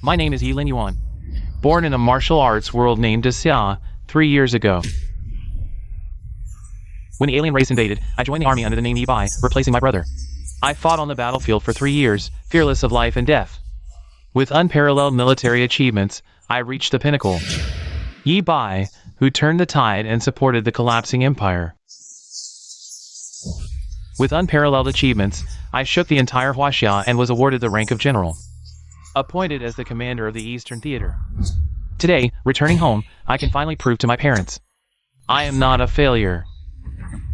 My name is Lin Yuan. Born in a martial arts world named Xia 3 years ago. When the alien race invaded, I joined the army under the name Ye Tai, replacing my brother. I fought on the battlefield for 3 years, fearless of life and death. With unparalleled military achievements, I reached the pinnacle. Ye Tai, who turned the tide and supported the collapsing empire. With unparalleled achievements, I shook the entire Huaxia and was awarded the rank of general. Appointed as the commander of the Eastern Theater. Today, returning home, I can finally prove to my parents. I am not a failure.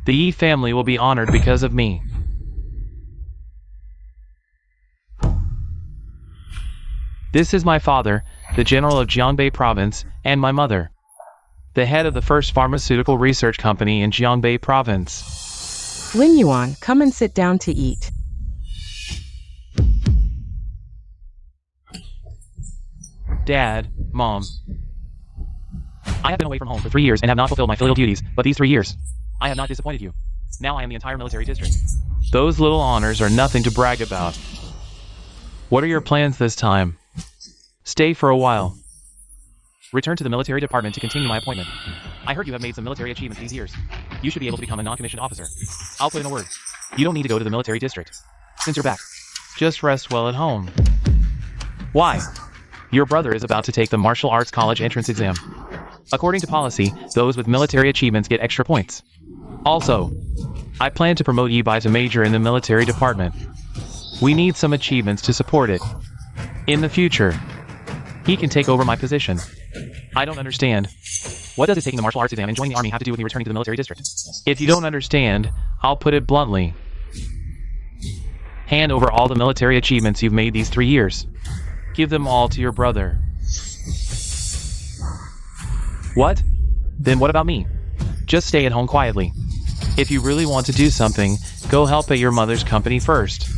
The Yi family will be honored because of me. This is my father, the general of Jiangbei province, and my mother, the head of the first pharmaceutical research company in Jiangbei province. Lin Yuan, come and sit down to eat. Dad, Mom. I have been away from home for 3 years and have not fulfilled my filial duties, but these 3 years, I have not disappointed you. Now I am the entire military district. Those little honors are nothing to brag about. What are your plans this time? Stay for a while. Return to the military department to continue my appointment. I heard you have made some military achievements these years. You should be able to become a non-commissioned officer. I'll put in a word. You don't need to go to the military district. Since you're back, just rest well at home. Why? Your brother is about to take the martial arts college entrance exam. According to policy, those with military achievements get extra points. Also, I plan to promote Ye Tai to major in the military department. We need some achievements to support it. In the future, he can take over my position. I don't understand. What does it taking the martial arts exam and joining the army have to do with me returning to the military district? If you don't understand, I'll put it bluntly. Hand over all the military achievements you've made these 3 years. Give them all to your brother. What? Then what about me? Just stay at home quietly. If you really want to do something, go help at your mother's company first.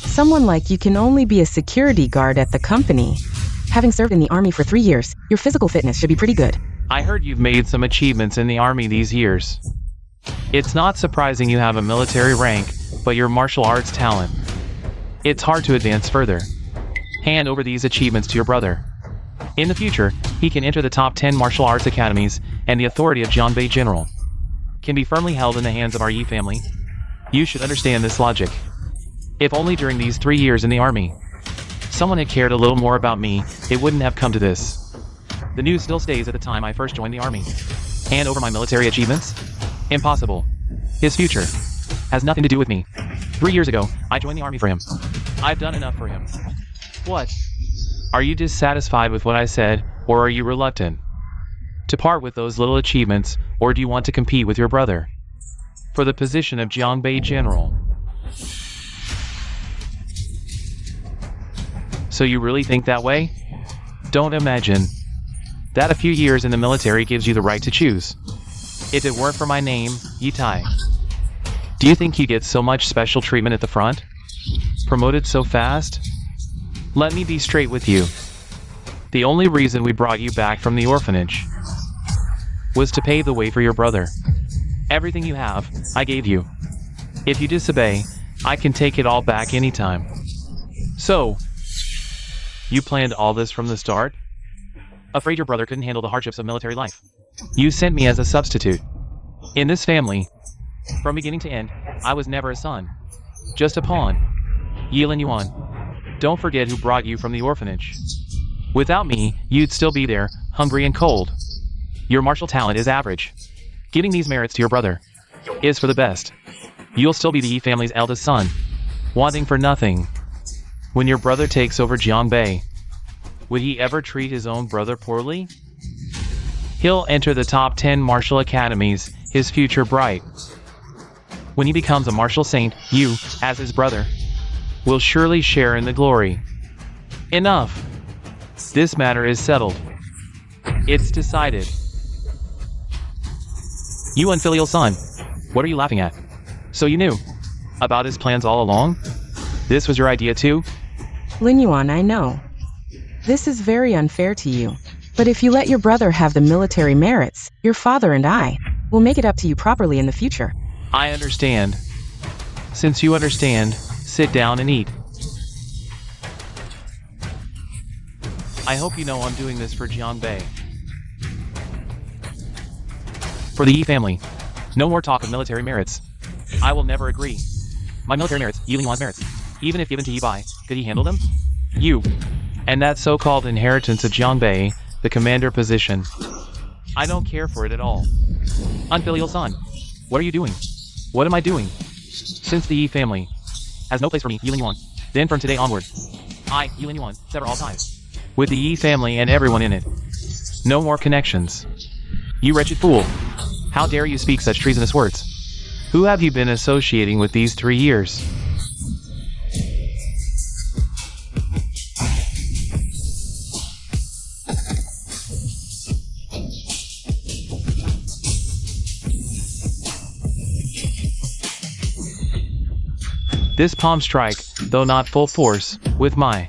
Someone like you can only be a security guard at the company. Having served in the army for 3 years, your physical fitness should be pretty good. I heard you've made some achievements in the army these years. It's not surprising you have a military rank, but your martial arts talent. It's hard to advance further. Hand over these achievements to your brother. In the future, he can enter the top 10 martial arts academies, and the authority of Jiangbei General can be firmly held in the hands of our Yi family. You should understand this logic. If only during these 3 years in the army, someone had cared a little more about me, it wouldn't have come to this. The news still stays at the time I first joined the army. Hand over my military achievements? Impossible. His future has nothing to do with me. 3 years ago, I joined the army for him. I've done enough for him. What? Are you dissatisfied with what I said, or are you reluctant to part with those little achievements, or do you want to compete with your brother for the position of Jiangbei General? So you really think that way? Don't imagine that a few years in the military gives you the right to choose. If it weren't for my name, Ye Tai, do you think you get so much special treatment at the front? Promoted so fast? Let me be straight with you. The only reason we brought you back from the orphanage was to pave the way for your brother. Everything you have, I gave you. If you disobey, I can take it all back anytime. So, you planned all this from the start? Afraid your brother couldn't handle the hardships of military life. You sent me as a substitute. In this family, from beginning to end, I was never a son. Just a pawn. Lin Yuan. Don't forget who brought you from the orphanage. Without me, you'd still be there, hungry and cold. Your martial talent is average. Giving these merits to your brother is for the best. You'll still be the Yi family's eldest son, wanting for nothing. When your brother takes over Jiangbei, would he ever treat his own brother poorly? He'll enter the top 10 martial academies, his future bright. When he becomes a martial saint, you, as his brother, will surely share in the glory. Enough. This matter is settled. It's decided. You unfilial son, what are you laughing at? So you knew about his plans all along? This was your idea too? Lin Yuan, I know. This is very unfair to you. But if you let your brother have the military merits, your father and I will make it up to you properly in the future. I understand. Since you understand, sit down and eat. I hope you know I'm doing this for Jiangbei. For the Yi family. No more talk of military merits. I will never agree. My military merits, Lin Yuan's merits. Even if given to Ye Tai, could he handle them? You. And that so-called inheritance of Jiangbei, the commander position. I don't care for it at all. Unfilial son. What are you doing? What am I doing? Since the Yi family has no place for me, Lin Yuan, then from today onward, I, Lin Yuan, sever all ties with the Yi family and everyone in it. No more connections. You wretched fool. How dare you speak such treasonous words? Who have you been associating with these 3 years? This palm strike, though not full force, with my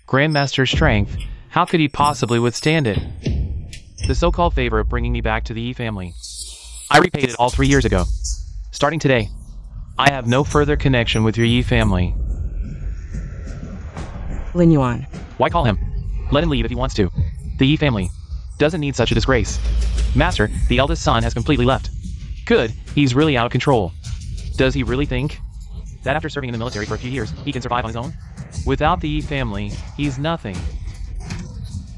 Grandmaster's strength, how could he possibly withstand it? The so-called favor of bringing me back to the Yi family. I repaid it all 3 years ago. Starting today, I have no further connection with your Yi family. Lin Yuan. Why call him? Let him leave if he wants to. The Yi family doesn't need such a disgrace. Master, the eldest son has completely left. Good, he's really out of control. Does he really think that after serving in the military for a few years, he can survive on his own? Without the Yi family, he's nothing.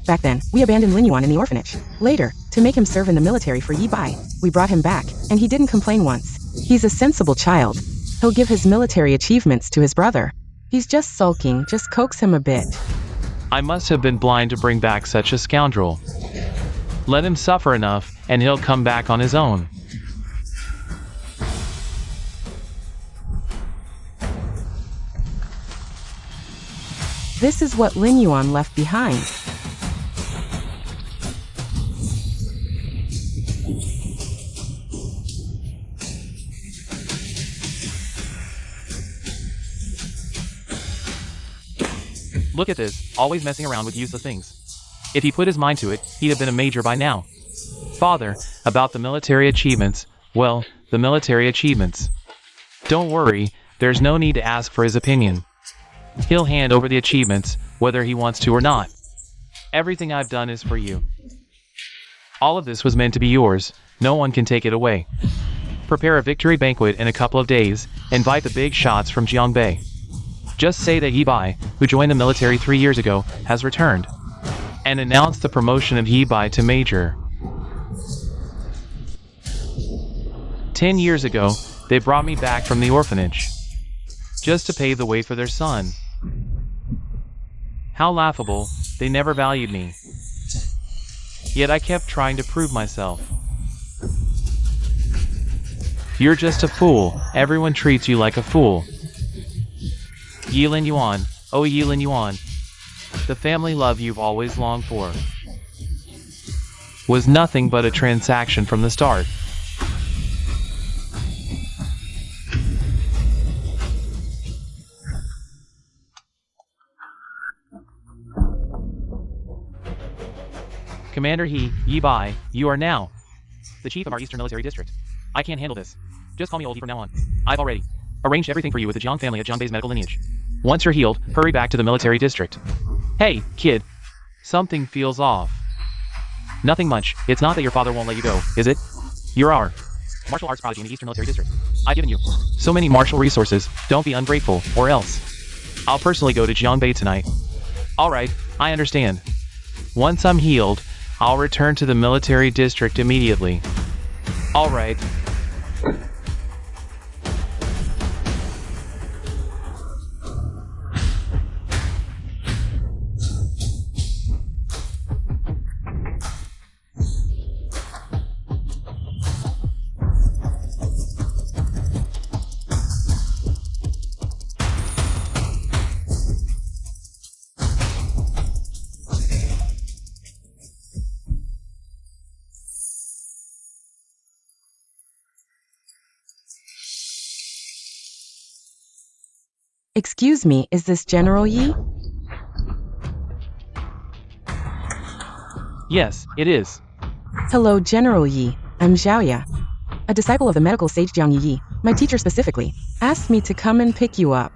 Back then, we abandoned Lin Yuan in the orphanage. Later, to make him serve in the military for Ye Tai, we brought him back, and he didn't complain once. He's a sensible child. He'll give his military achievements to his brother. He's just sulking, just coax him a bit. I must have been blind to bring back such a scoundrel. Let him suffer enough, and he'll come back on his own. This is what Lin Yuan left behind. Look at this, always messing around with useless things. If he put his mind to it, he'd have been a major by now. Father, about the military achievements, well, the military achievements. Don't worry, there's no need to ask for his opinion. He'll hand over the achievements, whether he wants to or not. Everything I've done is for you. All of this was meant to be yours, no one can take it away. Prepare a victory banquet in a couple of days, invite the big shots from Jiangbei. Just say that Ye Tai, who joined the military 3 years ago, has returned. And announce the promotion of Ye Tai to major. 10 years ago, they brought me back from the orphanage. Just to pave the way for their son. How laughable, they never valued me. Yet I kept trying to prove myself. You're just a fool, everyone treats you like a fool. Lin Yuan, oh Lin Yuan, the family love you've always longed for was nothing but a transaction from the start. Commander Ye Tai, you are now the chief of our Eastern Military District. I can't handle this. Just call me Oldie from now on. I've already arranged everything for you with the Jiang family at Jiangbei's medical lineage. Once you're healed, hurry back to the military district. Hey, kid. Something feels off. Nothing much. It's not that your father won't let you go, is it? You're our martial arts prodigy in the Eastern Military District. I've given you so many martial resources. Don't be ungrateful, or else I'll personally go to Jiangbei tonight. Alright, I understand. Once I'm healed, I'll return to the military district immediately. Alright. Excuse me, is this General Yi? Yes, it is. Hello, General Yi. I'm Xiaoya, a disciple of the medical sage Jiang Yi. My teacher specifically asked me to come and pick you up.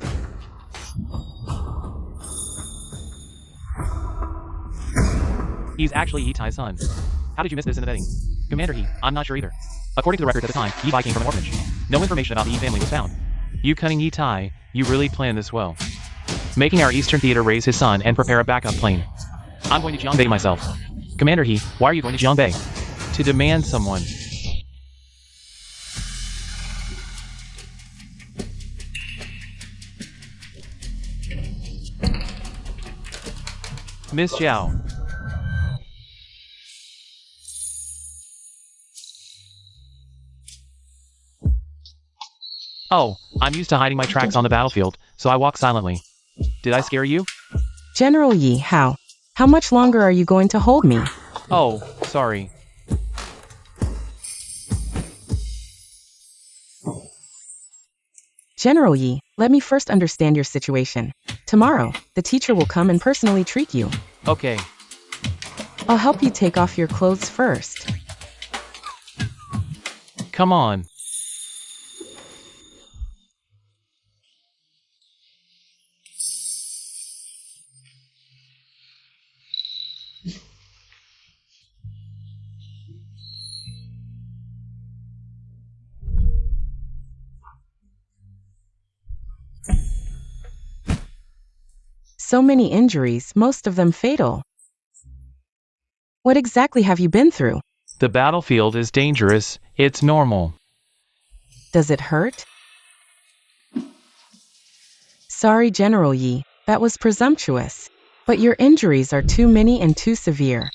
He's actually Ye Tai's son. How did you miss this in the vetting? Commander I'm not sure either. According to the records at the time, Ye Tai came from an orphanage. No information about the Ye family was found. You cunning Ye Tai, you really planned this well. Making our Eastern Theater raise his son and prepare a backup plane. I'm going to Jiangbei myself. Commander why are you going to Jiangbei? To demand someone. Miss Zhao. Oh, I'm used to hiding my tracks on the battlefield, so I walk silently. Did I scare you? General Yi, how much longer are you going to hold me? Oh, sorry. General Yi, let me first understand your situation. Tomorrow, the teacher will come and personally treat you. Okay. I'll help you take off your clothes first. Come on. So many injuries, most of them fatal. What exactly have you been through? The battlefield is dangerous. It's normal. Does it hurt? Sorry, General Yi, that was presumptuous. But your injuries are too many and too severe.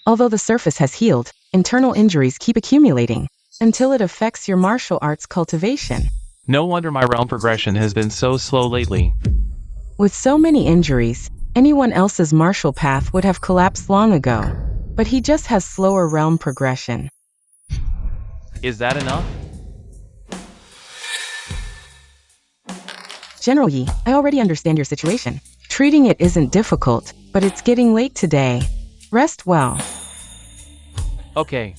Although the surface has healed, internal injuries keep accumulating until it affects your martial arts cultivation. No wonder my realm progression has been so slow lately. With so many injuries, anyone else's martial path would have collapsed long ago. But he just has slower realm progression. Is that enough? General Yi, I already understand your situation. Treating it isn't difficult, but it's getting late today. Rest well. Okay.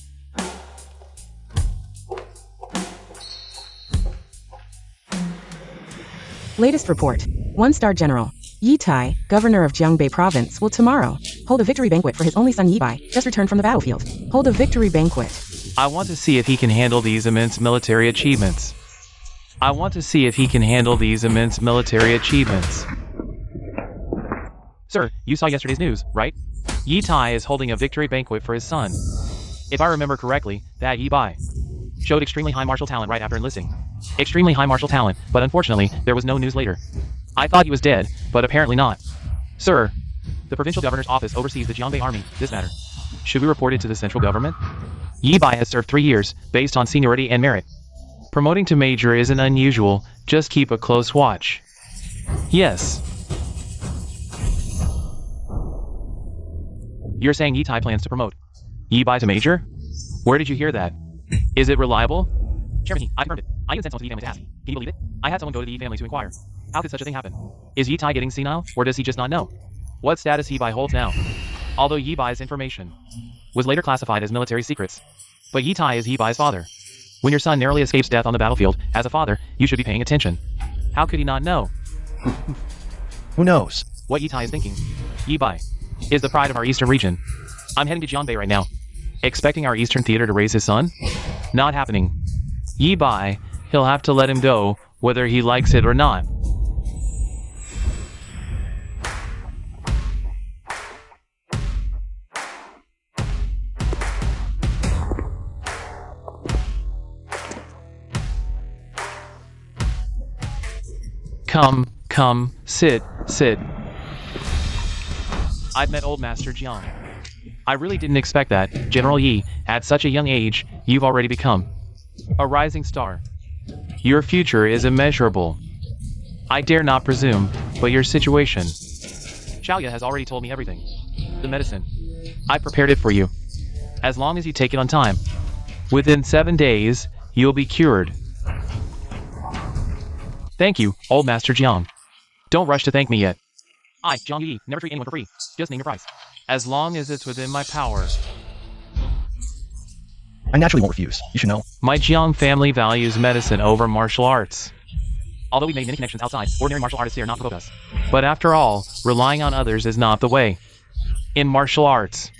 Latest report. 1-star General. Ye Tai, governor of Jiangbei province, will tomorrow hold a victory banquet for his only son Ye Bai, just returned from the battlefield. Hold a victory banquet. I want to see if he can handle these immense military achievements. Sir, you saw yesterday's news, right? Ye Tai is holding a victory banquet for his son. If I remember correctly, that Ye Bai showed extremely high martial talent right after enlisting. Extremely high martial talent, but unfortunately, there was no news later. I thought he was dead, but apparently not. Sir, the provincial governor's office oversees the Jiangbei army. This matter should we report it to the central government? Ye Bai has served 3 years, based on seniority and merit. Promoting to major isn't unusual, just keep a close watch. Yes. You're saying Ye Tai plans to promote Ye Bai to major? Where did you hear that? Is it reliable? Chairman, I confirmed it. I even sent someone to the Ye family to ask. Can you believe it? I had someone go to the Ye family to inquire. How could such a thing happen? Is Ye Tai getting senile, or does he just not know what status Ye Bai holds now? Although Ye Bai's information was later classified as military secrets. But Ye Tai is Ye Bai's father. When your son narrowly escapes death on the battlefield, as a father, you should be paying attention. How could he not know? Who knows? What Ye Tai is thinking. Ye Bai is the pride of our eastern region. I'm heading to Jiangbei right now. Expecting our eastern theater to raise his son? Not happening. Ye Bai, he'll have to let him go, whether he likes it or not. Come, sit. I've met old Master Jiang. I really didn't expect that, General Yi, at such a young age, you've already become a rising star. Your future is immeasurable. I dare not presume, but your situation. Xiaoya has already told me everything. The medicine. I prepared it for you. As long as you take it on time. Within 7 days, you'll be cured. Thank you, old Master Jiang. Don't rush to thank me yet. I, Jiang Yi, never treat anyone for free. Just name your price. As long as it's within my power. I naturally won't refuse. You should know. My Jiang family values medicine over martial arts. Although we've made many connections outside, ordinary martial artists here not provoke us. But after all, relying on others is not the way. In martial arts,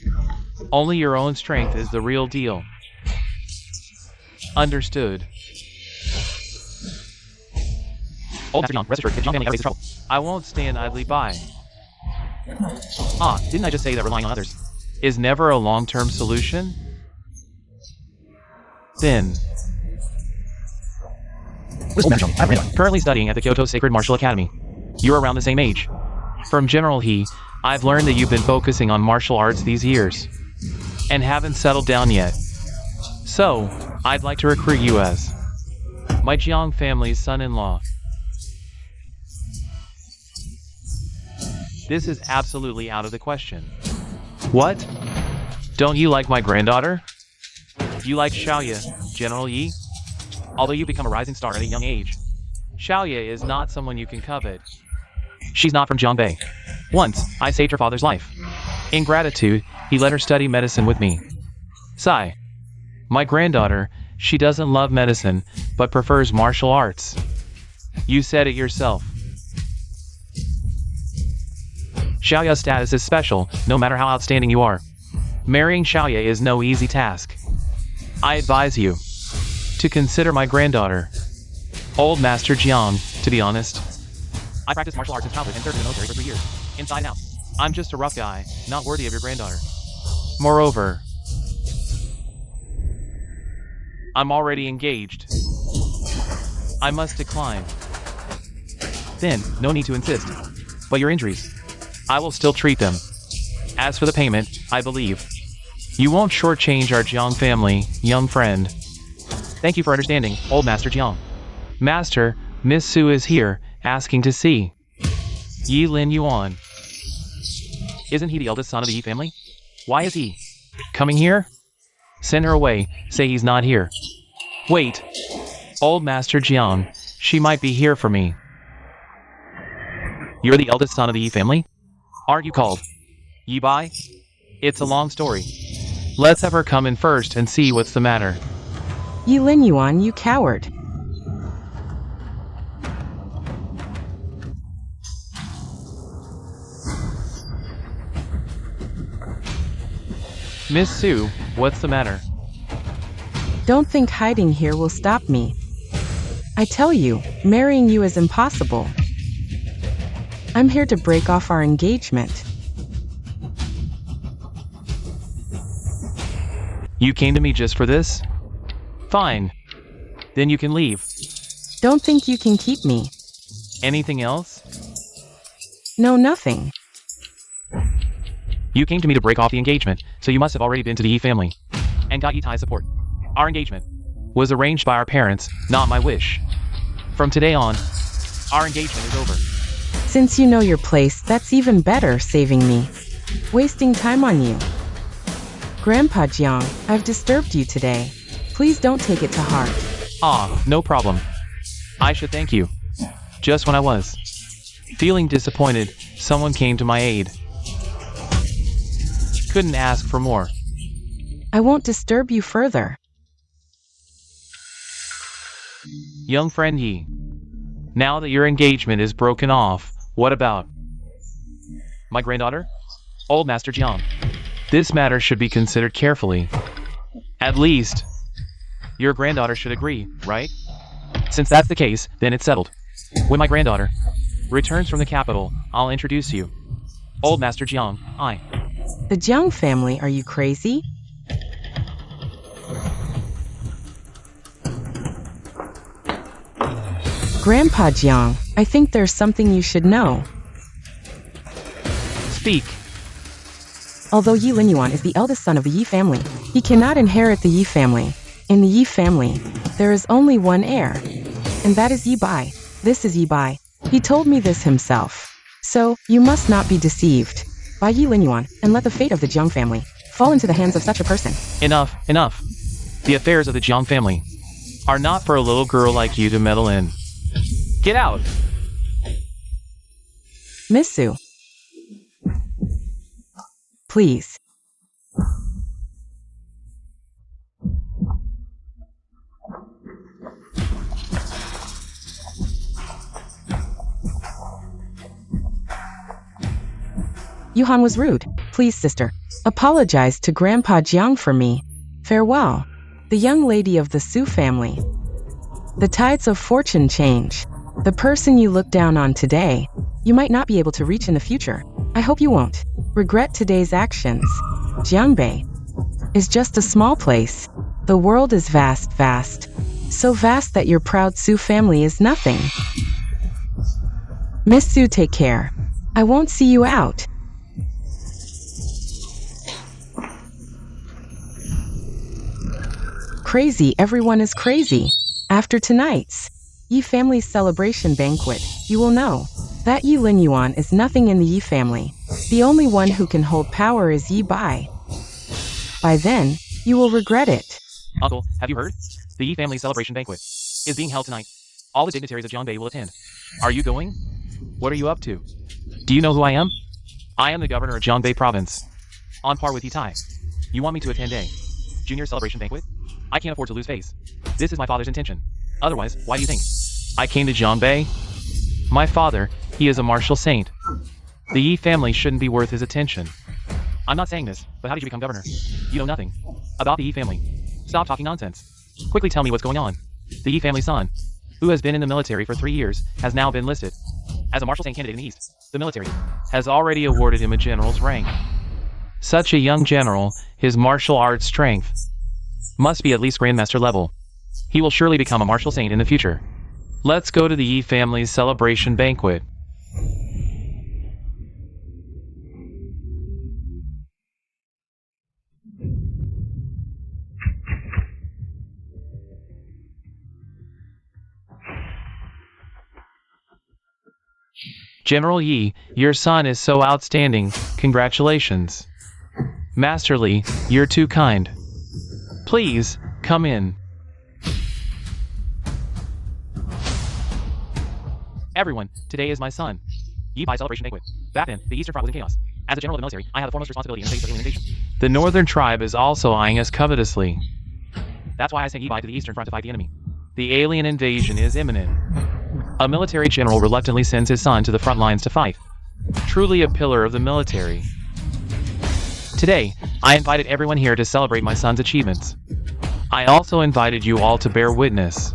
only your own strength is the real deal. Understood. Old Master Jiang, rest assured, the Jiang family never raises trouble. I won't stand idly by. Didn't I just say that relying on others is never a long-term solution? Then, Listen, Master Jiang, I'm Ein Yuan. currently studying at the Kyoto Sacred Martial Academy. You're around the same age. From General He, I've learned that you've been focusing on martial arts these years, and haven't settled down yet. So, I'd like to recruit you as my Jiang family's son-in-law. This is absolutely out of the question. What? Don't you like my granddaughter? You like Xiaoye, General Yi? Although you become a rising star at a young age, Xiaoye is not someone you can covet. She's not from Jiangbei. Once, I saved her father's life. In gratitude, he let her study medicine with me. Sigh. My granddaughter, she doesn't love medicine, but prefers martial arts. You said it yourself. Xiaoye's status is special, no matter how outstanding you are. Marrying Xiaoye is no easy task. I advise you to consider my granddaughter, Old Master Jiang. To be honest, I practiced martial arts since childhood and served in the military for 3 years, inside and out. I'm just a rough guy, not worthy of your granddaughter. Moreover, I'm already engaged. I must decline. Then, no need to insist. But your injuries, I will still treat them. As for the payment, I believe you won't shortchange our Jiang family, young friend. Thank you for understanding, Old Master Jiang. Master, Miss Su is here, asking to see Lin Yuan. Isn't he the eldest son of the Yi family? Why is he coming here? Send her away, say he's not here. Wait, Old Master Jiang, she might be here for me. You're the eldest son of the Yi family? Aren't you called Ye Tai? It's a long story. Let's have her come in first and see what's the matter. Lin Yuan, you coward. Miss Su, what's the matter? Don't think hiding here will stop me. I tell you, marrying you is impossible. I'm here to break off our engagement. You came to me just for this? Fine. Then you can leave. Don't think you can keep me. Anything else? No, nothing. You came to me to break off the engagement, so you must have already been to the Yi family and got Ye Tai support. Our engagement was arranged by our parents, not my wish. From today on, our engagement is over. Since you know your place, that's even better, saving me wasting time on you. Grandpa Jiang, I've disturbed you today. Please don't take it to heart. No problem. I should thank you. Just when I was feeling disappointed, someone came to my aid. Couldn't ask for more. I won't disturb you further. Young friend Yi, now that your engagement is broken off, what about my granddaughter, Old Master Jiang? This matter should be considered carefully. At least, your granddaughter should agree, right? Since that's the case, then it's settled. When my granddaughter returns from the capital, I'll introduce you. Old Master Jiang, I. The Jiang family, are you crazy? Grandpa Jiang, I think there's something you should know. Speak. Although Lin Yuan is the eldest son of the Yi family, he cannot inherit the Yi family. In the Yi family, there is only one heir, and that is Ye Tai. This is Ye Tai. He told me this himself. So, you must not be deceived by Lin Yuan, and let the fate of the Jiang family fall into the hands of such a person. Enough, enough. The affairs of the Jiang family are not for a little girl like you to meddle in. Get out! Miss Su. Please. Yuhan was rude. Please, sister. Apologize to Grandpa Jiang for me. Farewell. The young lady of the Su family. The tides of fortune change. The person you look down on today, you might not be able to reach in the future. I hope you won't regret today's actions. Jiangbei is just a small place. The world is vast, vast. So vast that your proud Su family is nothing. Miss Su, take care. I won't see you out. Crazy, everyone is crazy. After tonight's Yi family's celebration banquet, you will know that Lin Yuan is nothing in the Yi family. The only one who can hold power is Ye Tai. By then, you will regret it. Uncle, have you heard? The Yi family celebration banquet is being held tonight. All the dignitaries of Jiangbei will attend. Are you going? What are you up to? Do you know who I am? I am the governor of Jiangbei province. On par with Ye Tai. You want me to attend a junior celebration banquet? I can't afford to lose face. This is my father's intention. Otherwise, why do you think I came to Jiangbei? My father, he is a martial saint. The Yi family shouldn't be worth his attention. I'm not saying this, but how did you become governor? You know nothing about the Yi family. Stop talking nonsense. Quickly tell me what's going on. The Yi family son, who has been in the military for 3 years, has now been listed as a martial saint candidate in the East. The military has already awarded him a general's rank. Such a young general, his martial arts strength must be at least grandmaster level. He will surely become a martial saint in the future. Let's go to the Yi family's celebration banquet. General Yi, your son is so outstanding. Congratulations. Master Li, you're too kind. Please, come in. Everyone, today is my son. Ye Tai celebration banquet. Back then, the Eastern Front was in chaos. As a general of the military, I have the foremost responsibility in the face of alien invasion. The Northern tribe is also eyeing us covetously. That's why I sent Ye Tai to the Eastern Front to fight the enemy. The alien invasion is imminent. A military general reluctantly sends his son to the front lines to fight. Truly a pillar of the military. Today, I invited everyone here to celebrate my son's achievements. I also invited you all to bear witness.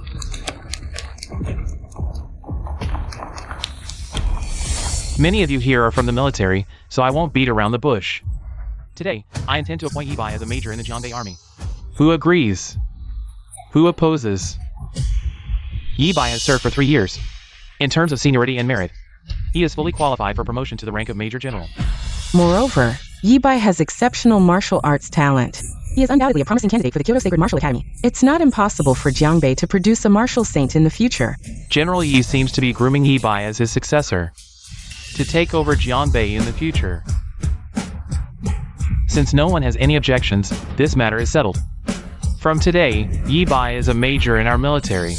Many of you here are from the military, so I won't beat around the bush. Today, I intend to appoint Ye Tai as a major in the Jiangbei army. Who agrees? Who opposes? Ye Tai has served for 3 years. In terms of seniority and merit, he is fully qualified for promotion to the rank of Major General. Moreover, Ye Tai has exceptional martial arts talent. He is undoubtedly a promising candidate for the Kyoto Sacred Martial Academy. It's not impossible for Jiangbei to produce a martial saint in the future. General Yi seems to be grooming Ye Tai as his successor to take over Jiangbei in the future. Since no one has any objections, this matter is settled. From today, Ye Tai is a major in our military.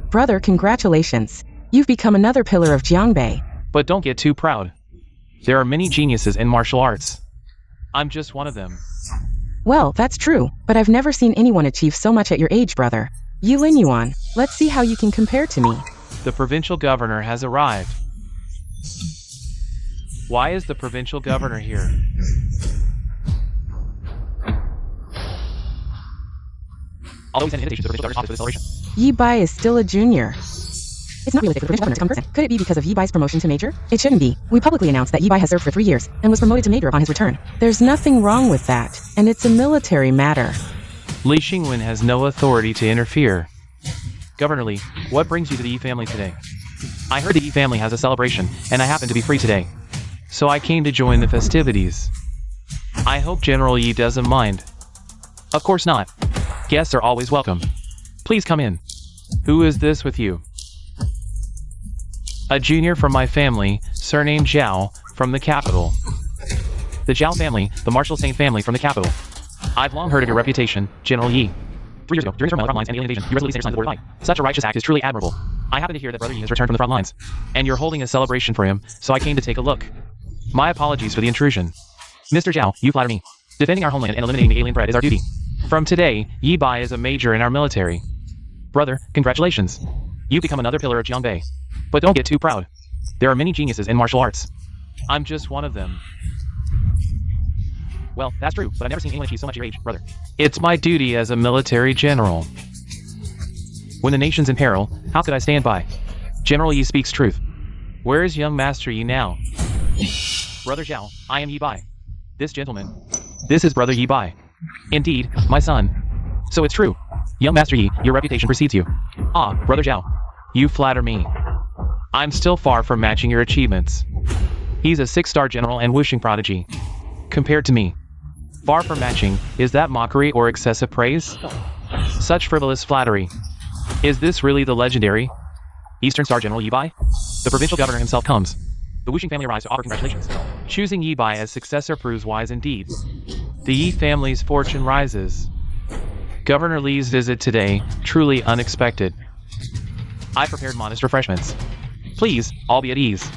Brother, congratulations. You've become another pillar of Jiangbei. But don't get too proud. There are many geniuses in martial arts. I'm just one of them. Well, that's true, but I've never seen anyone achieve so much at your age, brother. Lin Yuan, let's see how you can compare to me. The provincial governor has arrived. Why is the provincial governor here? Although we sent an invitation to the provincial governor's office for this celebration. Ye Tai is still a junior. It's not realistic for the provincial governor to come first. Could it be because of Ye Tai's promotion to major? It shouldn't be. We publicly announced that Ye Tai has served for 3 years and was promoted to major upon his return. There's nothing wrong with that, and it's a military matter. Li Xingwen has no authority to interfere. Governor Li, what brings you to the Yi family today? I heard the Yi family has a celebration, and I happen to be free today. So I came to join the festivities. I hope General Yi doesn't mind. Of course not. Guests are always welcome. Please come in. Who is this with you? A junior from my family, surnamed Zhao, from the capital. The Zhao family, the martial saint family from the capital. I've long heard of your reputation, General Yi. 3 years ago, during your term on the front lines and alien invasion, you resolutely sent your son to the war to fight. Such a righteous act is truly admirable. I happen to hear that Brother Yi has returned from the front lines, and you're holding a celebration for him, so I came to take a look. My apologies for the intrusion. Mr. Zhao, you flatter me. Defending our homeland and eliminating the alien threat is our duty. From today, Ye Tai is a major in our military. Brother, congratulations. You've become another pillar of Jiangbei. But don't get too proud. There are many geniuses in martial arts. I'm just one of them. Well, that's true, but I've never seen anyone achieve so much your age, brother. It's my duty as a military general. When the nation's in peril, how could I stand by? General Yi speaks truth. Where is young Master Yi now? Brother Zhao, I am Yi Bai. This gentleman. This is Brother Yi Bai. Indeed, my son. So it's true. Young Master Yi, your reputation precedes you. Ah, Brother Zhao. You flatter me. I'm still far from matching your achievements. He's a 6-star general and wishing prodigy. Compared to me. Far from matching, is that mockery or excessive praise? Such frivolous flattery. Is this really the legendary Eastern Star General Yi Bai? The provincial governor himself comes. The Wuxing family arrives to offer congratulations. Choosing Yi Bai as successor proves wise indeed. The Yi family's fortune rises. Governor Li's visit today, truly unexpected. I prepared modest refreshments. Please, all be at ease.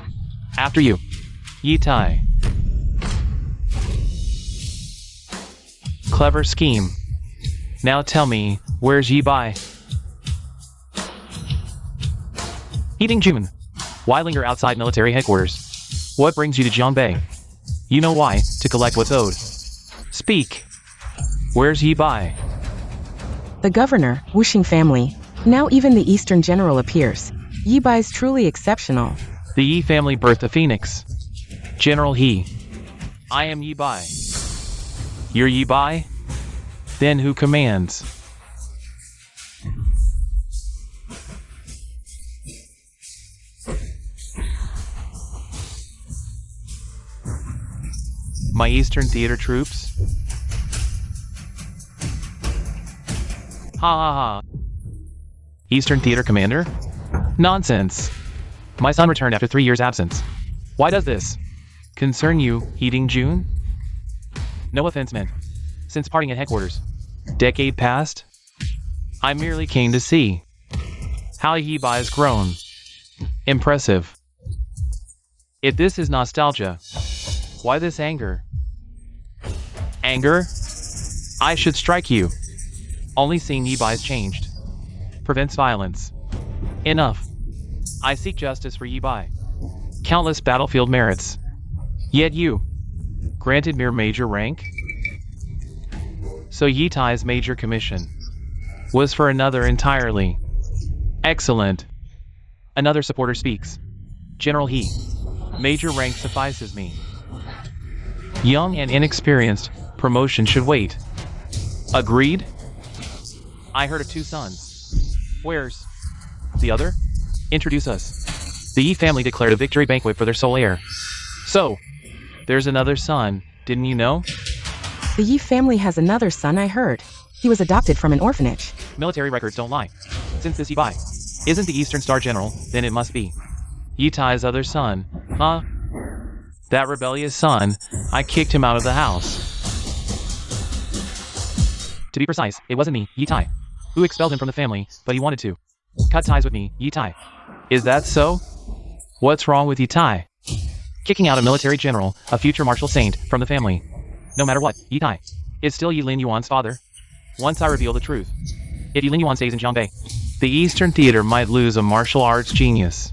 After you. Ye Tai. Clever scheme. Now tell me, where's Yi Bai? Eating June. Why linger outside military headquarters? What brings you to Jiangbei? You know why, to collect what's owed. Speak. Where's Yi Bai? The governor, Wuxing family. Now even the Eastern general appears. Yi Bai's truly exceptional. The Yi family birthed a phoenix. General He. I am Yi Bai. You're Yi Bai? Then who commands? My Eastern Theater troops? Ha ha ha. Eastern Theater Commander? Nonsense. My son returned after 3 years' absence. Why does this concern you, Heating June? No offense meant. Since parting at headquarters. Decade past? I merely came to see how Yi Bai has grown. Impressive. If this is nostalgia, why this anger? Anger? I should strike you. Only seeing Yi Bai's changed. Prevents violence. Enough. I seek justice for Yi Bai. Countless battlefield merits. Yet you, granted mere major rank? So Ye Tai's major commission was for another entirely. Excellent. Another supporter speaks. General He, major rank suffices me. Young and inexperienced, promotion should wait. Agreed? I heard of 2 sons. Where's the other? Introduce us. The Yi family declared a victory banquet for their sole heir. So, there's another son, didn't you know? The Yi family has another son, I heard. He was adopted from an orphanage. Military records don't lie. Since this Yi Bai isn't the Eastern Star General, then it must be Yi Tai's other son. Huh? That rebellious son, I kicked him out of the house. To be precise, it wasn't me, Yi Tai, who expelled him from the family, but he wanted to cut ties with me, Yi Tai. Is that so? What's wrong with Yi Tai? Kicking out a military general, a future martial saint, from the family. No matter what, Ye Tai is still Lin Yuan's father. Once I reveal the truth, if Lin Yuan stays in Jiangbei, the Eastern Theater might lose a martial arts genius.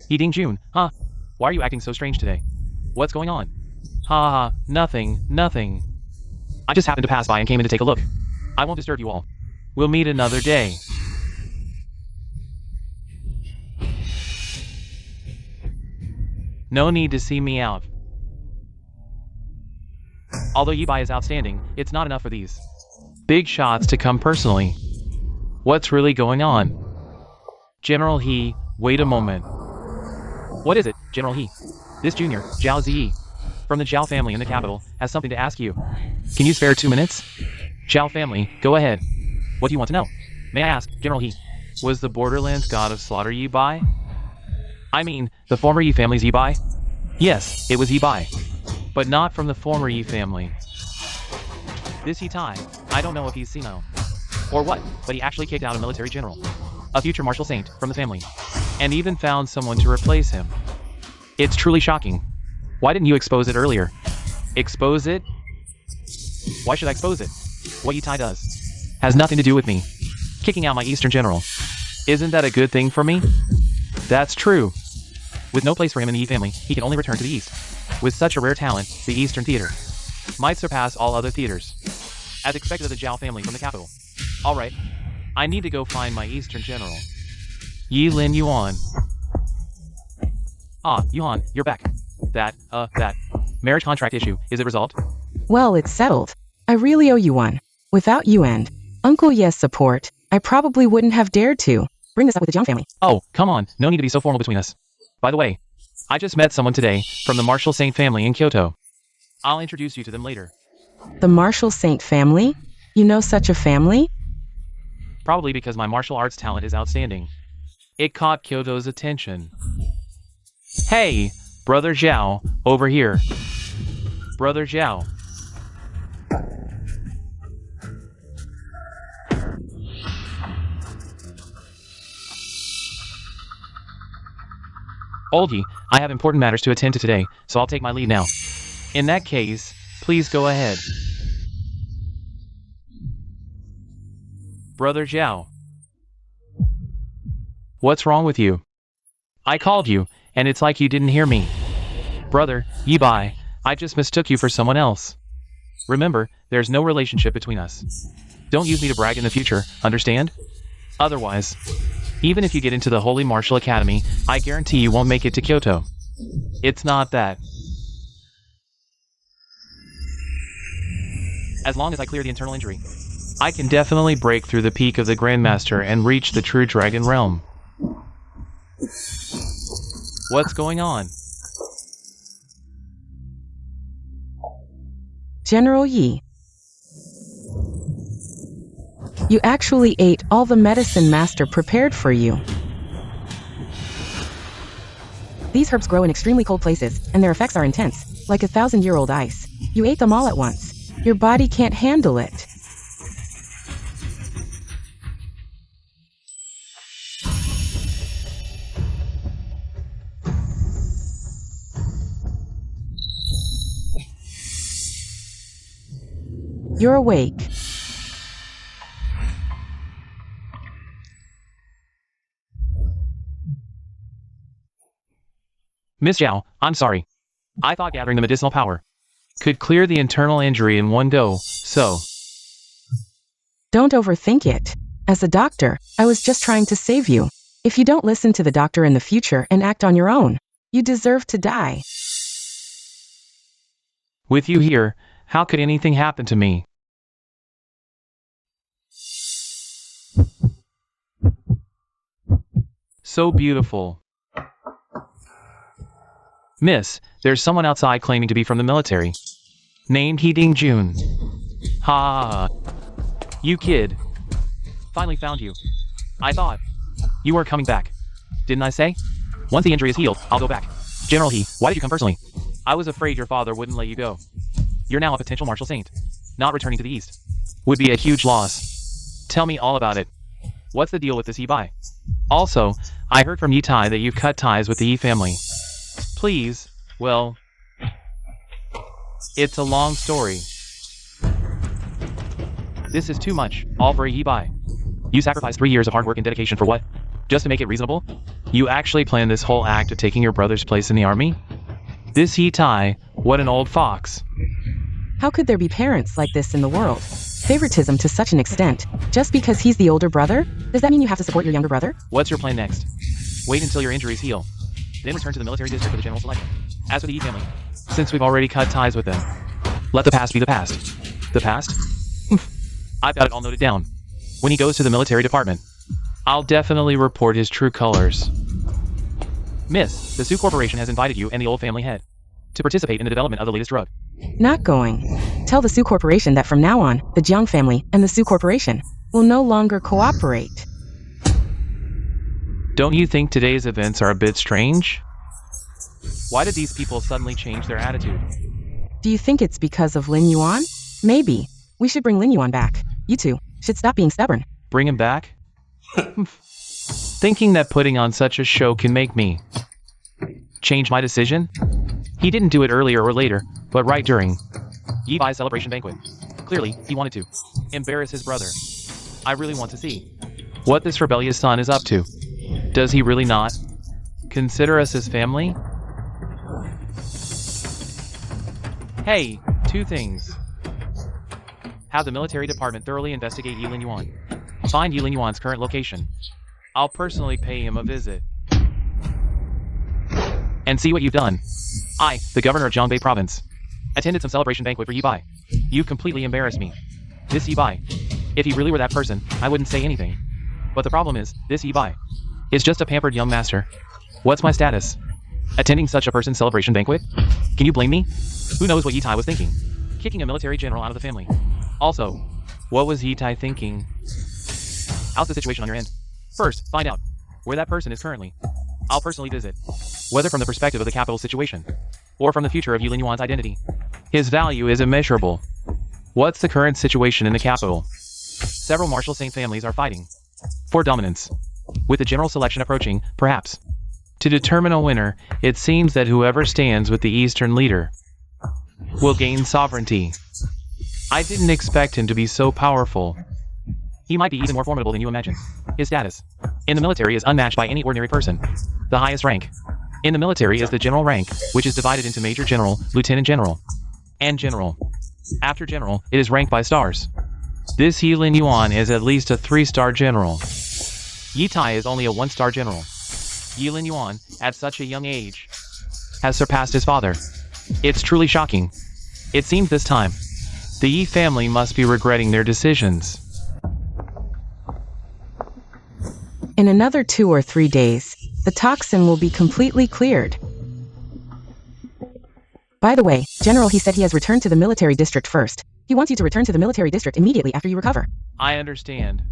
Heating June, huh? Why are you acting so strange today? What's going on? Ha ha, nothing. I just happened to pass by and came in to take a look. I won't disturb you all. We'll meet another day. No need to see me out. Although Yi Bai is outstanding, it's not enough for these big shots to come personally. What's really going on? General He, wait a moment. What is it, General He? This junior, Zhao Ziyi, from the Zhao family in the capital, has something to ask you. Can you spare 2 minutes? Zhao family, go ahead. What do you want to know? May I ask, General He, was the Borderlands god of slaughter Yi Bai? I mean, the former Yi family's Yi Bai? Yes, it was Yi Bai. But not from the former Yi family. This Yi Tai, I don't know if he's senile or what, but he actually kicked out a military general, a future martial saint, from the family, and even found someone to replace him. It's truly shocking. Why didn't you expose it earlier? Expose it? Why should I expose it? What Yi Tai does has nothing to do with me. Kicking out my Eastern general. Isn't that a good thing for me? That's true. With no place for him in the Yi family, he can only return to the East. With such a rare talent, the Eastern Theater might surpass all other theaters, as expected of the Zhao family from the capital. Alright, I need to go find my Eastern general, Lin Yuan. Ah, Yuan, you're back. That marriage contract issue, is it resolved? Well, it's settled. I really owe you one. Without you and Uncle Ye's support, I probably wouldn't have dared to bring this up with the Jiang family. Oh, come on, no need to be so formal between us. By the way, I just met someone today from the Marshall Saint family in Kyoto. I'll introduce you to them later. The Marshall Saint family? You know such a family? Probably because my martial arts talent is outstanding. It caught Kyoto's attention. Hey, Brother Zhao, over here. Brother Zhao. Oldie, I have important matters to attend to today, so I'll take my leave now. In that case, please go ahead. Brother Zhao. What's wrong with you? I called you, and it's like you didn't hear me. Brother, Ye Tai, I just mistook you for someone else. Remember, there's no relationship between us. Don't use me to brag in the future, understand? Otherwise, even if you get into the Holy Martial Academy, I guarantee you won't make it to Kyoto. It's not that. As long as I clear the internal injury, I can definitely break through the peak of the Grandmaster and reach the true Dragon Realm. What's going on? General Yi. You actually ate all the medicine Master prepared for you. These herbs grow in extremely cold places, and their effects are intense, like 1,000-year-old ice. You ate them all at once. Your body can't handle it. You're awake. Miss Zhao, I'm sorry. I thought gathering the medicinal power could clear the internal injury in one go, so... Don't overthink it. As a doctor, I was just trying to save you. If you don't listen to the doctor in the future and act on your own, you deserve to die. With you here, how could anything happen to me? So beautiful. Miss, there's someone outside claiming to be from the military. Named He Jun. Ha! You kid. Finally found you. I thought you were coming back. Didn't I say? Once the injury is healed, I'll go back. General He, why did you come personally? I was afraid your father wouldn't let you go. You're now a potential martial saint. Not returning to the East would be a huge loss. Tell me all about it. What's the deal with this Ye Tai? Also, I heard from Ye Tai that you've cut ties with the Yi family. Please, well, it's a long story. This is too much, all for a Ye Tai. You sacrificed 3 years of hard work and dedication for what? Just to make it reasonable? You actually planned this whole act of taking your brother's place in the army? This Ye Tai, what an old fox. How could there be parents like this in the world? Favoritism to such an extent. Just because he's the older brother? Does that mean you have to support your younger brother? What's your plan next? Wait until your injuries heal. Then return to the military district for the general selection. As for the Yi family, since we've already cut ties with them, let the past be the past. The past? I've got it all noted down. When he goes to the military department, I'll definitely report his true colors. Miss, the Sioux Corporation has invited you and the old family head to participate in the development of the latest drug. Not going. Tell the Sioux Corporation that from now on, the Jiang family and the Sioux Corporation will no longer cooperate. Don't you think today's events are a bit strange? Why did these people suddenly change their attitude? Do you think it's because of Lin Yuan? Maybe. We should bring Lin Yuan back. You two should stop being stubborn. Bring him back? Thinking that putting on such a show can make me change my decision? He didn't do it earlier or later, but right during Ye Tai's celebration banquet. Clearly, he wanted to embarrass his brother. I really want to see what this rebellious son is up to. Does he really not consider us as family? Hey, two things. Have the military department thoroughly investigate Lin Yuan. Find Lin Yuan's current location. I'll personally pay him a visit. And see what you've done. I, the governor of Jiangbei province, attended some celebration banquet for Ye Tai. You completely embarrassed me. This Ye Tai. If he really were that person, I wouldn't say anything. But the problem is, this Ye Tai is just a pampered young master. What's my status? Attending such a person's celebration banquet? Can you blame me? Who knows what Ye Tai was thinking? Kicking a military general out of the family. Also, what was Ye Tai thinking? How's the situation on your end? First, find out where that person is currently. I'll personally visit. Whether from the perspective of the capital situation, or from the future of Lin Yuan's identity. His value is immeasurable. What's the current situation in the capital? Several martial saint families are fighting for dominance, with the general selection approaching, perhaps. To determine a winner, it seems that whoever stands with the Eastern leader will gain sovereignty. I didn't expect him to be so powerful. He might be even more formidable than you imagine. His status in the military is unmatched by any ordinary person. The highest rank in the military is the general rank, which is divided into Major General, Lieutenant General, and General. After General, it is ranked by stars. This Lin Yuan is at least a 3-star general. Ye Tai is only a 1-star general. Lin Yuan, at such a young age, has surpassed his father. It's truly shocking. It seems this time, the Yi family must be regretting their decisions. In another 2 or 3 days, the toxin will be completely cleared. By the way, General, he said he has returned to the military district first. He wants you to return to the military district immediately after you recover. I understand.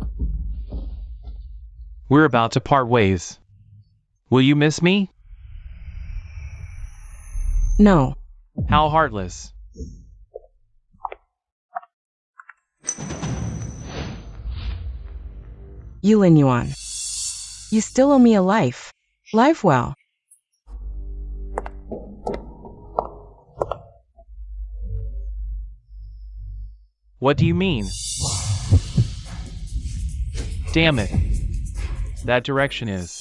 We're about to part ways. Will you miss me? No. How heartless. Lin Yuan. You still owe me a life. Live well. What do you mean? Damn it. That direction is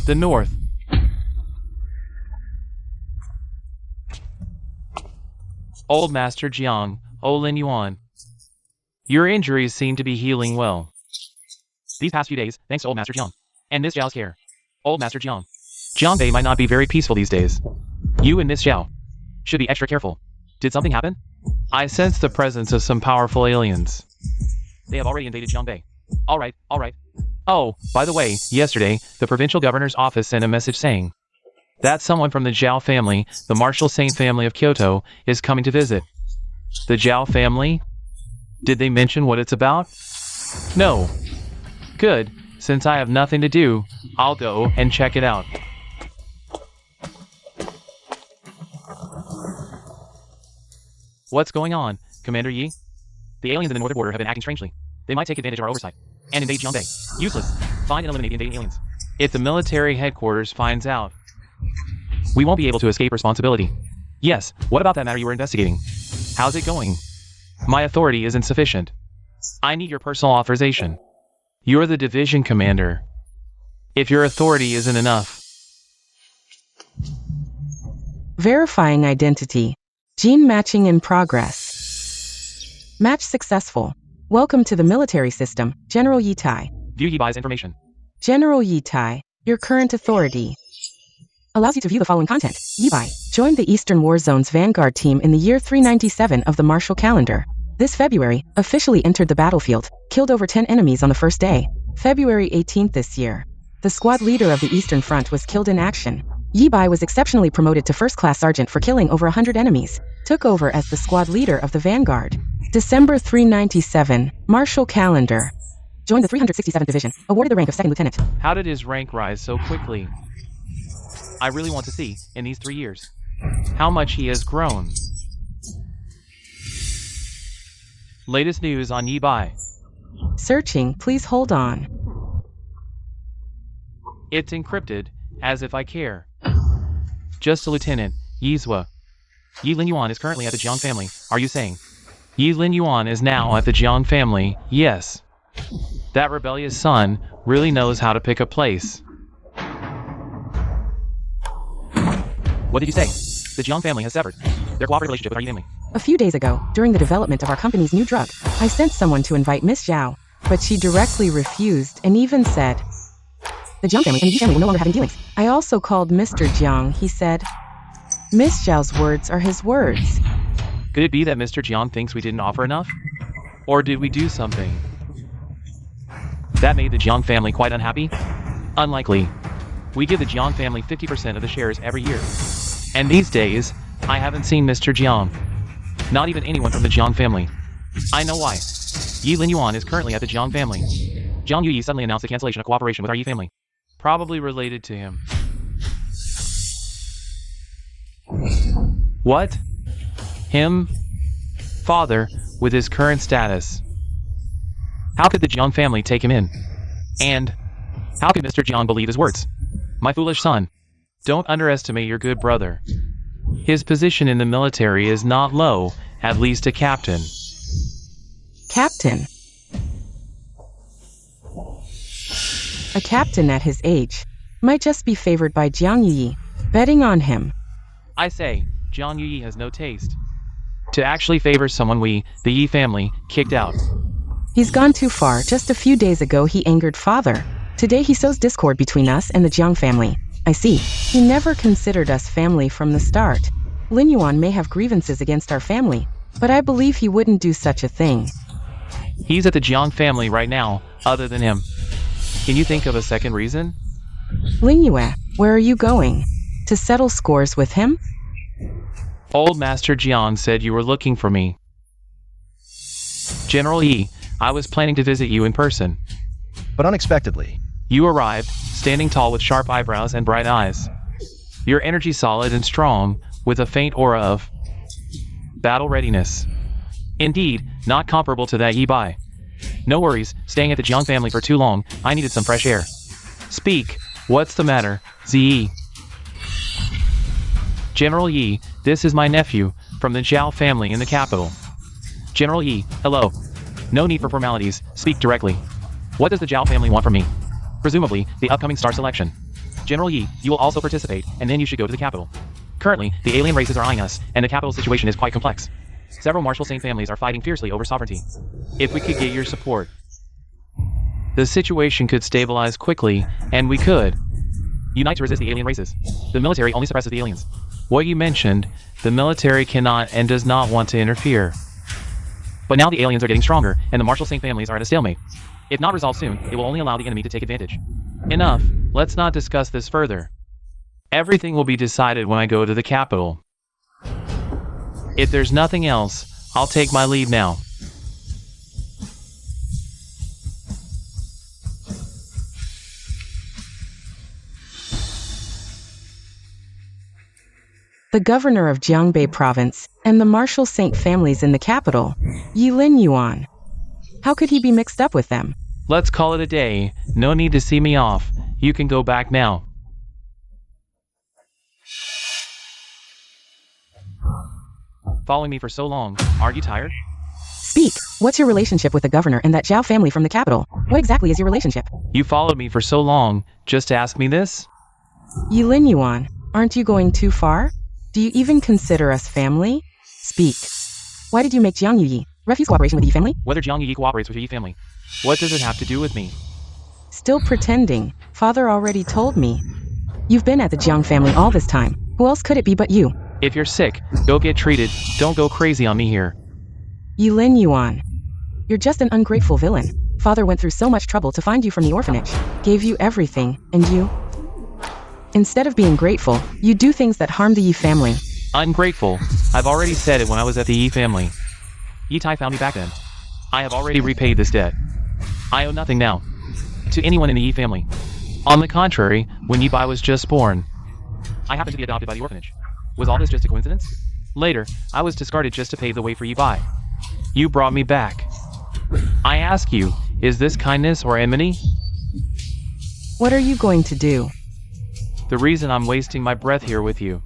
the north. Old Master Jiang, Lin Yuan. Your injuries seem to be healing well. These past few days, thanks to Old Master Jiang. And Miss Zhao's care. Old Master Jiang. Jiangbei might not be very peaceful these days. You and Miss Zhao should be extra careful. Did something happen? I sense the presence of some powerful aliens. They have already invaded Jiangbei. Alright. Oh, by the way, yesterday, the provincial governor's office sent a message saying that someone from the Zhao family, the martial saint family of Kyoto, is coming to visit. The Zhao family? Did they mention what it's about? No. Good. Since I have nothing to do, I'll go and check it out. What's going on, Commander Yi? The aliens in the northern border have been acting strangely. They might take advantage of our oversight and invade Jiangbei. Useless. Find and eliminate the invading aliens. If the military headquarters finds out, we won't be able to escape responsibility. Yes, what about that matter you were investigating? How's it going? My authority is insufficient. I need your personal authorization. You're the division commander. If your authority isn't enough. Verifying identity. Gene matching in progress. Match successful. Welcome to the military system, General Ye Tai. View Ye Bai's information. General Ye Tai, your current authority allows you to view the following content. Ye Bai joined the Eastern War Zone's vanguard team in the year 397 of the martial calendar. This February, officially entered the battlefield, killed over 10 enemies on the first day. February 18th this year. The squad leader of the Eastern Front was killed in action. Ye Bai was exceptionally promoted to first-class sergeant for killing over 100 enemies. Took over as the squad leader of the vanguard. December 397, martial calendar. Joined the 367th Division, awarded the rank of second lieutenant. How did his rank rise so quickly? I really want to see, in these 3 years, how much he has grown. Latest news on Ye Bai. Searching, please hold on. It's encrypted, as if I care. Just a lieutenant, Yizhua. Lin Yuan is currently at the Jiang family, are you saying? Lin Yuan is now at the Jiang family, yes. That rebellious son really knows how to pick a place. What did you say? The Jiang family has severed their cooperative relationship with our Ye family. A few days ago, during the development of our company's new drug, I sent someone to invite Miss Zhao, but she directly refused and even said, the Jiang family and the Ye family will no longer having dealings. I also called Mr. Jiang. He said, Miss Zhao's words are his words. Could it be that Mr. Jiang thinks we didn't offer enough? Or did we do something that made the Jiang family quite unhappy? Unlikely. We give the Jiang family 50% of the shares every year. And these days, I haven't seen Mr. Jiang. Not even anyone from the Jiang family. I know why. Lin Yuan is currently at the Jiang family. Jiang Ye suddenly announced the cancellation of cooperation with our Ye family. Probably related to him. What? Him? Father, with his current status. How could the Jiang family take him in? And how could Mr. Jiang believe his words? My foolish son, don't underestimate your good brother. His position in the military is not low, at least a captain. Captain? A captain at his age might just be favored by Jiang Yi, betting on him. I say, Jiang Yi has no taste to actually favor someone we, the Yi family, kicked out. He's gone too far. Just a few days ago he angered father. Today he sows discord between us and the Jiang family. I see. He never considered us family from the start. Lin Yuan may have grievances against our family, but I believe he wouldn't do such a thing. He's at the Jiang family right now, other than him. Can you think of a second reason? Lin Yue, where are you going? To settle scores with him? Old Master Jiang said you were looking for me. General Yi, I was planning to visit you in person. But unexpectedly. You arrived, standing tall with sharp eyebrows and bright eyes. Your energy solid and strong, with a faint aura of battle readiness. Indeed, not comparable to that Ye Bai. No worries, staying at the Jiang family for too long, I needed some fresh air. Speak, what's the matter, Ziyi? General Yi, this is my nephew, from the Zhao family in the capital. General Yi, hello. No need for formalities, speak directly. What does the Zhao family want from me? Presumably, the upcoming star selection. General Yi, you will also participate, and then you should go to the capital. Currently, the alien races are eyeing us, and the capital situation is quite complex. Several martial saint families are fighting fiercely over sovereignty. If we could get your support, the situation could stabilize quickly, and we could unite to resist the alien races. The military only suppresses the aliens. What you mentioned, the military cannot and does not want to interfere. But now the aliens are getting stronger, and the martial saint families are at a stalemate. If not resolved soon, it will only allow the enemy to take advantage. Enough, let's not discuss this further. Everything will be decided when I go to the capital. If there's nothing else, I'll take my leave now. The governor of Jiangbei province and the martial saint families in the capital, Lin Yuan. How could he be mixed up with them? Let's call it a day. No need to see me off. You can go back now. Following me for so long, aren't you tired? Speak. What's your relationship with the governor and that Zhao family from the capital? What exactly is your relationship? You followed me for so long, just to ask me this? Lin Yuan, aren't you going too far? Do you even consider us family? Speak. Why did you make Jiang Yi refuse cooperation with the Yi family? Whether Jiang Yi cooperates with the Yi family, what does it have to do with me? Still pretending. Father already told me. You've been at the Jiang family all this time. Who else could it be but you? If you're sick, go get treated. Don't go crazy on me here. Lin Yuan. You're just an ungrateful villain. Father went through so much trouble to find you from the orphanage. Gave you everything, and you? Instead of being grateful, you do things that harm the Yi family. Ungrateful. I've already said it when I was at the Yi family. Ye Tai found me back then. I have already repaid this debt. I owe nothing now to anyone in the Yi family. On the contrary, when Ye Bai was just born, I happened to be adopted by the orphanage. Was all this just a coincidence? Later, I was discarded just to pave the way for Ye Bai. You brought me back. I ask you, is this kindness or enmity? What are you going to do? The reason I'm wasting my breath here with you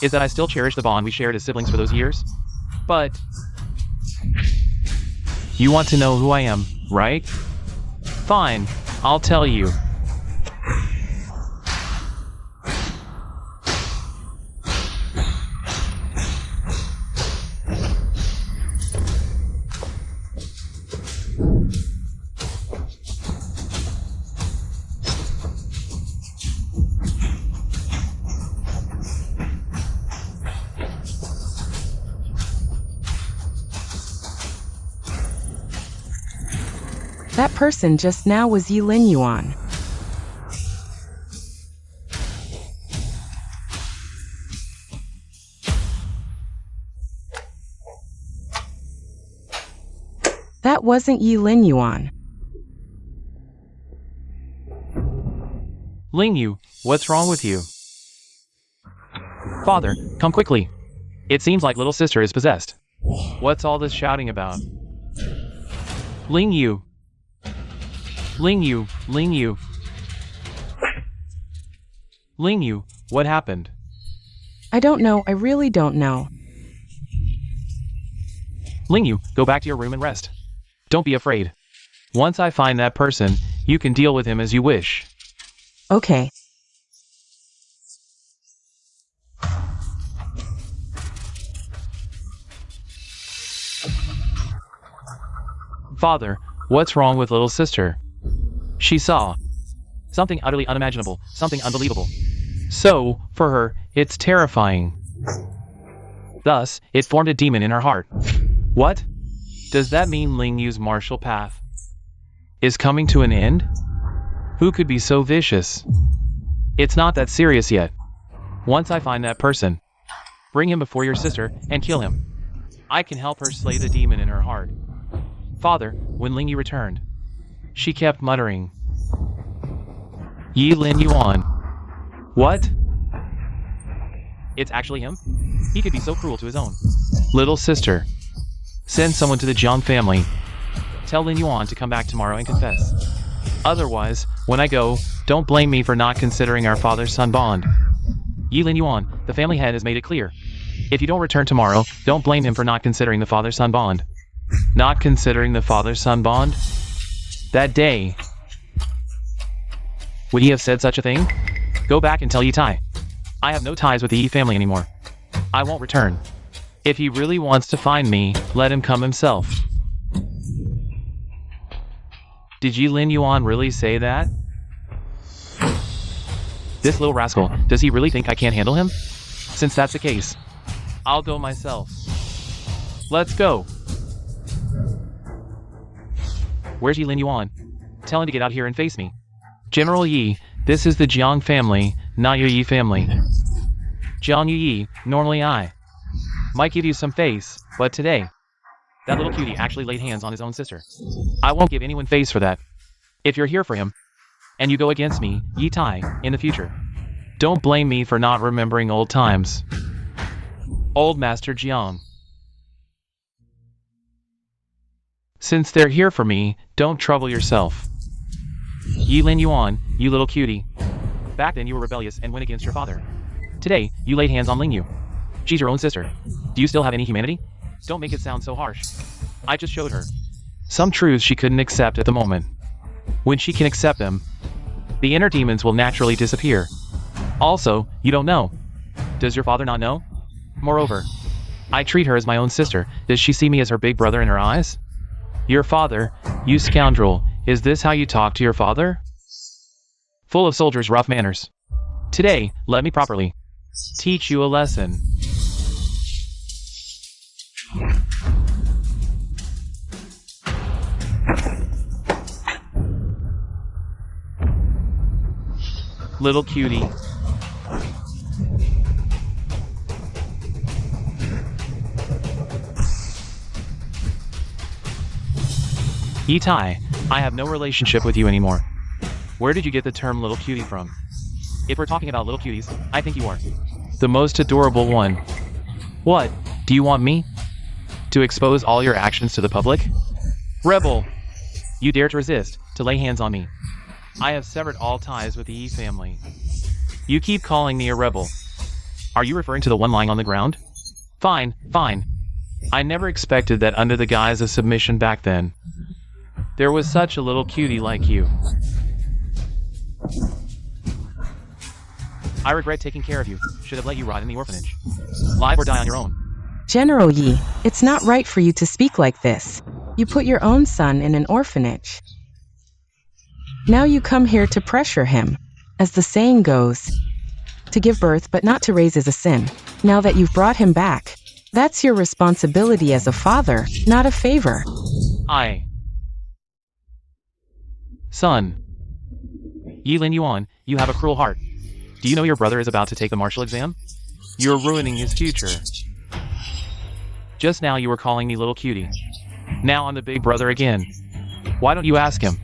is that I still cherish the bond we shared as siblings for those years. But you want to know who I am, right? Fine, I'll tell you. That person just now was Lin Yuan. That wasn't Lin Yuan. Lin Yue, what's wrong with you? Father, come quickly. It seems like little sister is possessed. What's all this shouting about? Lin Yue. Lin Yue, Lin Yue. Lin Yue, what happened? I don't know, I really don't know. Lin Yue, go back to your room and rest. Don't be afraid. Once I find that person, you can deal with him as you wish. Okay. Father, what's wrong with little sister? She saw something utterly unimaginable, something unbelievable. So, for her, it's terrifying. Thus, it formed a demon in her heart. What? Does that mean Lin Yue's martial path is coming to an end? Who could be so vicious? It's not that serious yet. Once I find that person, bring him before your sister and kill him. I can help her slay the demon in her heart. Father, when Lin Yue returned, she kept muttering, Lin Yuan. What? It's actually him? He could be so cruel to his own little sister. Send someone to the Jiang family. Tell Lin Yuan to come back tomorrow and confess. Otherwise, when I go, don't blame me for not considering our father-son bond. Lin Yuan, the family head has made it clear. If you don't return tomorrow, don't blame him for not considering the father-son bond. Not considering the father-son bond? That day, would he have said such a thing? Go back and tell Ye Tai. I have no ties with the Yi family anymore. I won't return. If he really wants to find me, let him come himself. Did Lin Yuan really say that? This little rascal, does he really think I can't handle him? Since that's the case, I'll go myself. Let's go. Where's Lin Yuan? Tell him to get out here and face me. General Yi, this is the Jiang family, not your Yi family. Jiang Yi, normally I might give you some face, but today, that little cutie actually laid hands on his own sister. I won't give anyone face for that. If you're here for him, and you go against me, Ye Tai, in the future, don't blame me for not remembering old times. Old Master Jiang. Since they're here for me, don't trouble yourself. Lin Yuan, you little cutie. Back then you were rebellious and went against your father. Today, you laid hands on Lin Yue. She's your own sister. Do you still have any humanity? Don't make it sound so harsh. I just showed her some truths she couldn't accept at the moment. When she can accept them, the inner demons will naturally disappear. Also, you don't know. Does your father not know? Moreover, I treat her as my own sister. Does she see me as her big brother in her eyes? Your father, you scoundrel, is this how you talk to your father? Full of soldiers' rough manners. Today, let me properly teach you a lesson. Little cutie. Ye Tai, I have no relationship with you anymore. Where did you get the term little cutie from? If we're talking about little cuties, I think you are the most adorable one. What, do you want me to expose all your actions to the public? Rebel! You dare to resist, to lay hands on me. I have severed all ties with the Yi family. You keep calling me a rebel. Are you referring to the one lying on the ground? Fine, fine. I never expected that under the guise of submission back then. There was such a little cutie like you. I regret taking care of you. Should have let you rot in the orphanage. Live or die on your own. General Yi, it's not right for you to speak like this. You put your own son in an orphanage. Now you come here to pressure him. As the saying goes, to give birth but not to raise is a sin. Now that you've brought him back, that's your responsibility as a father, not a favor. Son. Lin Yuan, you have a cruel heart. Do you know your brother is about to take the martial exam? You're ruining his future. Just now you were calling me little cutie. Now I'm the big brother again. Why don't you ask him?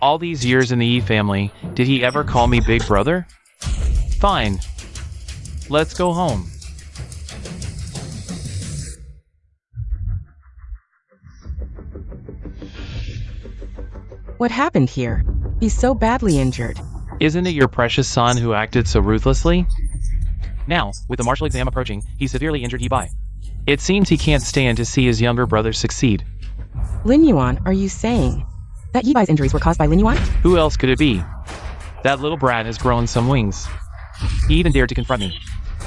All these years in the Yi family, did he ever call me big brother? Fine. Let's go home. What happened here? He's so badly injured. Isn't it your precious son who acted so ruthlessly? Now, with the martial exam approaching, he's severely injured Ye Tai. It seems he can't stand to see his younger brother succeed. Lin Yuan, are you saying that Ye Bai's injuries were caused by Lin Yuan? Who else could it be? That little brat has grown some wings. He even dared to confront me.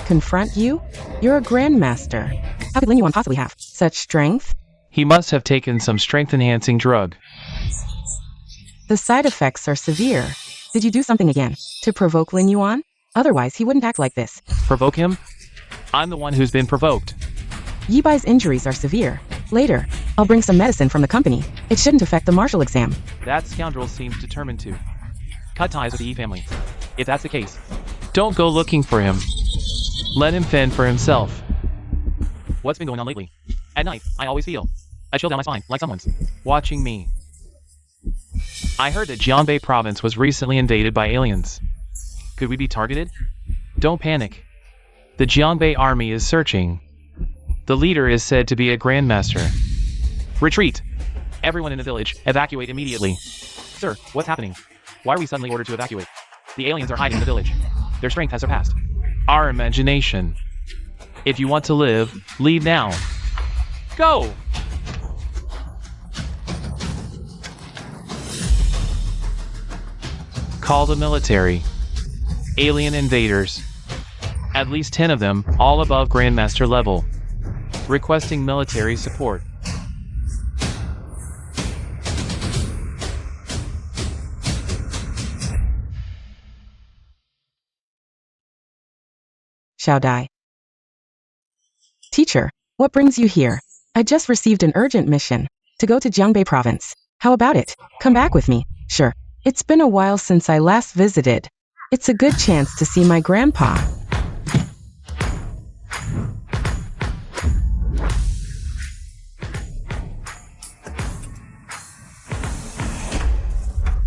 Confront you? You're a grandmaster. How could Lin Yuan possibly have such strength? He must have taken some strength-enhancing drug. The side effects are severe. Did you do something again to provoke Lin Yuan? Otherwise, he wouldn't act like this. Provoke him? I'm the one who's been provoked. Ye Bai's injuries are severe. Later, I'll bring some medicine from the company. It shouldn't affect the martial exam. That scoundrel seems determined to cut ties with the Yi family. If that's the case, don't go looking for him. Let him fend for himself. What's been going on lately? At night, I always feel a chill down my spine, like someone's watching me. I heard that Jiangbei province was recently invaded by aliens. Could we be targeted? Don't panic. The Jiangbei army is searching. The leader is said to be a grandmaster. Retreat! Everyone in the village, evacuate immediately. Sir, what's happening? Why are we suddenly ordered to evacuate? The aliens are hiding in the village. Their strength has surpassed our imagination. If you want to live, leave now. Go! Call the military. Alien invaders. At least 10 of them, all above Grandmaster level. Requesting military support. Shall die. Teacher, what brings you here? I just received an urgent mission to go to Jiangbei province. How about it? Come back with me. Sure. It's been a while since I last visited. It's a good chance to see my grandpa.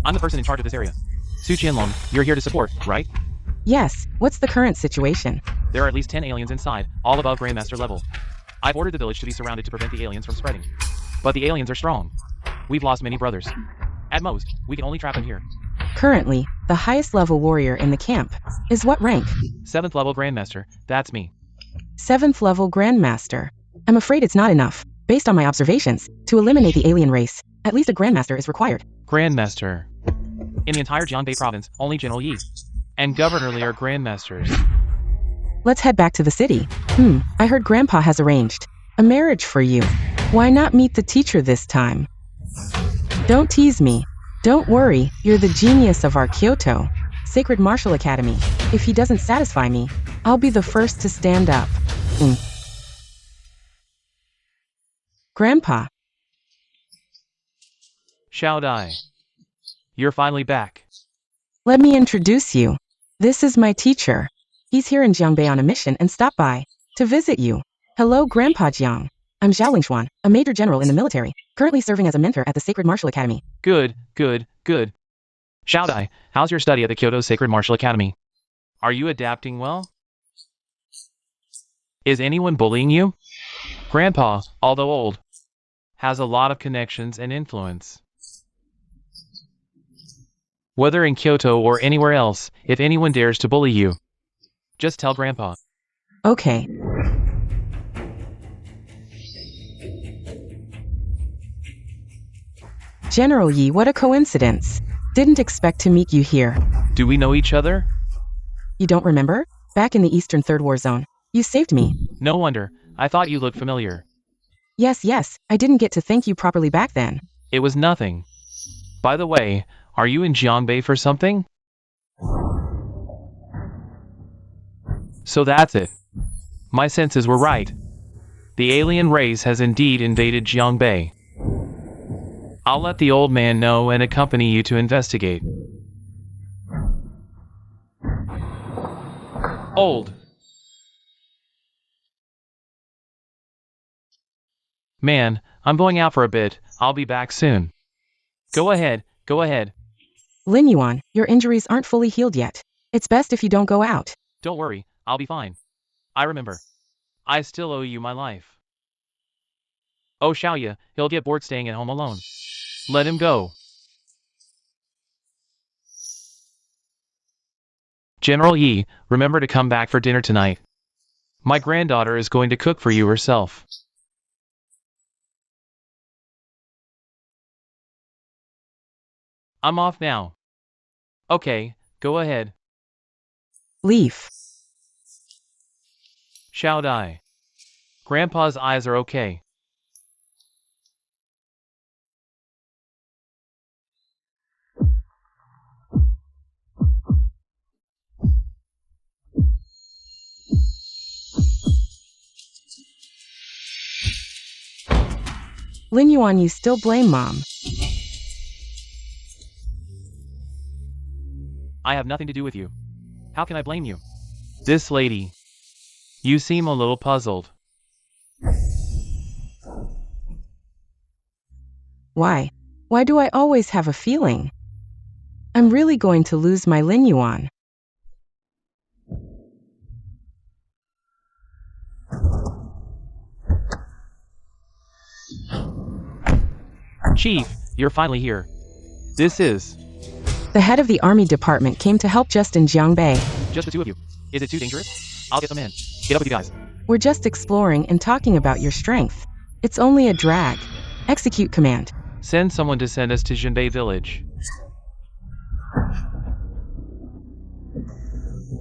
I'm the person in charge of this area. Su Qianlong, you're here to support, right? Yes, what's the current situation? There are at least 10 aliens inside, all above Grandmaster level. I've ordered the village to be surrounded to prevent the aliens from spreading. But the aliens are strong. We've lost many brothers. At most, we can only trap them here. Currently, the highest level warrior in the camp is what rank? 7th level Grandmaster, that's me. 7th level Grandmaster. I'm afraid it's not enough. Based on my observations, to eliminate the alien race, at least a Grandmaster is required. Grandmaster. In the entire Jiangbei province, only General Yi and Governor Li are Grandmasters. Let's head back to the city. I heard Grandpa has arranged a marriage for you. Why not meet the teacher this time? Don't tease me. Don't worry, you're the genius of our Kyoto Sacred Martial Academy. If he doesn't satisfy me, I'll be the first to stand up. Grandpa. Shall die. You're finally back. Let me introduce you. This is my teacher. He's here in Jiangbei on a mission and stopped by to visit you. Hello, Grandpa Jiang. I'm Zhao Lingshuan, a major general in the military, currently serving as a mentor at the Sacred Martial Academy. Good. Shall Dai, how's your study at the Kyoto Sacred Martial Academy? Are you adapting well? Is anyone bullying you? Grandpa, although old, has a lot of connections and influence. Whether in Kyoto or anywhere else, if anyone dares to bully you, just tell Grandpa. Okay. General Yi, what a coincidence. Didn't expect to meet you here. Do we know each other? You don't remember? Back in the Eastern Third War Zone, you saved me. No wonder. I thought you looked familiar. Yes, I didn't get to thank you properly back then. It was nothing. By the way, are you in Jiangbei for something? So that's it. My senses were right. The alien race has indeed invaded Jiangbei. I'll let the old man know and accompany you to investigate. Old. Man, I'm going out for a bit. I'll be back soon. Go ahead, go ahead. Lin Yuan, your injuries aren't fully healed yet. It's best if you don't go out. Don't worry, I'll be fine. I remember. I still owe you my life. Oh Xiaoye, he'll get bored staying at home alone. Let him go. General Yi, remember to come back for dinner tonight. My granddaughter is going to cook for you herself. I'm off now. Okay, go ahead. Leave. Xiao Dai. Grandpa's eyes are okay. Lin Yuan, you still blame Mom. I have nothing to do with you. How can I blame you? This lady. You seem a little puzzled. Why? Why do I always have a feeling I'm really going to lose my Lin Yuan? Chief, you're finally here. This is The head of the army department came to help Justin Jiangbei. just the two of you. Is it too dangerous? I'll get some in. Get up with you guys. We're just exploring and talking about your strength. It's only a drag. Execute command. Send someone to send us to Jiangbei village.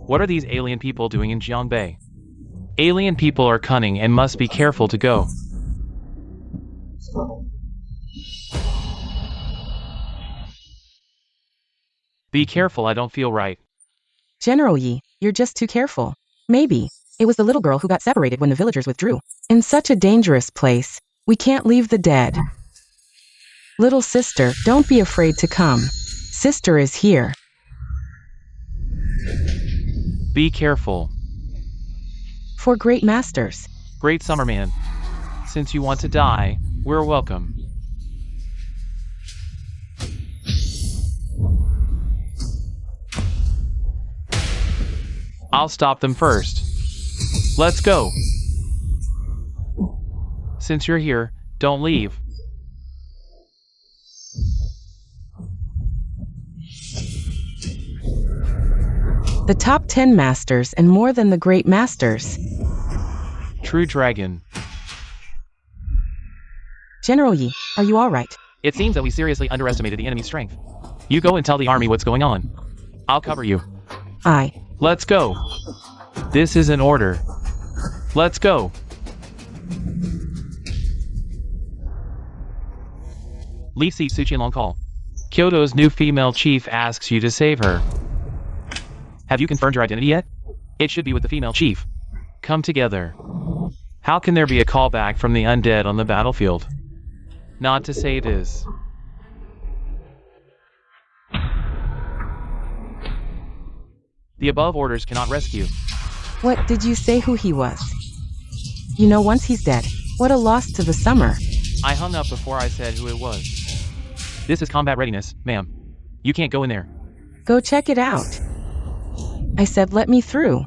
What are these alien people doing in Jiangbei? Alien people are cunning and must be careful to go. Be careful, I don't feel right. General Yi, you're just too careful. Maybe it was the little girl who got separated when the villagers withdrew. In such a dangerous place, we can't leave the dead. Little sister, don't be afraid to come. Sister is here. Be careful. For great masters. Great Summerman. Since you want to die, we're welcome. I'll stop them first. Let's go. Since you're here, don't leave. The top 10 masters and more than the great masters. True dragon. General Yi, are you alright? It seems that we seriously underestimated the enemy's strength. You go and tell the army what's going on. I'll cover you. Let's go. This is an order. Let's go. Li Si Suqianlong call. Kyoto's new female chief asks you to save her. Have you confirmed your identity yet? It should be with the female chief. Come together. How can there be a callback from the undead on the battlefield? Not to say it is. The above orders cannot rescue. What did you say who he was? You know, once he's dead, what a loss to the summer. I hung up before I said who it was. This is combat readiness, ma'am. You can't go in there. Go check it out. I said let me through.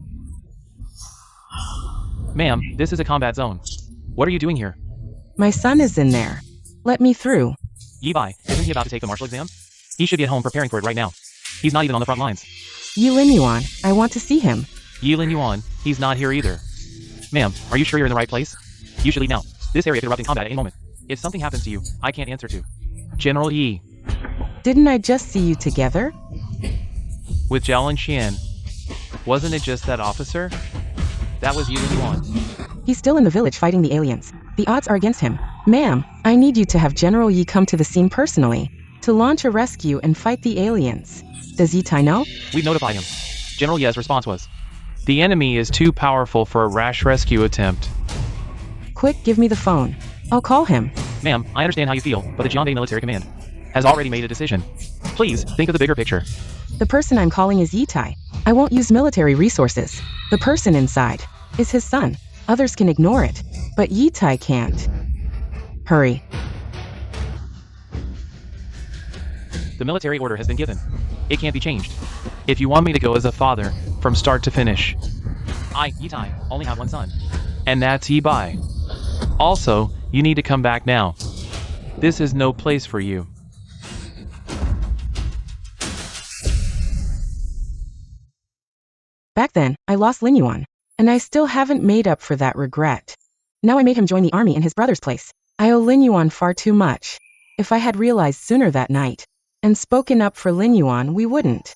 Ma'am, this is a combat zone. What are you doing here? My son is in there. Let me through. Ye Tai, isn't he about to take the martial exam? He should be at home preparing for it right now. He's not even on the front lines. Lin Yuan, I want to see him. Lin Yuan, he's not here either. Ma'am, are you sure you're in the right place? You should leave now. This area could erupt in combat at any moment. If something happens to you, I can't answer to. General Yi. Didn't I just see you together? With Zhao and Xian. Wasn't it just that officer? That was Lin Yuan. He's still in the village fighting the aliens. The odds are against him. Ma'am, I need you to have General Yi come to the scene personally, to launch a rescue and fight the aliens. Does Ye Tai know? We've notified him. General Ye's response was, the enemy is too powerful for a rash rescue attempt. Quick, give me the phone. I'll call him. Ma'am, I understand how you feel, but the Jiangbei military command has already made a decision. Please, think of the bigger picture. The person I'm calling is Ye Tai. I won't use military resources. The person inside is his son. Others can ignore it, but Ye Tai can't. Hurry. The military order has been given. It can't be changed. If you want me to go as a father, from start to finish, I, Ye Tai, only have one son. And that's Ye Bai. Also, you need to come back now. This is no place for you. Back then, I lost Lin Yuan, and I still haven't made up for that regret. Now I made him join the army in his brother's place. I owe Lin Yuan far too much. If I had realized sooner that night, and spoken up for Lin Yuan, we wouldn't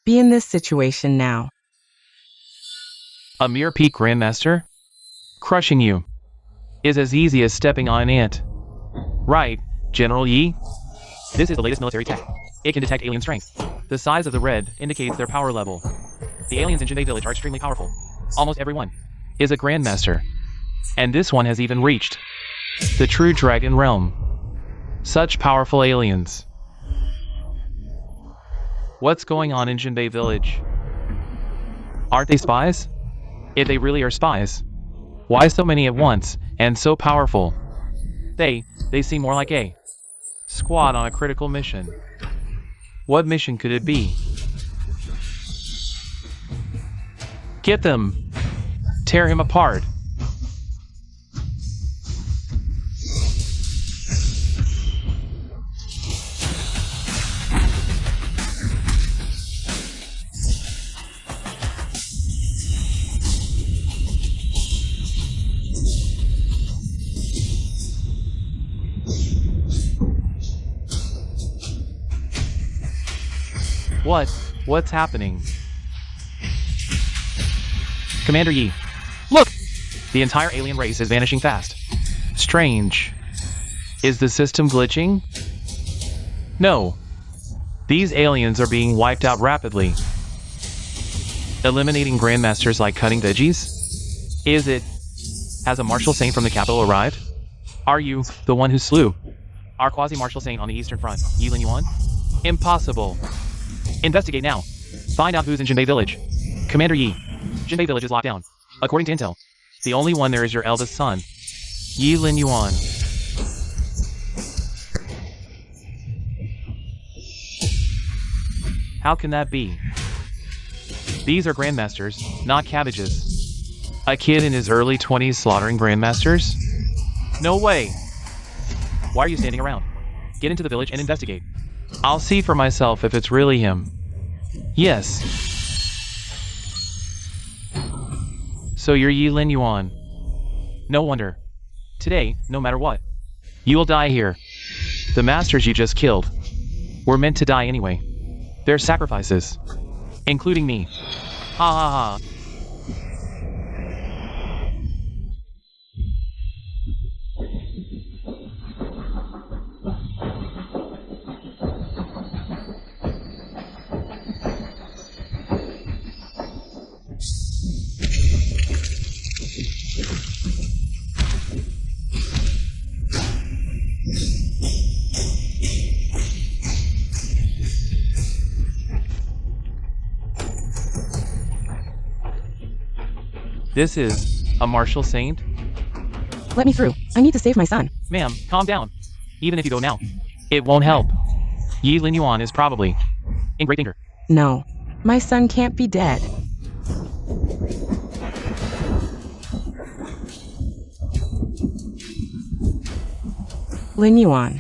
be in this situation now. A mere peak grandmaster? Crushing you is as easy as stepping on an ant. Right, General Yi? This is the latest military tech. It can detect alien strength. The size of the red indicates their power level. The aliens in Jiangbei village are extremely powerful. Almost everyone is a grandmaster. And this one has even reached the true dragon realm. Such powerful aliens. What's going on in Jiangbei village? Aren't they spies? If they really are spies, why so many at once, and so powerful? They seem more like a squad on a critical mission. What mission could it be? Get them! Tear him apart! What's happening? Commander Yi, look! The entire alien race is vanishing fast. Strange. Is the system glitching? No. These aliens are being wiped out rapidly. Eliminating grandmasters like cutting veggies? Is it? Has a martial saint from the capital arrived? Are you the one who slew our quasi-martial saint on the Eastern Front, Lin Yuan? Impossible. Investigate now. Find out who's in Jiangbei village. Commander Yi, Jiangbei village is locked down. According to intel, the only one there is your eldest son, Lin Yuan. How can that be? These are grandmasters, not cabbages. A kid in his early 20s slaughtering grandmasters? No way. Why are you standing around? Get into the village and investigate. I'll see for myself if it's really him. Yes. So you're Lin Yuan. No wonder. Today, no matter what, you will die here. The masters you just killed were meant to die anyway. They're sacrifices. Including me. Ha ha ha. This is a martial saint? Let me through. I need to save my son. Ma'am, calm down. Even if you go now, it won't help. Lin Yuan is probably in great danger. No, my son can't be dead. Lin Yuan.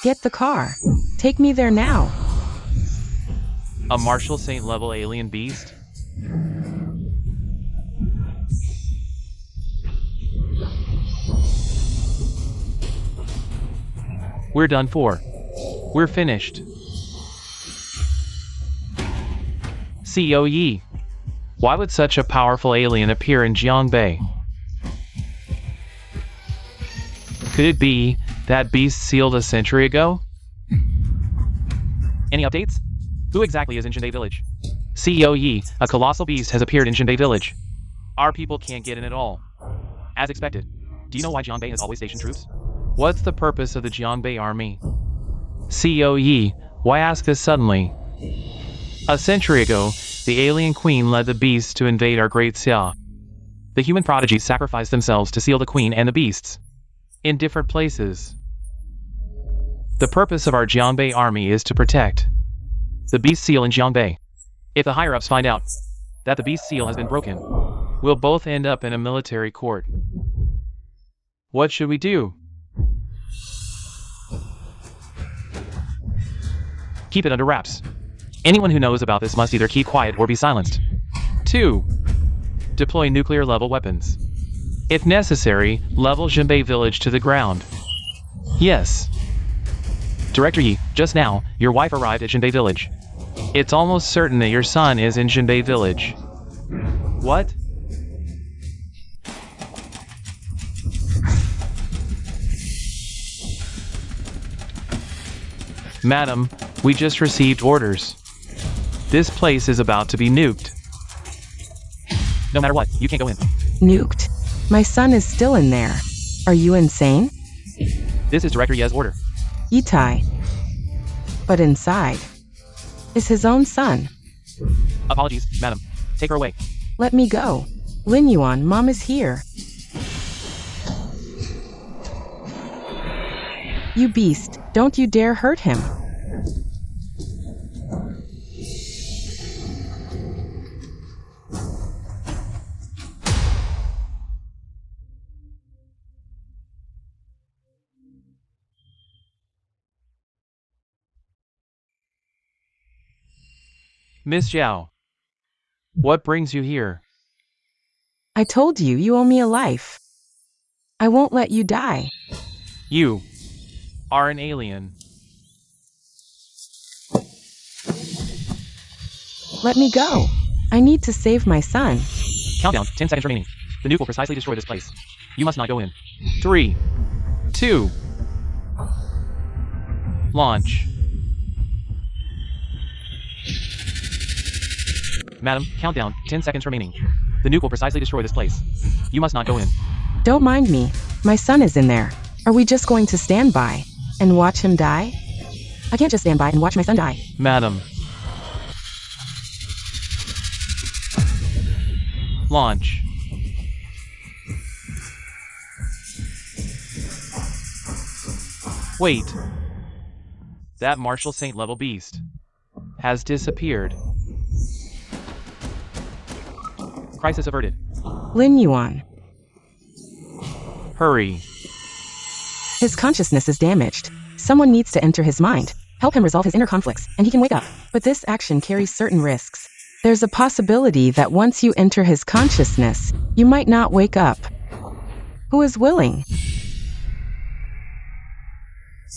Get the car. Take me there now. A martial saint level alien beast? We're done for. We're finished. CEO Yi, why would such a powerful alien appear in Jiangbei? Could it be that beast sealed a century ago? Any updates? Who exactly is in Jiangbei village? CEO Yi, a colossal beast has appeared in Jiangbei village. Our people can't get in at all. As expected. Do you know why Jiangbei has always stationed troops What's the purpose of the Jiangbei army? CEO Ye, why ask this suddenly? A century ago, the alien queen led the beasts to invade our great Xia. The human prodigies sacrificed themselves to seal the queen and the beasts. In different places. The purpose of our Jiangbei army is to protect the beast seal in Jiangbei. If the higher-ups find out that the beast seal has been broken, we'll both end up in a military court. What should we do? Keep it under wraps. Anyone who knows about this must either keep quiet or be silenced. 2. Deploy nuclear-level weapons. If necessary, level Jiangbei village to the ground. Yes. Director Yi, just now, your wife arrived at Jiangbei village. It's almost certain that your son is in Jiangbei village. What? Madam, we just received orders. This place is about to be nuked. No matter what, you can't go in. Nuked? My son is still in there. Are you insane? This is Director Ye's order. Ye Tai. But inside is his own son. Apologies, madam. Take her away. Let me go. Lin Yuan, Mom is here. You beast, don't you dare hurt him. Miss Zhao, what brings you here? I told you, you owe me a life. I won't let you die. You are an alien. Let me go. I need to save my son. Countdown, 10 seconds remaining. The nuke will precisely destroy this place. You must not go in. 3, 2, launch. Madam, countdown, 10 seconds remaining. The nuke will precisely destroy this place. You must not go in. Don't mind me. My son is in there. Are we just going to stand by and watch him die? I can't just stand by and watch my son die. Madam. Launch. Wait. That Marshal Saint level beast has disappeared. Crisis averted. Lin Yuan. Hurry. His consciousness is damaged. Someone needs to enter his mind, help him resolve his inner conflicts, and he can wake up. But this action carries certain risks. There's a possibility that once you enter his consciousness, you might not wake up. Who is willing?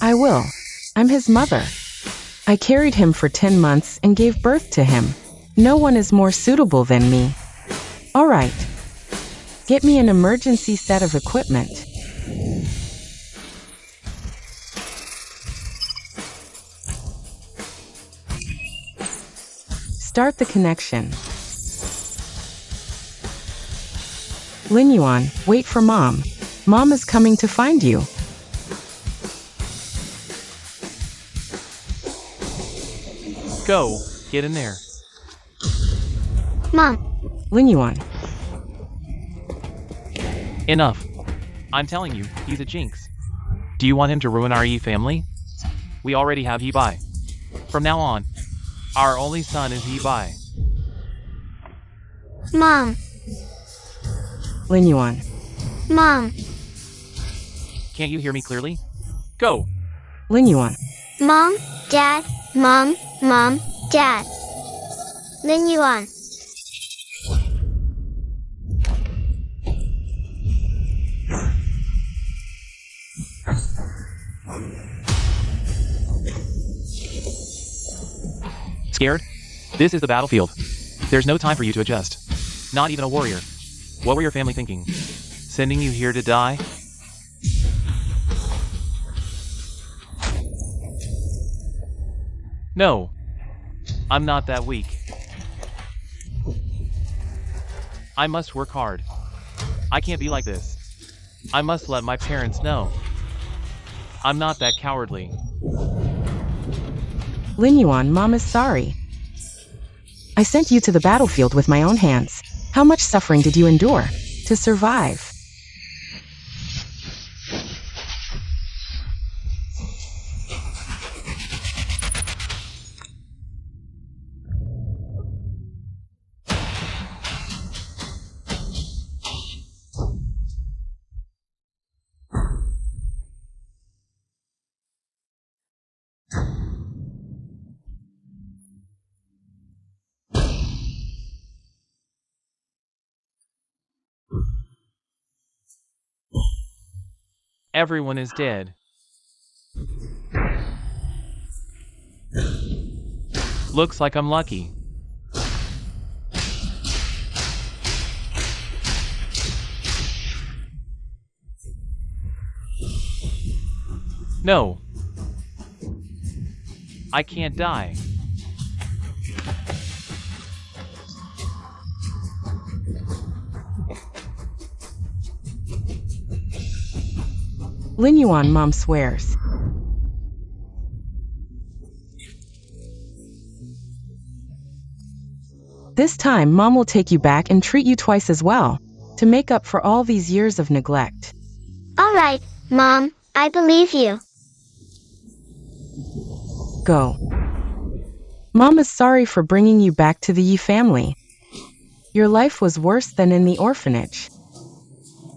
I will. I'm his mother. I carried him for 10 months and gave birth to him. No one is more suitable than me. All right. Get me an emergency set of equipment. Start the connection. Lin Yuan, wait for Mom. Mom is coming to find you. Go. Get in there. Mom. Lin Yuan. Enough. I'm telling you, he's a jinx. Do you want him to ruin our Yi family? We already have Ye Tai. From now on, our only son is Ye Tai. Mom. Lin Yuan. Mom. Can't you hear me clearly? Go. Lin Yuan. Mom. Dad. Mom. Mom. Dad. Lin Yuan. Scared? This is the battlefield. There's no time for you to adjust. Not even a warrior. What were your family thinking? Sending you here to die? No. I'm not that weak. I must work hard. I can't be like this. I must let my parents know. I'm not that cowardly. Lin Yuan, Mom is sorry. I sent you to the battlefield with my own hands. How much suffering did you endure to survive? Everyone is dead. Looks like I'm lucky. No. I can't die. Lin Yuan, Mom swears. This time, Mom will take you back and treat you twice as well, to make up for all these years of neglect. All right, Mom, I believe you. Go. Mom is sorry for bringing you back to the Yi family. Your life was worse than in the orphanage.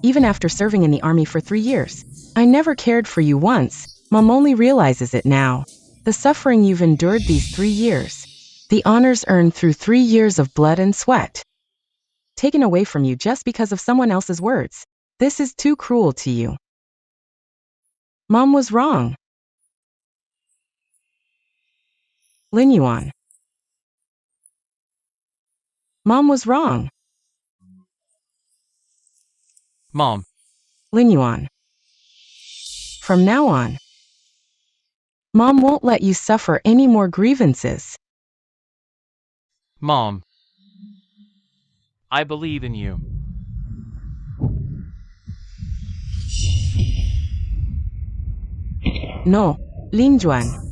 Even after serving in the army for 3 years, I never cared for you once. Mom only realizes it now. The suffering you've endured these 3 years. The honors earned through 3 years of blood and sweat. Taken away from you just because of someone else's words. This is too cruel to you. Mom was wrong. Lin Yuan. Mom was wrong. Mom. Lin Yuan. From now on, Mom won't let you suffer any more grievances. Mom. I believe in you. No, Lin Yuan.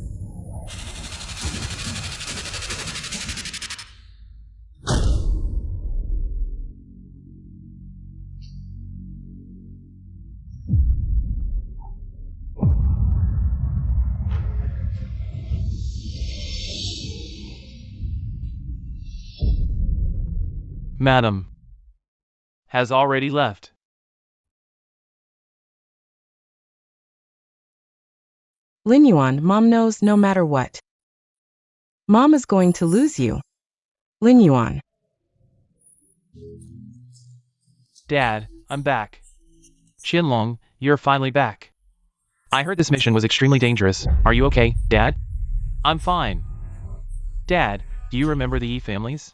Madam. Has already left. Lin Yuan, Mom knows no matter what. Mom is going to lose you. Lin Yuan. Dad, I'm back. Qinlong, you're finally back. I heard this mission was extremely dangerous. Are you okay, Dad? I'm fine. Dad, do you remember the Yi families?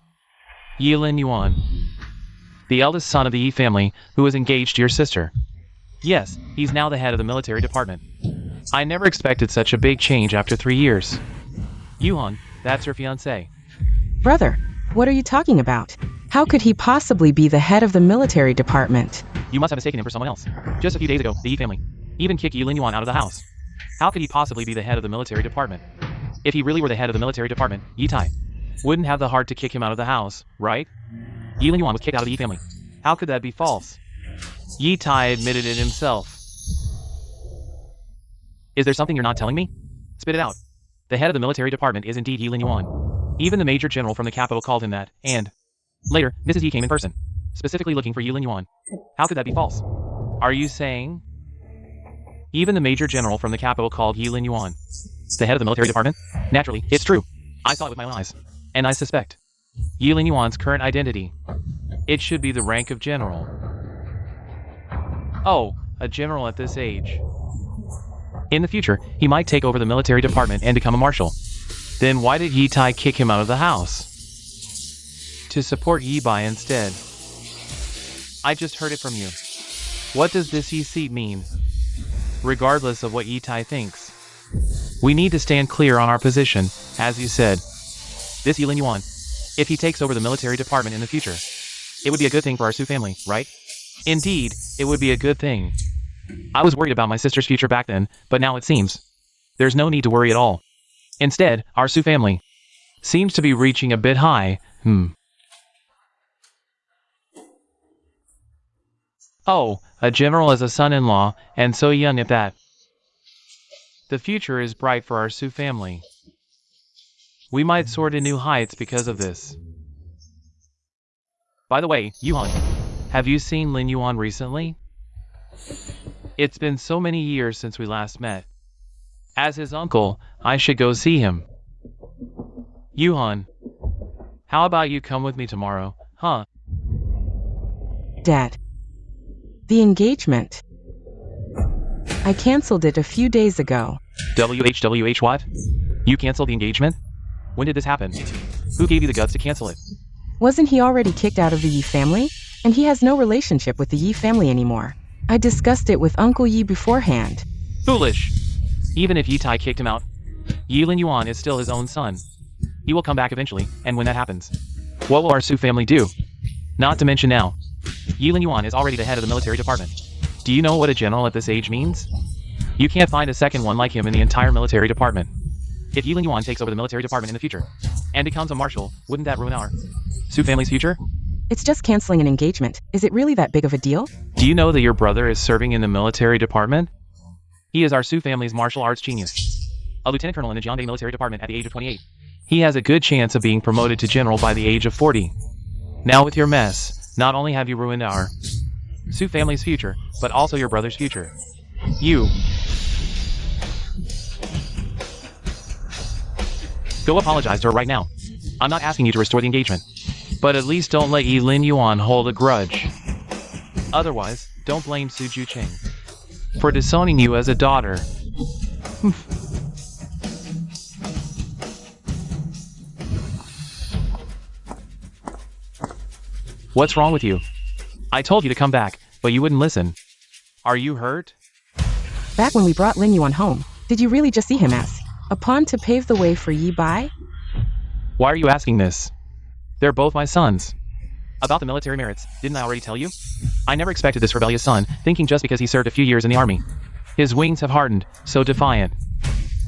Yi Lin Yuan. The eldest son of the Yi family, who was engaged to your sister. Yes, he's now the head of the military department. I never expected such a big change after 3 years. Yuan, that's her fiancé. Brother, what are you talking about? How could he possibly be the head of the military department? You must have mistaken him for someone else. Just a few days ago, the Yi family even kicked Yi Lin Yuan out of the house. How could he possibly be the head of the military department? If he really were the head of the military department, Ye Tai wouldn't have the heart to kick him out of the house, right? Yi Lin Yuan was kicked out of the Yi family. How could that be false? Ye Tai admitted it himself. Is there something you're not telling me? Spit it out. The head of the military department is indeed Yi Lin Yuan. Even the major general from the capital called him that, and later, Mrs. Yi came in person, specifically looking for Yi Lin Yuan. How could that be false? Are you saying? Even the major general from the capital called Yi Lin Yuan the head of the military department? Naturally, it's true. I saw it with my own eyes. And I suspect Yi Lin Yuan's current identity. It should be the rank of general. Oh, a general at this age. In the future, he might take over the military department and become a marshal. Then why did Ye Tai kick him out of the house? To support Yi Bai instead. I just heard it from you. What does this Yi seat mean? Regardless of what Ye Tai thinks, we need to stand clear on our position, as you said. This Yi Lin Yuan, if he takes over the military department in the future, it would be a good thing for our Su family, right? Indeed, it would be a good thing. I was worried about my sister's future back then, but now it seems there's no need to worry at all. Instead, our Su family seems to be reaching a bit high. Oh, a general as a son-in-law, and so young at that. The future is bright for our Su family. We might soar to new heights because of this. By the way, Yuan, have you seen Lin Yuan recently? It's been so many years since we last met. As his uncle, I should go see him. Yuan, how about you come with me tomorrow, huh? Dad. The engagement. I canceled it a few days ago. WHWH what? You canceled the engagement? When did this happen? Who gave you the guts to cancel it? Wasn't he already kicked out of the Yi family? And he has no relationship with the Yi family anymore. I discussed it with Uncle Yi beforehand. Foolish! Even if Ye Tai kicked him out, Lin Yuan is still his own son. He will come back eventually, and when that happens, what will our Su family do? Not to mention now, Lin Yuan is already the head of the military department. Do you know what a general at this age means? You can't find a second one like him in the entire military department. If Lin Yuan takes over the military department in the future, and becomes a marshal, wouldn't that ruin our Su family's future? It's just canceling an engagement. Is it really that big of a deal? Do you know that your brother is serving in the military department? He is our Su family's martial arts genius. A lieutenant colonel in the Jiangbei military department at the age of 28. He has a good chance of being promoted to general by the age of 40. Now with your mess, not only have you ruined our Su family's future, but also your brother's future. You. Go apologize to her right now. I'm not asking you to restore the engagement. But at least don't let Lin Yuan hold a grudge. Otherwise, don't blame Su Cheng for disowning you as a daughter. What's wrong with you? I told you to come back, but you wouldn't listen. Are you hurt? Back when we brought Lin Yuan home, did you really just see him as a pawn to pave the way for Yi Bai? Why are you asking this? They're both my sons. About the military merits, didn't I already tell you? I never expected this rebellious son, thinking just because he served a few years in the army. His wings have hardened, so defiant.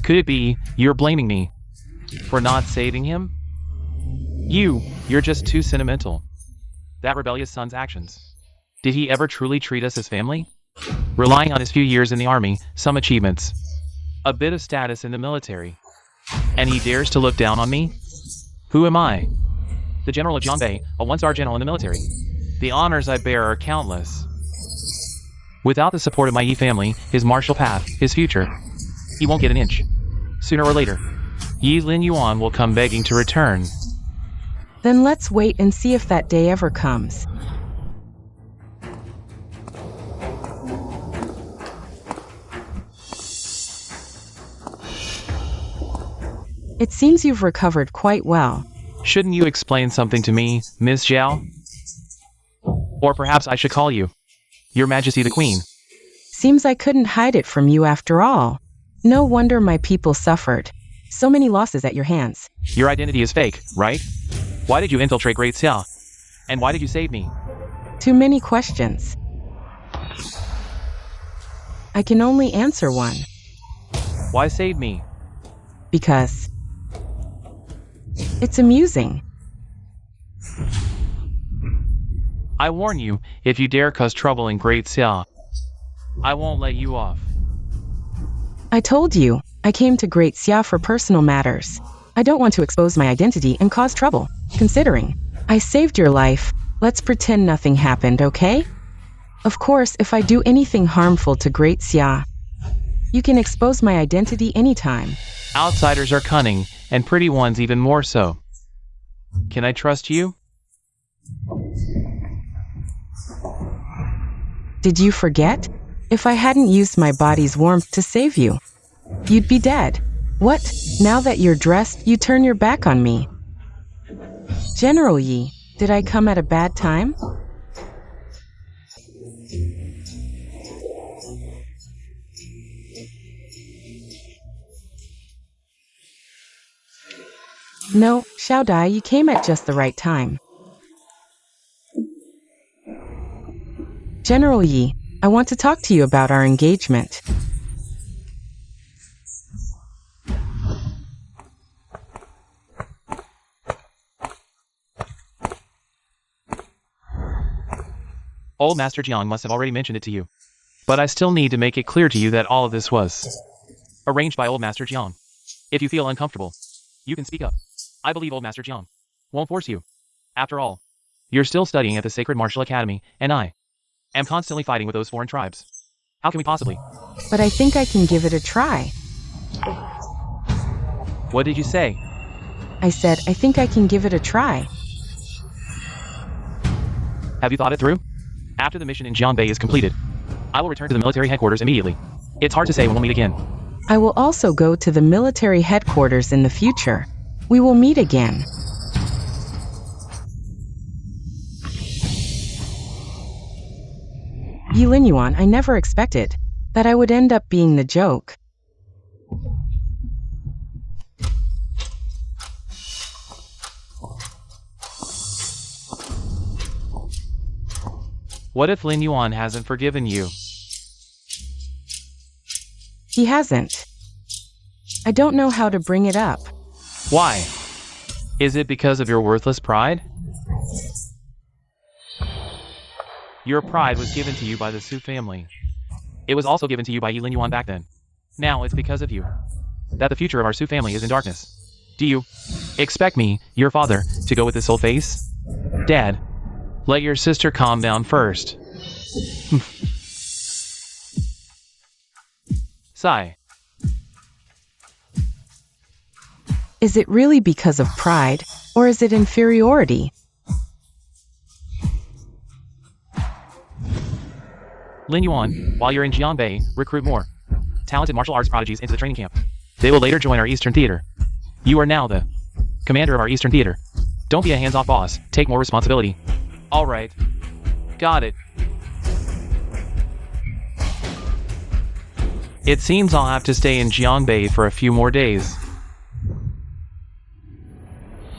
Could it be, you're blaming me for not saving him? You're just too sentimental. That rebellious son's actions. Did he ever truly treat us as family? Relying on his few years in the army, some achievements, a bit of status in the military, and he dares to look down on me? Who am I? The general of Jiangbei, a one-star general in the military. The honors I bear are countless. Without the support of my Yi family, his martial path, his future, he won't get an inch. Sooner or later, Lin Yuan will come begging to return. Then let's wait and see if that day ever comes. It seems you've recovered quite well. Shouldn't you explain something to me, Miss Zhao? Or perhaps I should call you Your Majesty the Queen. Seems I couldn't hide it from you after all. No wonder my people suffered. So many losses at your hands. Your identity is fake, right? Why did you infiltrate Great Xia? And why did you save me? Too many questions. I can only answer one. Why save me? Because it's amusing. I warn you, if you dare cause trouble in Great Xia, I won't let you off. I told you, I came to Great Xia for personal matters. I don't want to expose my identity and cause trouble. Considering I saved your life, let's pretend nothing happened, okay? Of course, if I do anything harmful to Great Xia, you can expose my identity anytime. Outsiders are cunning, and pretty ones even more so. Can I trust you? Did you forget? If I hadn't used my body's warmth to save you, you'd be dead. What? Now that you're dressed, you turn your back on me. General Yi, did I come at a bad time? No, Xiao Dai, you came at just the right time. General Yi, I want to talk to you about our engagement. Old Master Jiang must have already mentioned it to you. But I still need to make it clear to you that all of this was arranged by Old Master Jiang. If you feel uncomfortable, you can speak up. I believe Old Master Jiang won't force you. After all, you're still studying at the Sacred Martial Academy, and I am constantly fighting with those foreign tribes. How can we possibly? But I think I can give it a try. What did you say? I said, I think I can give it a try. Have you thought it through? After the mission in Jiangbei is completed, I will return to the military headquarters immediately. It's hard to say when we'll meet again. I will also go to the military headquarters in the future. We will meet again. Lin Yuan, I never expected that I would end up being the joke. What if Lin Yuan hasn't forgiven you? He hasn't. I don't know how to bring it up. Why? Is it because of your worthless pride? Your pride was given to you by the Su family. It was also given to you by Lin Yuan back then. Now it's because of you that the future of our Su family is in darkness. Do you expect me, your father, to go with this old face? Dad, let your sister calm down first. Sigh. Is it really because of pride, or is it inferiority? Lin Yuan, while you're in Jiangbei, recruit more talented martial arts prodigies into the training camp. They will later join our Eastern Theater. You are now the commander of our Eastern Theater. Don't be a hands-off boss. Take more responsibility. All right. Got it. It seems I'll have to stay in Jiangbei for a few more days.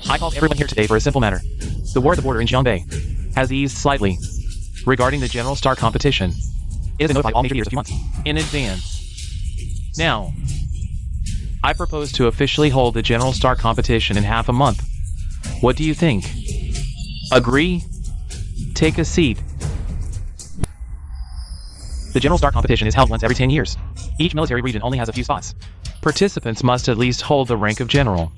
I called everyone here today for a simple matter. The war at the border in Jiangbei has eased slightly. Regarding the General Star competition, it has been notified all major leaders a few months in advance. Now, I propose to officially hold the General Star competition in half a month. What do you think? Agree? Take a seat. The General Star competition is held once every 10 years. Each military region only has a few spots. Participants must at least hold the rank of general.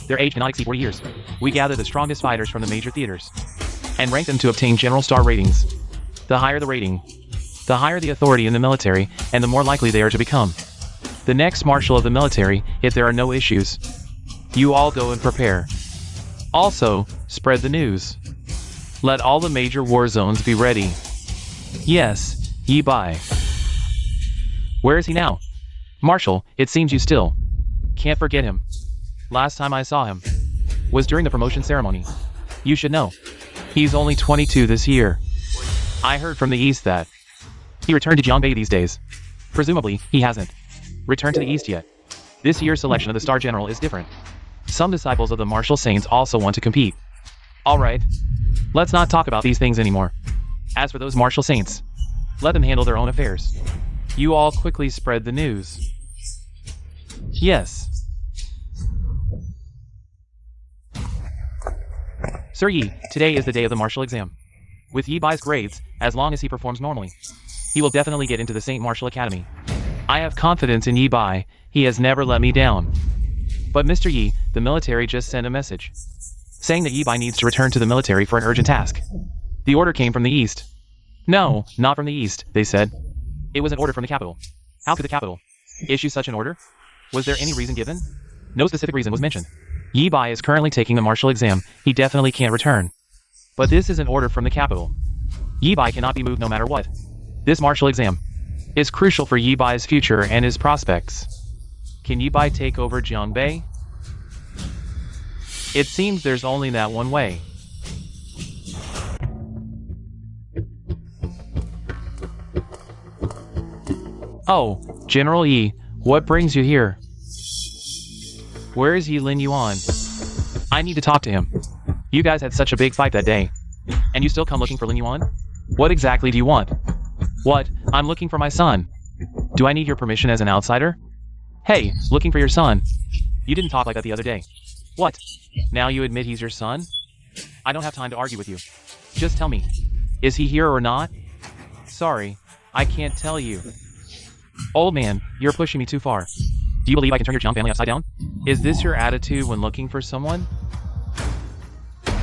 Their age cannot exceed 40 years. We gather the strongest fighters from the major theaters and rank them to obtain General Star ratings. The higher the rating, the higher the authority in the military, and the more likely they are to become the next marshal of the military if there are no issues. You all go and prepare. Also, spread the news. Let all the major war zones be ready. Yes, Ye Tai. Where is he now? Marshal, it seems you still can't forget him. Last time I saw him was during the promotion ceremony. You should know, he's only 22 this year. I heard from the east that he returned to Jiangbei these days. Presumably, he hasn't returned to the east yet. This year's selection of the Star General is different. Some disciples of the martial saints also want to compete. Alright, let's not talk about these things anymore. As for those martial saints, let them handle their own affairs. You all quickly spread the news. Yes. Sir Yi, today is the day of the martial exam. With Ye Bai's grades, as long as he performs normally, he will definitely get into the Saint Martial Academy. I have confidence in Ye Bai. He has never let me down. But Mr. Yi, the military just sent a message saying that Ye Bai needs to return to the military for an urgent task. The order came from the east. No, not from the east, they said. It was an order from the capital. How could the capital issue such an order? Was there any reason given? No specific reason was mentioned. Ye Bai is currently taking the martial exam. He definitely can't return. But this is an order from the capital. Ye Bai cannot be moved no matter what. This martial exam is crucial for Ye Bai's future and his prospects. Can Ye Bai take over Jiangbei? It seems there's only that one way. Oh, General Yi, what brings you here? Where is Lin Yuan? I need to talk to him. You guys had such a big fight that day, and you still come looking for Lin Yuan? What exactly do you want? What? I'm looking for my son. Do I need your permission as an outsider? Hey, looking for your son. You didn't talk like that the other day. What? Now you admit he's your son? I don't have time to argue with you. Just tell me. Is he here or not? Sorry, I can't tell you. Old man, you're pushing me too far. Do you believe I can turn your Jiang family upside down? Is this your attitude when looking for someone?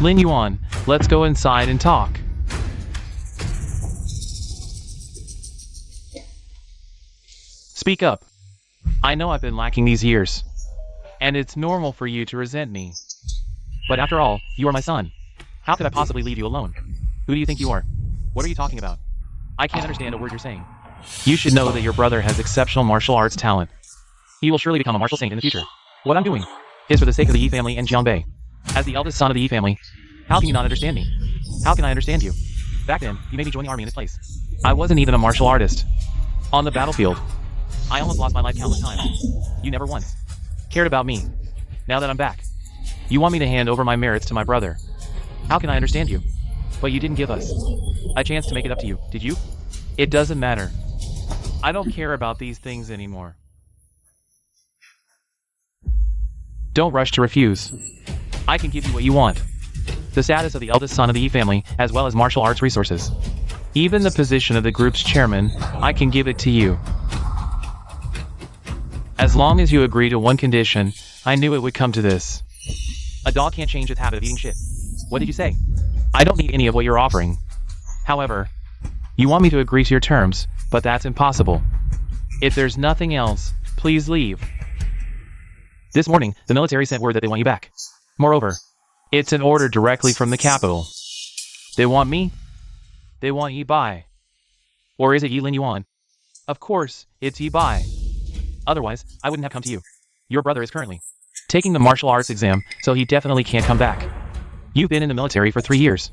Lin Yuan, let's go inside and talk. Speak up. I know I've been lacking these years. And it's normal for you to resent me. But after all, you are my son. How could I possibly leave you alone? Who do you think you are? What are you talking about? I can't understand a word you're saying. You should know that your brother has exceptional martial arts talent. He will surely become a martial saint in the future. What I'm doing is for the sake of the Ye family and Jiangbei. As the eldest son of the Ye family, how can you not understand me? How can I understand you? Back then, you made me join the army in this place. I wasn't even a martial artist. On the battlefield, I almost lost my life countless times. You never once cared about me. Now that I'm back, you want me to hand over my merits to my brother. How can I understand you? But you didn't give us a chance to make it up to you, did you? It doesn't matter. I don't care about these things anymore. Don't rush to refuse. I can give you what you want. The status of the eldest son of the Yi family, as well as martial arts resources. Even the position of the group's chairman, I can give it to you. As long as you agree to one condition, I knew it would come to this. A dog can't change its habit of eating shit. What did you say? I don't need any of what you're offering. However, you want me to agree to your terms, but that's impossible. If there's nothing else, please leave. This morning, the military sent word that they want you back. Moreover, it's an order directly from the capital. They want me? They want Ye Bai. Or is it Lin Yuan? Of course, it's Ye Bai. Otherwise, I wouldn't have come to you. Your brother is currently taking the martial arts exam, so he definitely can't come back. You've been in the military for 3 years.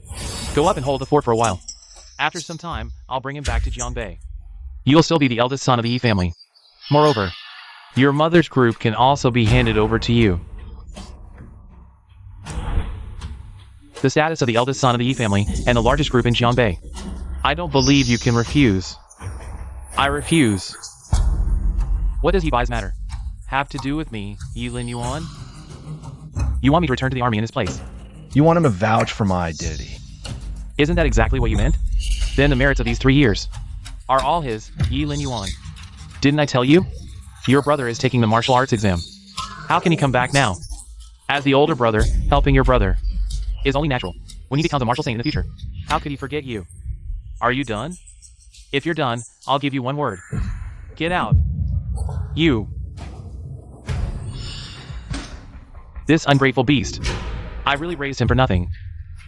Go up and hold the fort for a while. After some time, I'll bring him back to Jiangbei. You'll still be the eldest son of the Yi family. Moreover, your mother's group can also be handed over to you. The status of the eldest son of the Yi family and the largest group in Jiangbei. I don't believe you can refuse. I refuse. What does Ye Bai's matter have to do with me, Lin Yuan? You want me to return to the army in his place? You want him to vouch for my identity. Isn't that exactly what you meant? Then the merits of these 3 years are all his, Lin Yuan. Didn't I tell you? Your brother is taking the martial arts exam. How can he come back now? As the older brother, helping your brother is only natural. When he becomes a martial saint in the future, how could he forget you? Are you done? If you're done, I'll give you one word. Get out. You. This ungrateful beast. I really raised him for nothing.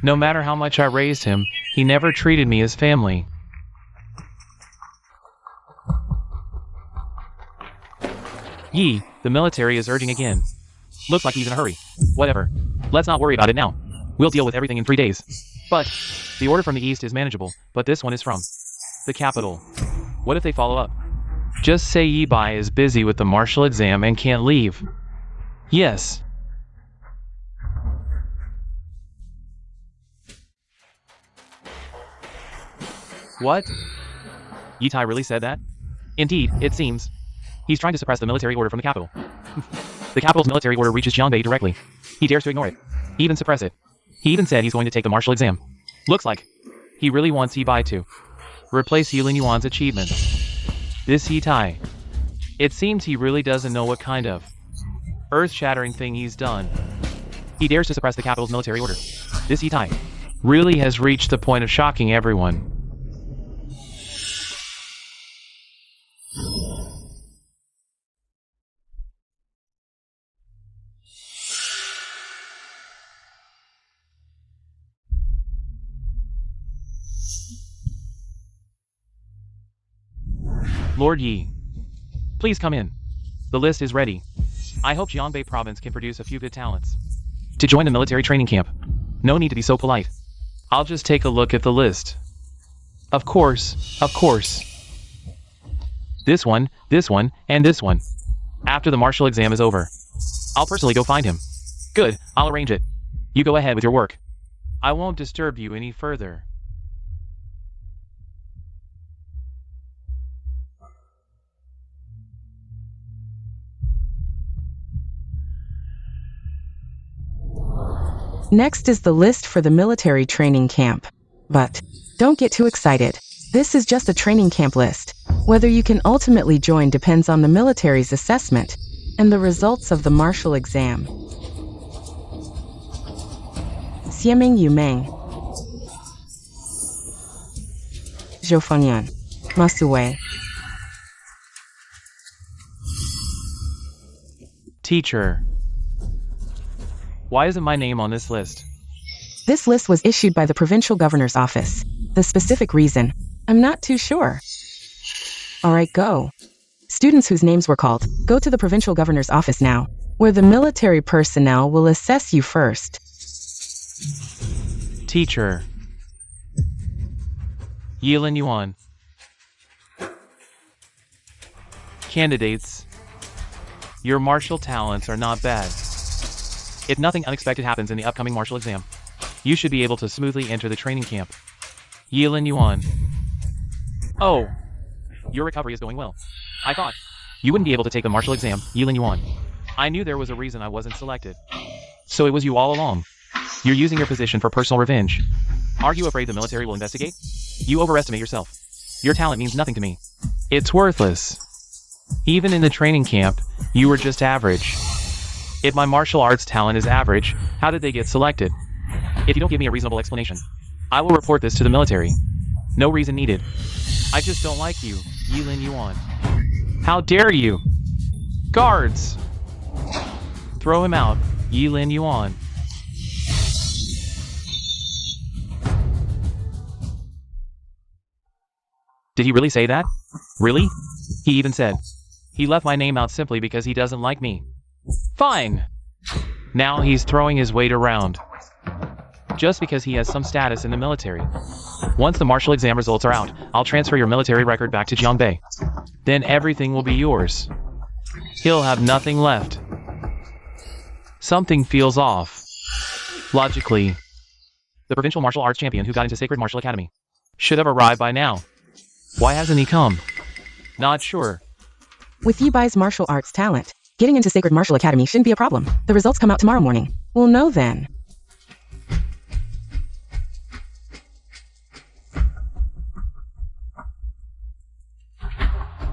No matter how much I raised him, he never treated me as family. Yi, the military is urging again. Looks like he's in a hurry. Whatever. Let's not worry about it now. We'll deal with everything in 3 days. But, the order from the east is manageable, but this one is from the capital. What if they follow up? Just say Ye Bai is busy with the martial exam and can't leave. Yes. What? Ye Tai really said that? Indeed, it seems. He's trying to suppress the military order from the capital. The capital's military order reaches Jiangbei directly. He dares to ignore it. Even suppress it. He even said he's going to take the martial exam. Looks like he really wants Ye Bai to replace Lin Yuan's achievement. This Ye Tai. It seems he really doesn't know what kind of earth-shattering thing he's done. He dares to suppress the capital's military order. This Ye Tai really has reached the point of shocking everyone. Lord Yi, please come in. The list is ready. I hope Jiangbei province can produce a few good talents to join the military training camp. No need to be so polite. I'll just take a look at the list. Of course, of course. This one, and this one. After the martial exam is over, I'll personally go find him. Good, I'll arrange it. You go ahead with your work. I won't disturb you any further. Next is the list for the military training camp. But don't get too excited. This is just a training camp list. Whether you can ultimately join depends on the military's assessment and the results of the martial exam. Xiemeng Yumeng. Zhoufengyan. Masuwei. Teacher. Why isn't my name on this list? This list was issued by the provincial governor's office. The specific reason, I'm not too sure. Alright, go. Students whose names were called, go to the provincial governor's office now, where the military personnel will assess you first. Teacher. Lin Yuan. Candidates. Your martial talents are not bad. If nothing unexpected happens in the upcoming martial exam, you should be able to smoothly enter the training camp. Lin Yuan. Oh, your recovery is going well. I thought you wouldn't be able to take the martial exam, Lin Yuan. I knew there was a reason I wasn't selected. So it was you all along. You're using your position for personal revenge. Are you afraid the military will investigate? You overestimate yourself. Your talent means nothing to me. It's worthless. Even in the training camp, you were just average. If my martial arts talent is average, how did they get selected? If you don't give me a reasonable explanation, I will report this to the military. No reason needed. I just don't like you, Lin Yuan. How dare you? Guards! Throw him out, Lin Yuan. Did he really say that? Really? He even said, he left my name out simply because he doesn't like me. Fine! Now he's throwing his weight around. Just because he has some status in the military. Once the martial exam results are out, I'll transfer your military record back to Jiangbei. Then everything will be yours. He'll have nothing left. Something feels off. Logically, the provincial martial arts champion who got into Sacred Martial Academy should have arrived by now. Why hasn't he come? Not sure. With Ye Bai's martial arts talent, getting into Sacred Martial Academy shouldn't be a problem. The results come out tomorrow morning. We'll know then.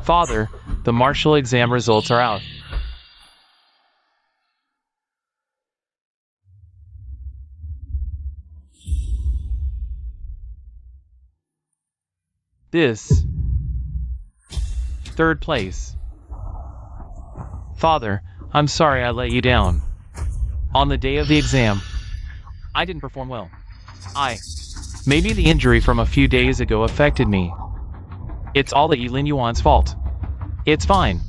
Father, the martial exam results are out. This. Third place. Father, I'm sorry I let you down. On the day of the exam, I didn't perform well. Maybe the injury from a few days ago affected me. It's all Lin Yuan's fault. It's fine.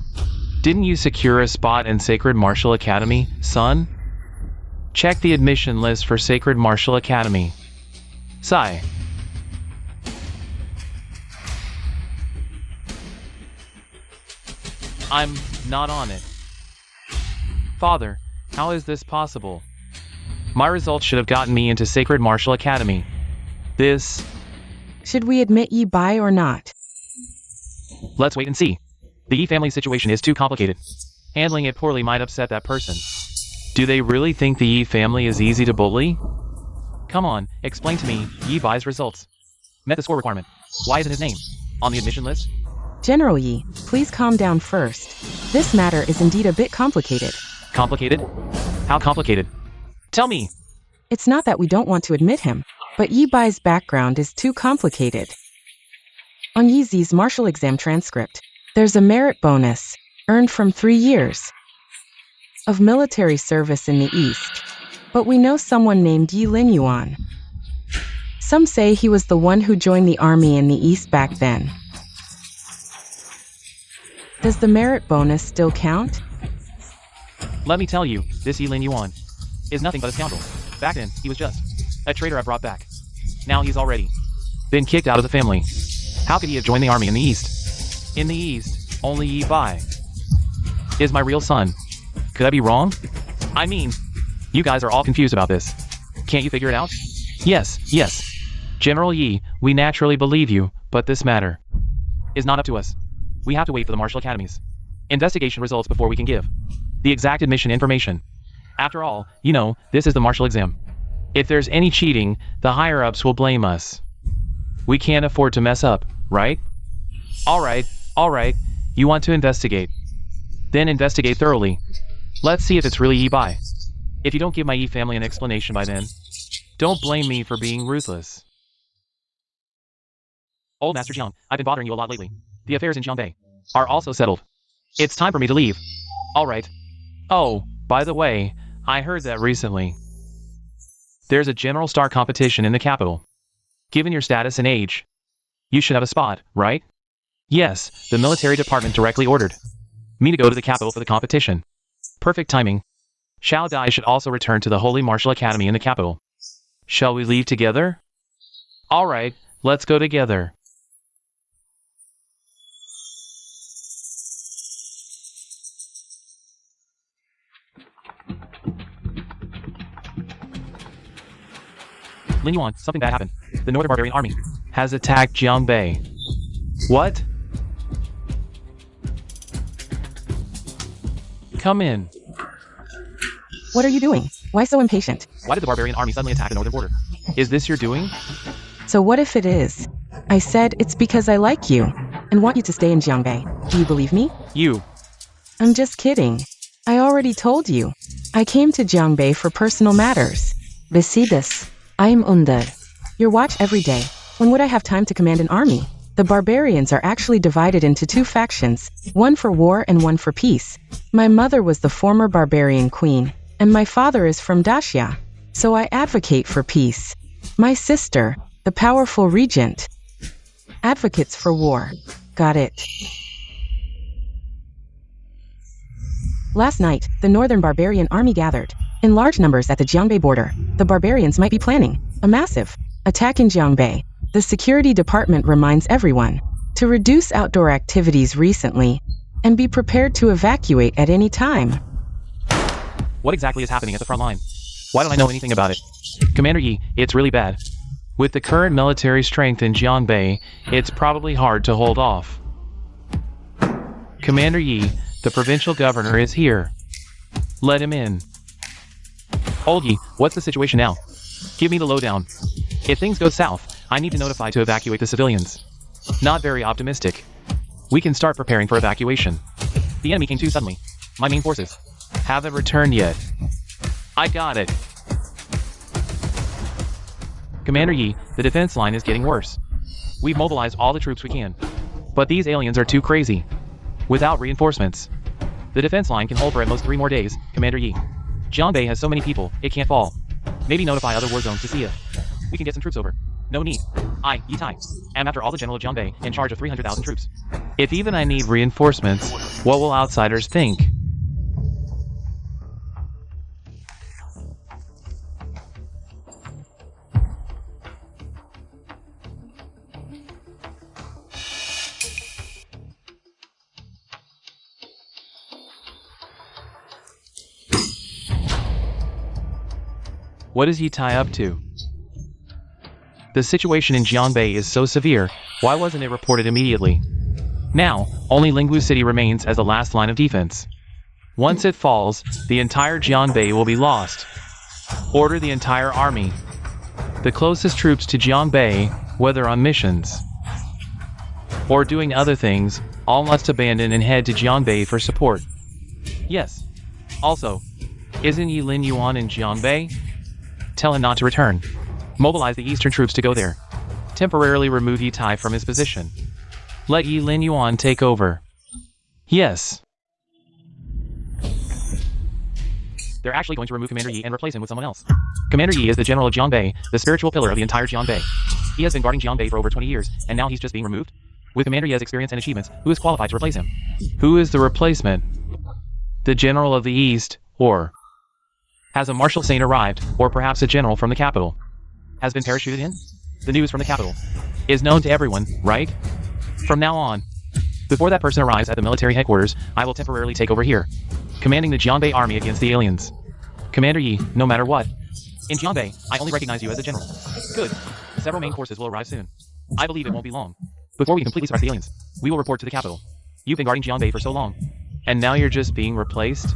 Didn't you secure a spot in Sacred Martial Academy, son? Check the admission list for Sacred Martial Academy. Sigh. I'm not on it. Father, how is this possible? My results should have gotten me into Sacred Martial Academy. This... Should we admit Ye Bai or not? Let's wait and see. The Yi family situation is too complicated. Handling it poorly might upset that person. Do they really think the Yi family is easy to bully? Come on, explain to me Ye Bai's results. Met the score requirement. Why isn't his name on the admission list? General Yi, please calm down first. This matter is indeed a bit complicated. Complicated? How complicated? Tell me! It's not that we don't want to admit him, but Ye Bai's background is too complicated. On Ye Zi's martial exam transcript, there's a merit bonus, earned from 3 years of military service in the East. But we know someone named Lin Yuan. Some say he was the one who joined the army in the East back then. Does the merit bonus still count? Let me tell you, this Lin Yuan is nothing but a scoundrel. Back then, he was just a traitor I brought back. Now he's already been kicked out of the family. How could he have joined the army in the East? In the East, only Ye Bai is my real son. Could I be wrong? I mean, you guys are all confused about this. Can't you figure it out? Yes. General Yi, we naturally believe you, but this matter is not up to us. We have to wait for the Martial Academy's investigation results before we can give the exact admission information. After all, you know, this is the martial exam. If there's any cheating, the higher-ups will blame us. We can't afford to mess up, right? Alright, you want to investigate. Then investigate thoroughly. Let's see if it's really Ye Tai. If you don't give my Ye family an explanation by then, don't blame me for being ruthless. Old Master Jiang, I've been bothering you a lot lately. The affairs in Jiangbei are also settled. It's time for me to leave. Alright. Oh, by the way, I heard that recently. There's a general star competition in the capital. Given your status and age, you should have a spot, right? Yes, the military department directly ordered me to go to the capital for the competition. Perfect timing. Xiao Dai should also return to the Holy Martial Academy in the capital. Shall we leave together? Alright, let's go together. Lin Yuan, something bad happened. The Northern Barbarian Army has attacked Jiangbei. What? Come in. What are you doing? Why so impatient? Why did the Barbarian Army suddenly attack the northern border? Is this your doing? So what if it is? I said it's because I like you and want you to stay in Jiangbei. Do you believe me? You. I'm just kidding. I already told you. I came to Jiangbei for personal matters. Besides, I am under your watch every day. When would I have time to command an army? The barbarians are actually divided into two factions, one for war and one for peace. My mother was the former barbarian queen, and my father is from Daxia, so I advocate for peace. My sister, the powerful regent, advocates for war. Got it. Last night, the Northern Barbarian Army gathered in large numbers at the Jiangbei border. The barbarians might be planning a massive attack in Jiangbei. The security department reminds everyone to reduce outdoor activities recently and be prepared to evacuate at any time. What exactly is happening at the front line? Why don't I know anything about it? Commander Ye, it's really bad. With the current military strength in Jiangbei, it's probably hard to hold off. Commander Ye, the provincial governor is here. Let him in. Old Ye, what's the situation now? Give me the lowdown. If things go south, I need to notify to evacuate the civilians. Not very optimistic. We can start preparing for evacuation. The enemy came too suddenly. My main forces haven't returned yet. I got it. Commander Ye, the defense line is getting worse. We've mobilized all the troops we can. But these aliens are too crazy. Without reinforcements, the defense line can hold for at most 3 more days, Commander Ye. Jiangbei has so many people, it can't fall. Maybe notify other war zones to see if we can get some troops over. No need. I, Ye Tai, am after all the general of Jiangbei, in charge of 300,000 troops. If even I need reinforcements, what will outsiders think? What is Ye Tai up to? The situation in Jiangbei is so severe, why wasn't it reported immediately? Now, only Lingwu City remains as the last line of defense. Once it falls, the entire Jiangbei will be lost. Order the entire army. The closest troops to Jiangbei, whether on missions or doing other things, all must abandon and head to Jiangbei for support. Yes. Also, isn't Lin Yuan in Jiangbei? Tell him not to return. Mobilize the eastern troops to go there. Temporarily remove Ye Tai from his position. Let Lin Yuan take over. Yes. They're actually going to remove Commander Ye and replace him with someone else. Commander Ye is the general of Jiangbei, the spiritual pillar of the entire Jiangbei. He has been guarding Jiangbei for over 20 years, and now he's just being removed? With Commander Ye's experience and achievements, who is qualified to replace him? Who is the replacement? The general of the east, or has a martial saint arrived, or perhaps a general from the capital has been parachuted in? The news from the capital is known to everyone, right? From now on, before that person arrives at the military headquarters, I will temporarily take over here, commanding the Jiangbei army against the aliens. Commander Ye, no matter what. In Jiangbei, I only recognize you as a general. Good. Several main forces will arrive soon. I believe it won't be long before we completely suppress the aliens. We will report to the capital. You've been guarding Jiangbei for so long, and now you're just being replaced?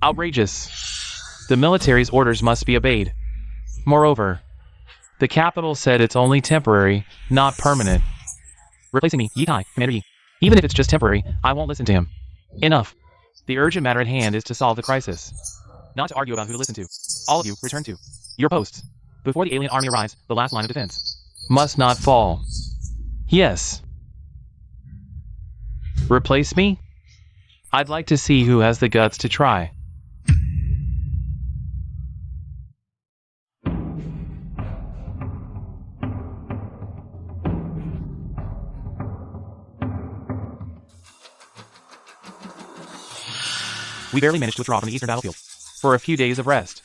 Outrageous. The military's orders must be obeyed. Moreover, the capital said it's only temporary, not permanent. Replacing me, Ye Tai, Commander Ye. Even if it's just temporary, I won't listen to him. Enough. The urgent matter at hand is to solve the crisis. Not to argue about who to listen to. All of you, return to your posts. Before the alien army arrives, the last line of defense must not fall. Yes. Replace me? I'd like to see who has the guts to try. We barely managed to withdraw from the eastern battlefield for a few days of rest.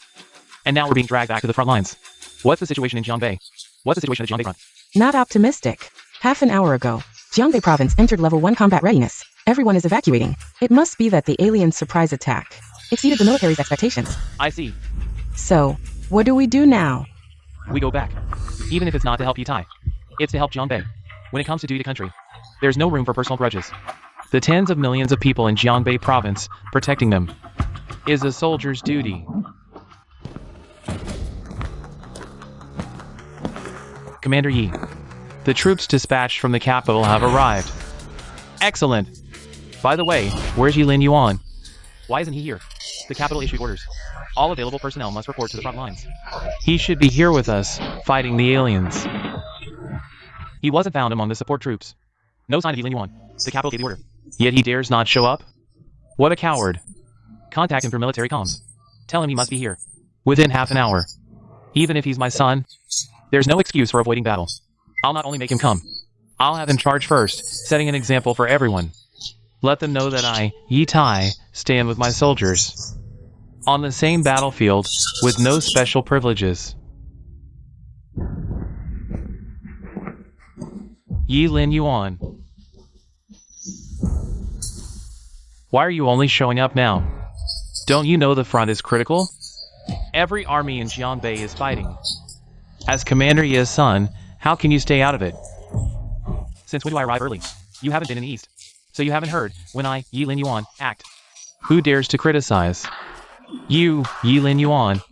And now we're being dragged back to the front lines. What's the situation in Jiangbei? What's the situation at Jiangbei front? Not optimistic. Half an hour ago, Jiangbei province entered level 1 combat readiness. Everyone is evacuating. It must be that the alien surprise attack exceeded the military's expectations. I see. So, what do we do now? We go back. Even if it's not to help Ye Tai. It's to help Jiangbei. When it comes to duty to country, there's no room for personal grudges. The tens of millions of people in Jiangbei province, protecting them, is a soldier's duty. Commander Yi, the troops dispatched from the capital have arrived. Excellent. By the way, where's Lin Yuan? Why isn't he here? The capital issued orders. All available personnel must report to the front lines. He should be here with us, fighting the aliens. He wasn't found among the support troops. No sign of Lin Yuan. The capital gave the order. Yet he dares not show up? What a coward. Contact him through military comms. Tell him he must be here. Within half an hour. Even if he's my son, there's no excuse for avoiding battle. I'll not only make him come, I'll have him charge first, setting an example for everyone. Let them know that I, Ye Tai, stand with my soldiers. On the same battlefield, with no special privileges. Lin Yuan. Why are you only showing up now? Don't you know the front is critical? Every army in Jiangbei is fighting. As Commander Ye's son, how can you stay out of it? Since when do I arrive early? You haven't been in the east. So you haven't heard when I, Lin Yuan, act. Who dares to criticize? You, Lin Yuan.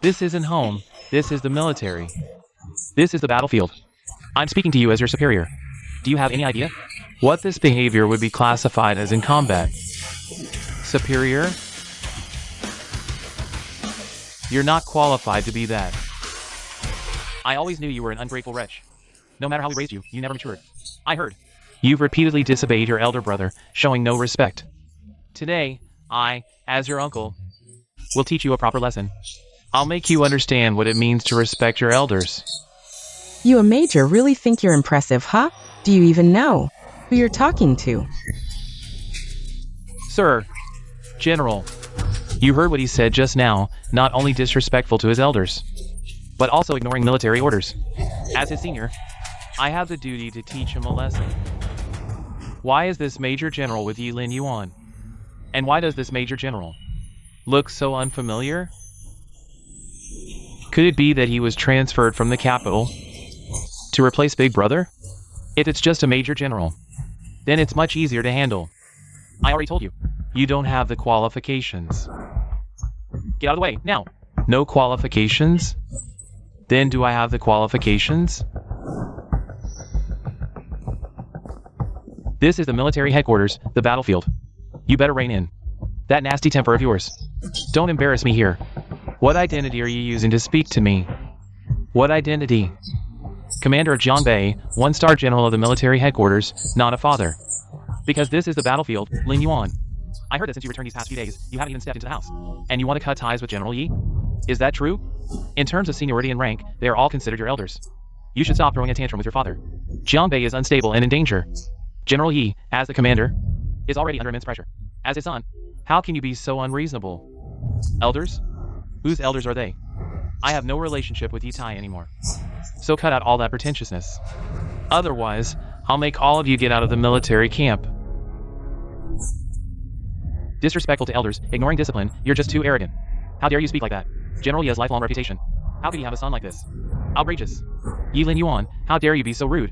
This isn't home. This is the military. This is the battlefield. I'm speaking to you as your superior. Do you have any idea what this behavior would be classified as in combat? Superior? You're not qualified to be that. I always knew you were an ungrateful wretch. No matter how we raised you, you never matured. I heard. You've repeatedly disobeyed your elder brother, showing no respect. Today, I, as your uncle, will teach you a proper lesson. I'll make you understand what it means to respect your elders. You a major really think you're impressive, huh? Do you even know who you're talking to? Sir, General, you heard what he said just now, not only disrespectful to his elders, but also ignoring military orders. As his senior, I have the duty to teach him a lesson. Why is this Major General with Lin Yuan? And why does this Major General look so unfamiliar? Could it be that he was transferred from the capital to replace Big Brother? If it's just a Major General, then it's much easier to handle. I already told you, you don't have the qualifications. Get out of the way, now. No qualifications? Then do I have the qualifications? This is the military headquarters, the battlefield. You better rein in that nasty temper of yours. Don't embarrass me here. What identity are you using to speak to me? What identity? Commander of Jiangbei, one-star general of the military headquarters, not a father. Because this is the battlefield, Lin Yuan. I heard that since you returned these past few days, you haven't even stepped into the house. And you want to cut ties with General Yi? Is that true? In terms of seniority and rank, they are all considered your elders. You should stop throwing a tantrum with your father. Jiangbei is unstable and in danger. General Yi, as the commander, is already under immense pressure. As his son, how can you be so unreasonable? Elders? Whose elders are they? I have no relationship with Ye Tai anymore. So cut out all that pretentiousness. Otherwise, I'll make all of you get out of the military camp. Disrespectful to elders, ignoring discipline, you're just too arrogant. How dare you speak like that? General Ye's lifelong reputation. How could he have a son like this? Outrageous. Lin Yuan, how dare you be so rude?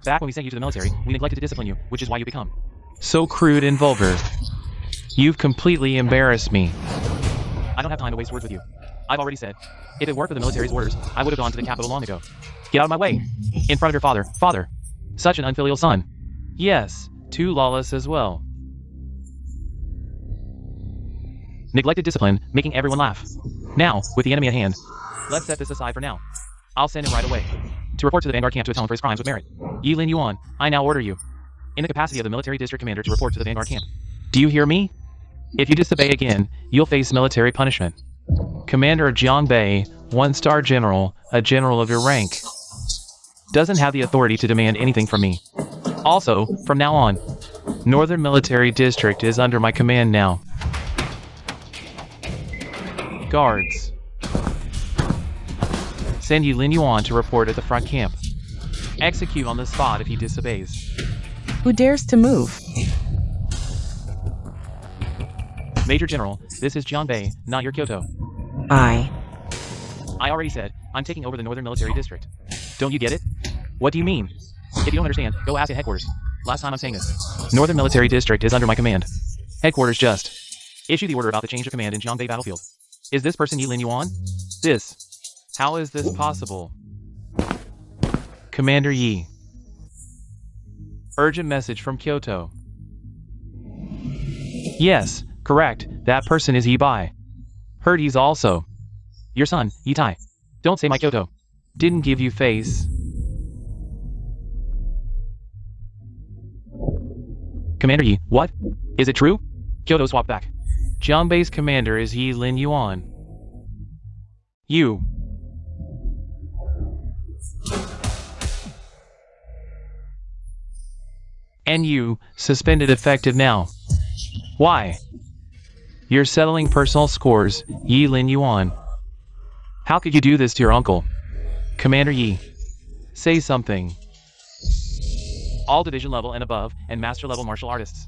Back when we sent you to the military, we neglected to discipline you, which is why you become so crude and vulgar. You've completely embarrassed me. I don't have time to waste words with you. I've already said. If it weren't for the military's orders, I would have gone to the capital long ago. Get out of my way. In front of your father. Father. Such an unfilial son. Yes, too lawless as well. Neglected discipline, making everyone laugh. Now, with the enemy at hand, let's set this aside for now. I'll send him right away. To report to the Vanguard camp to atone for his crimes with merit. Lin Yuan, I now order you, in the capacity of the military district commander, to report to the Vanguard camp. Do you hear me? If you disobey again, you'll face military punishment. Commander Jiangbei, 1-star general, a general of your rank, doesn't have the authority to demand anything from me. Also, from now on, Northern Military District is under my command now. Guards. Send Lin Yuan to report at the front camp. Execute on the spot if he disobeys. Who dares to move? Major General, this is Jiangbei, not your Kyoto. I already said, I'm taking over the Northern Military District. Don't you get it? What do you mean? If you don't understand, go ask at headquarters. Last time I'm saying this. Northern Military District is under my command. Headquarters just issue the order about the change of command in Jiangbei battlefield. Is this person Lin Yuan? This. How is this possible? Commander Yi. Urgent message from Kyoto. Yes, correct. That person is Ye Tai. Heard he's also your son, Ye Tai. Don't say my Kyoto didn't give you face. Commander Yi, what? Is it true? Kyoto swapped back. Jiangbei's commander is Lin Yuan. You. And you, suspended effective now. Why? You're settling personal scores, Lin Yuan. How could you do this to your uncle? Commander Yi. Say something. All division level and above, and master level martial artists.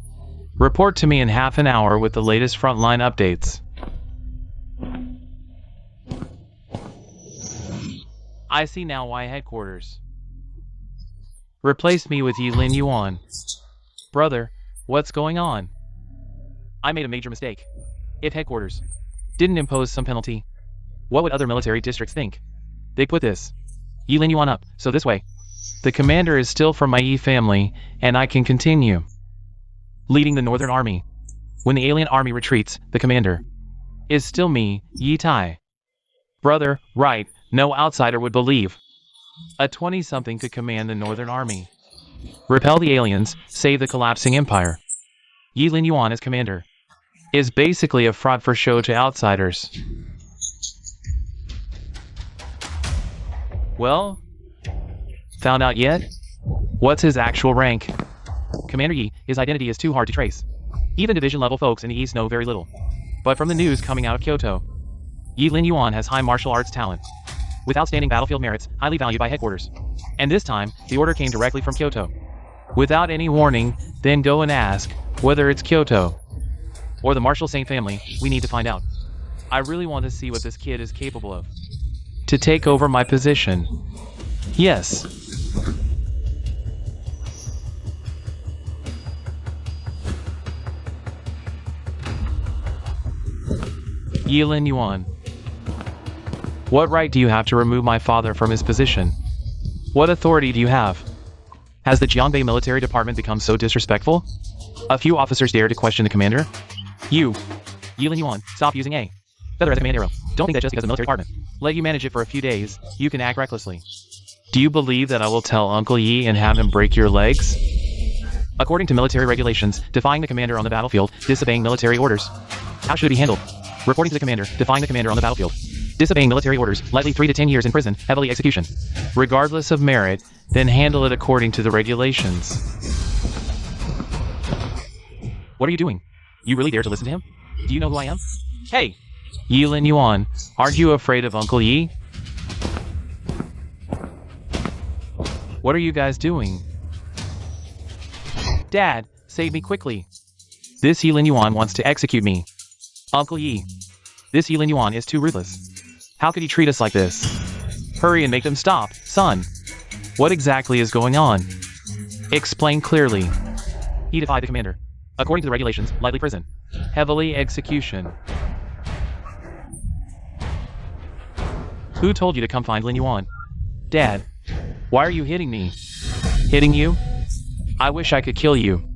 Report to me in half an hour with the latest frontline updates. I see now why headquarters. Replace me with Lin Yuan. Brother, what's going on? I made a major mistake. If headquarters didn't impose some penalty, what would other military districts think? They put this Lin Yuan up, so this way, the commander is still from my Yi family, and I can continue leading the Northern Army. When the alien army retreats, the commander is still me, Ye Tai. Brother, right, no outsider would believe. A 20-something could command the Northern Army. Repel the aliens, save the collapsing empire. Lin Yuan as commander is basically a fraud for show to outsiders. Well, found out yet? What's his actual rank? Commander Yi, his identity is too hard to trace. Even division-level folks in the East know very little. But from the news coming out of Kyoto, Lin Yuan has high martial arts talent, with outstanding battlefield merits, highly valued by headquarters. And this time, the order came directly from Kyoto. Without any warning, then go and ask whether it's Kyoto or the Marshal Saint family. We need to find out. I really want to see what this kid is capable of. To take over my position. Yes. Lin Yuan. What right do you have to remove my father from his position? What authority do you have? Has the Jiangbei military department become so disrespectful? A few officers dare to question the commander? You, Lin Yuan, stop using a feather as a command arrow. Don't think that just because the military department let you manage it for a few days, you can act recklessly. Do you believe that I will tell Uncle Yi and have him break your legs? According to military regulations, defying the commander on the battlefield, disobeying military orders. How should it be handled? Reporting to the commander, defying the commander on the battlefield. Disobeying military orders, lightly 3 to 10 years in prison, heavily execution. Regardless of merit, then handle it according to the regulations. What are you doing? You really dare to listen to him? Do you know who I am? Hey! Lin Yuan, aren't you afraid of Uncle Yi? What are you guys doing? Dad, save me quickly. This Lin Yuan wants to execute me. Uncle Yi. This Lin Yuan is too ruthless. How could he treat us like this? Hurry and make them stop, son. What exactly is going on? Explain clearly. He defied the commander. According to the regulations, lightly prison. Heavily execution. Who told you to come find Lin Yuan? Dad, why are you hitting me? Hitting you? I wish I could kill you.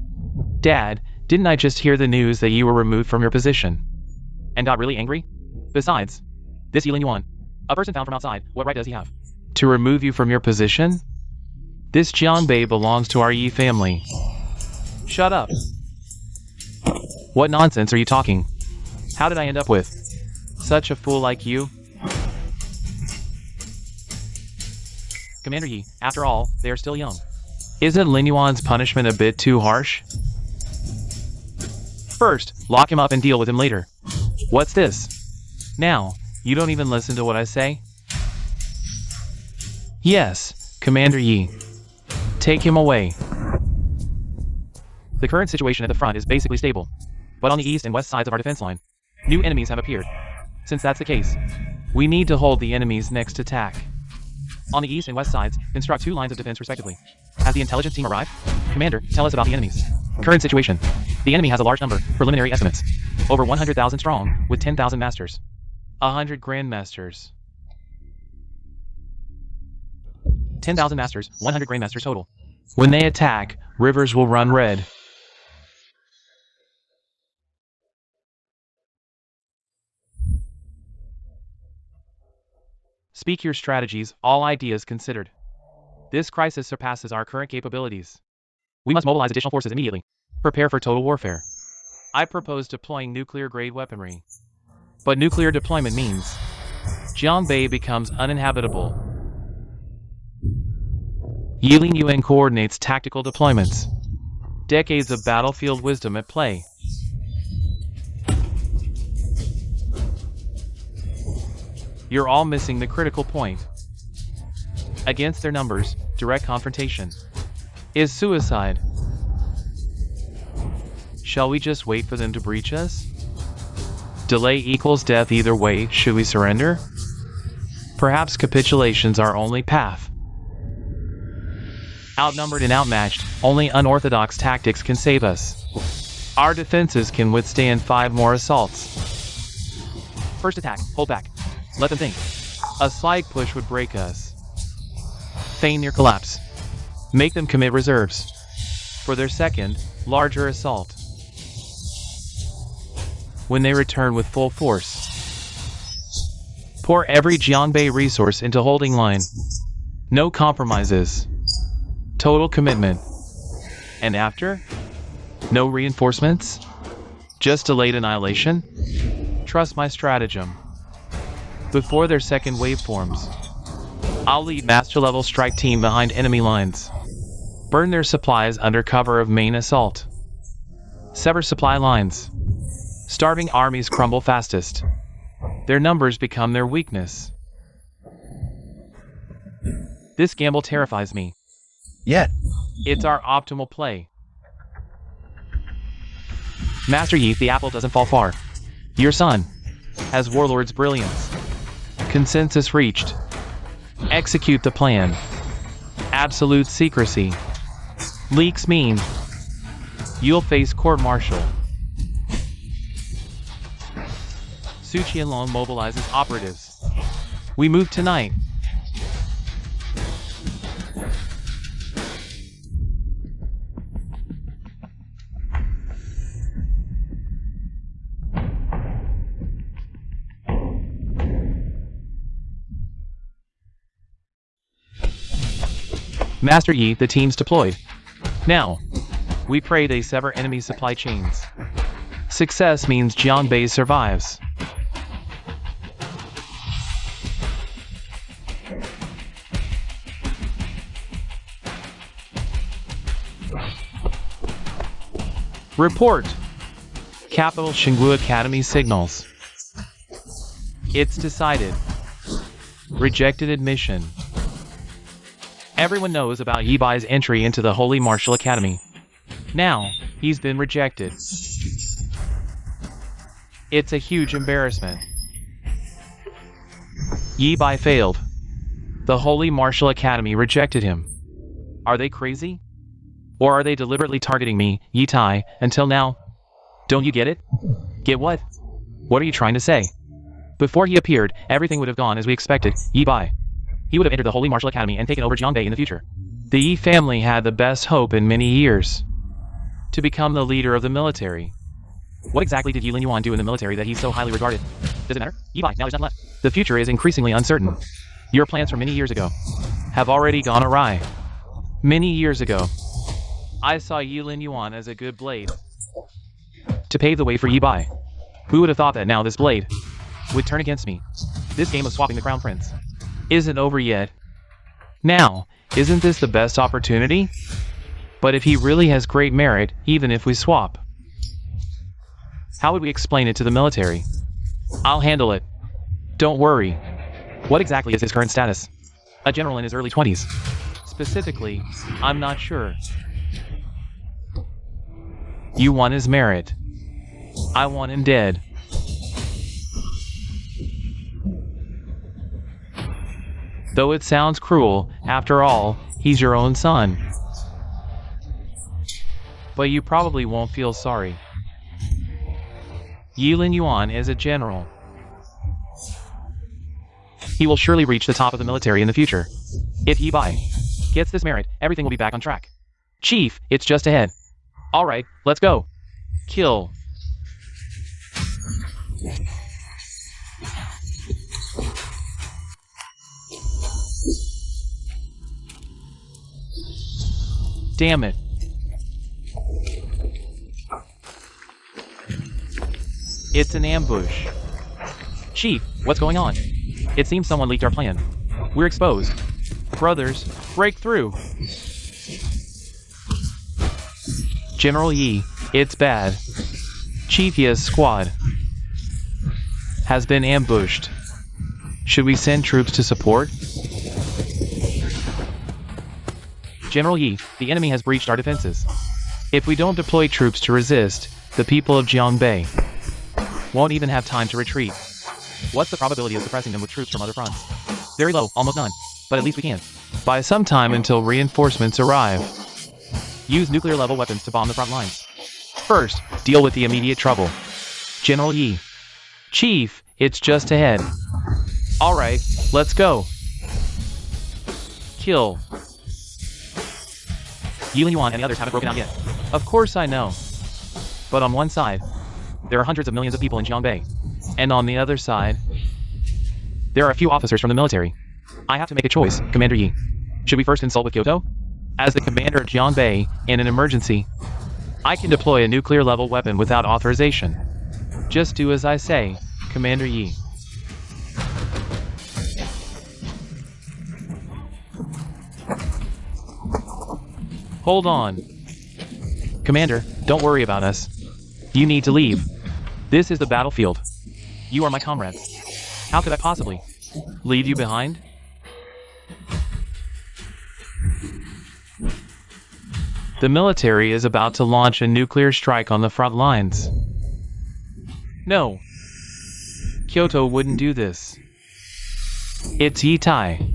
Dad, didn't I just hear the news that you were removed from your position? And got really angry? Besides, this Lin Yuan, a person found from outside, what right does he have? To remove you from your position? This Jiangbei belongs to our Yi family. Shut up. What nonsense are you talking? How did I end up with such a fool like you? Commander Yi, after all, they are still young. Isn't Lin Yuan's punishment a bit too harsh? First, lock him up and deal with him later. What's this? Now, you don't even listen to what I say? Yes, Commander Yi. Take him away. The current situation at the front is basically stable. But on the east and west sides of our defense line, new enemies have appeared. Since that's the case, we need to hold the enemy's next attack. On the east and west sides, construct 2 lines of defense respectively. Has the intelligence team arrived? Commander, tell us about the enemies. Current situation. The enemy has a large number, preliminary estimates. Over 100,000 strong, with 10,000 masters. 100 grandmasters. 10,000 masters, 100 grandmasters total. When they attack, rivers will run red. Speak your strategies, all ideas considered. This crisis surpasses our current capabilities. We must mobilize additional forces immediately. Prepare for total warfare. I propose deploying nuclear-grade weaponry. But nuclear deployment means Jiangbei becomes uninhabitable. Lin Yue coordinates tactical deployments. Decades of battlefield wisdom at play. You're all missing the critical point. Against their numbers, direct confrontation is suicide. Shall we just wait for them to breach us? Delay equals death either way. Should we surrender? Perhaps capitulation's our only path. Outnumbered and outmatched, only unorthodox tactics can save us. Our defenses can withstand 5 more assaults. First attack, hold back. Let them think. A slight push would break us. Feign near collapse. Make them commit reserves. For their second, larger assault. When they return with full force, pour every Jiangbei resource into holding line. No compromises. Total commitment. And after? No reinforcements? Just delayed annihilation? Trust my stratagem. Before their second wave forms, I'll lead master-level strike team behind enemy lines. Burn their supplies under cover of main assault. Sever supply lines. Starving armies crumble fastest. Their numbers become their weakness. This gamble terrifies me. Yet, It's our optimal play. Master Yi, the apple doesn't fall far. Your son has Warlord's brilliance. Consensus reached. Execute the plan. Absolute secrecy. Leaks mean you'll face court-martial. Su Qianlong mobilizes operatives. We move tonight. Master Yi, the team's deployed. Now, we pray they sever enemy supply chains. Success means Jiangbei survives. Report. Capital Xingwu Academy signals. It's decided. Rejected admission. Everyone knows about Ye Bai's entry into the Holy Martial Academy. Now, he's been rejected. It's a huge embarrassment. Ye Bai failed. The Holy Martial Academy rejected him. Are they crazy? Or are they deliberately targeting me, Ye Tai, until now? Don't you get it? Get what? What are you trying to say? Before he appeared, everything would have gone as we expected. Ye Tai. He would have entered the Holy Martial Academy and taken over Jiangbei in the future. The Ye family had the best hope in many years to become the leader of the military. What exactly did Lin Yue do in the military that he's so highly regarded? Does it matter? Ye Tai, now there's nothing left. The future is increasingly uncertain. Your plans from many years ago have already gone awry. Many years ago, I saw Lin Yue as a good blade to pave the way for Ye Tai. Who would have thought that now this blade would turn against me? This game of swapping the crown prince isn't over yet. Now, isn't this the best opportunity? But if he really has great merit, even if we swap, how would we explain it to the military? I'll handle it. Don't worry. What exactly is his current status? A general in his early 20s. Specifically, I'm not sure. You want his merit. I want him dead. Though it sounds cruel, after all, he's your own son. But you probably won't feel sorry. Lin Yue is a general. He will surely reach the top of the military in the future. If Ye Tai gets this merit, everything will be back on track. Chief, it's just ahead. Alright, let's go. Kill. Damn it. It's an ambush. Chief, what's going on? It seems someone leaked our plan. We're exposed. Brothers, break through. General Ye, it's bad. Chief Ye's squad has been ambushed. Should we send troops to support? General Ye, the enemy has breached our defenses. If we don't deploy troops to resist, the people of Jiangbei won't even have time to retreat. What's the probability of suppressing them with troops from other fronts? Very low, almost none. But at least we can. Buy some time until reinforcements arrive. Use nuclear-level weapons to bomb the front lines. First, deal with the immediate trouble. General Ye. Chief, it's just ahead. Alright, let's go. Kill. Lin Yue and the others haven't broken out yet. Of course I know. But on one side, there are hundreds of millions of people in Jiangbei. And on the other side, there are a few officers from the military. I have to make a choice, Commander Ye. Should we first consult with Kyoto? As the commander of Jiangbei, in an emergency, I can deploy a nuclear-level weapon without authorization. Just do as I say, Commander Ye. Hold on. Commander, don't worry about us. You need to leave. This is the battlefield. You are my comrades. How could I possibly leave you behind? The military is about to launch a nuclear strike on the front lines. No. Kyoto wouldn't do this. It's Ye Tai.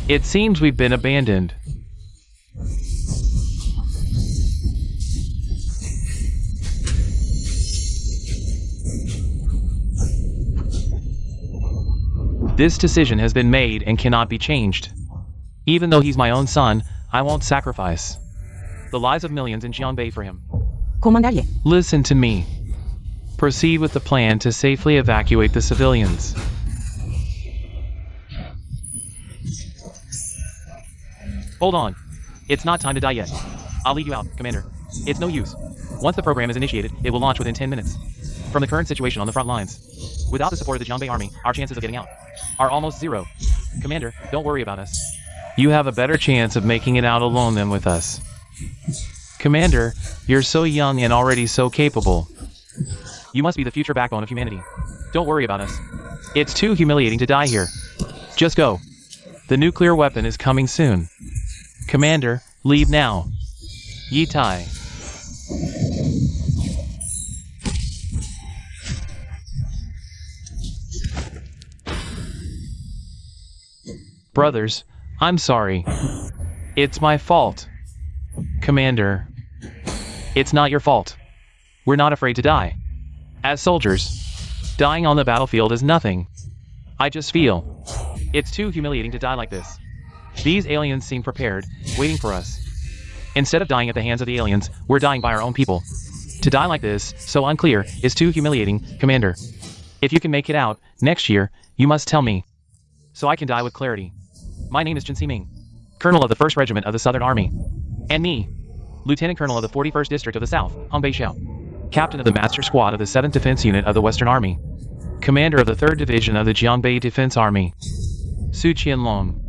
It seems we've been abandoned. This decision has been made and cannot be changed. Even though he's my own son, I won't sacrifice the lives of millions in Jiangbei for him. Commander Ye. Listen to me. Proceed with the plan to safely evacuate the civilians. Hold on. It's not time to die yet. I'll lead you out, Commander. It's no use. Once the program is initiated, it will launch within 10 minutes. From the current situation on the front lines, without the support of the Jiangbei army, our chances of getting out are almost zero. Commander, don't worry about us. You have a better chance of making it out alone than with us. Commander, you're so young and already so capable. You must be the future backbone of humanity. Don't worry about us. It's too humiliating to die here. Just go. The nuclear weapon is coming soon. Commander, leave now. Ye Tai. Brothers, I'm sorry. It's my fault. Commander, it's not your fault. We're not afraid to die. As soldiers, Dying on the battlefield is nothing. I just feel it's too humiliating to die like this. These aliens seem prepared, waiting for us. Instead of dying at the hands of the aliens, we're dying by our own people. To die like this, so unclear, is too humiliating, Commander. If you can make it out, next year, you must tell me, so I can die with clarity. My name is Jin Siming, Colonel of the 1st Regiment of the Southern Army. And me, Lieutenant Colonel of the 41st District of the South, Hongbei Xiao. Captain of the Master Squad of the 7th Defense Unit of the Western Army. Commander of the 3rd Division of the Jiangbei Defense Army. Su Qianlong.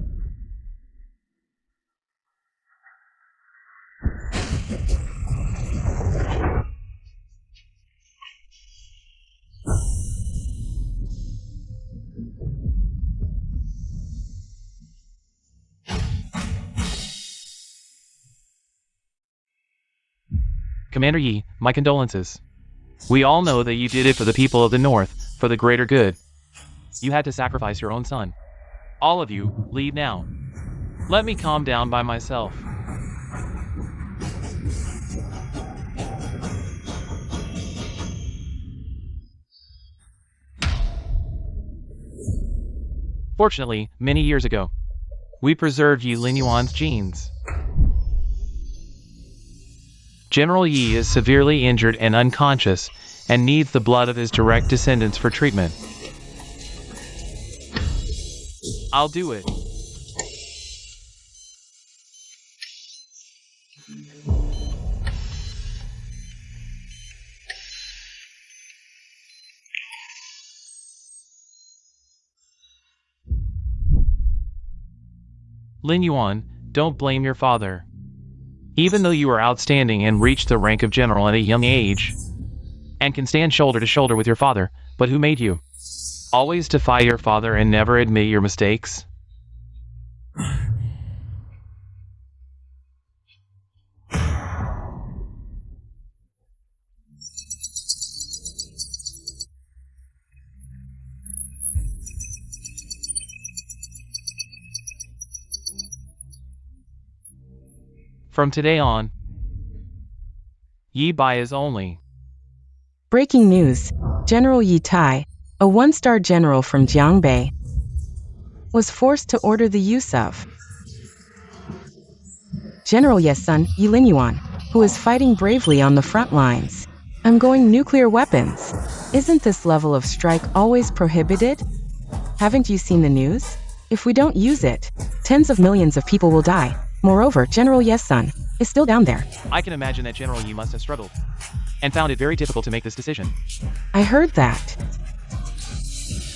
Commander Yi, my condolences. We all know that you did it for the people of the North, for the greater good. You had to sacrifice your own son. All of you, leave now. Let me calm down by myself. Fortunately, many years ago, we preserved Lin Yuan's genes. General Yi is severely injured and unconscious, and needs the blood of his direct descendants for treatment. I'll do it. Lin Yuan, don't blame your father. Even though you are outstanding and reached the rank of general at a young age, and can stand shoulder to shoulder with your father, but who made you? Always defy your father and never admit your mistakes? From today on, Ye Tai is only. Breaking news. General Ye Tai, a 1-star general from Jiangbei, was forced to order the use of General Ye's son, Lin Yuan, who is fighting bravely on the front lines. I'm going nuclear weapons. Isn't this level of strike always prohibited? Haven't you seen the news? If we don't use it, tens of millions of people will die. Moreover, General Ye's son is still down there. I can imagine that General Yi must have struggled, and found it very difficult to make this decision. I heard that.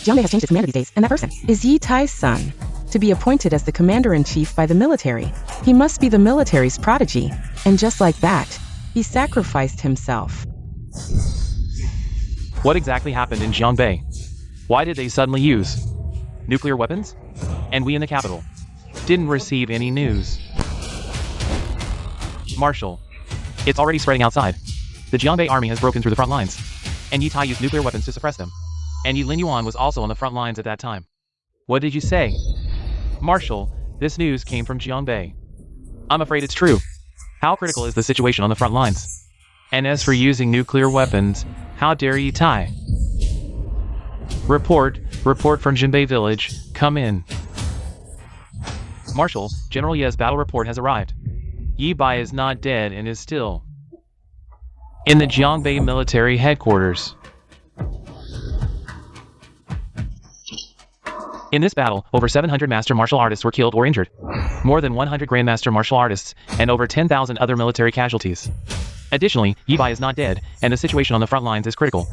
Jiangbei has changed its commander these days, and that person is Ye Tai's son. To be appointed as the commander-in-chief by the military, he must be the military's prodigy, and just like that, he sacrificed himself. What exactly happened in Jiangbei? Why did they suddenly use nuclear weapons? And we in the capital didn't receive any news. Marshal, it's already spreading outside. The Jiangbei army has broken through the front lines, and Ye Tai used nuclear weapons to suppress them. And Lin Yuan was also on the front lines at that time. What did you say? Marshal, this news came from Jiangbei. I'm afraid it's true. How critical is the situation on the front lines? And as for using nuclear weapons, how dare Ye Tai? Report from Jiangbei village, come in. Marshal, General Ye's battle report has arrived. Ye Tai is not dead and is still in the Jiangbei military headquarters. In this battle, over 700 master martial artists were killed or injured, more than 100 grandmaster martial artists, and over 10,000 other military casualties. Additionally, Ye Tai is not dead, and the situation on the front lines is critical.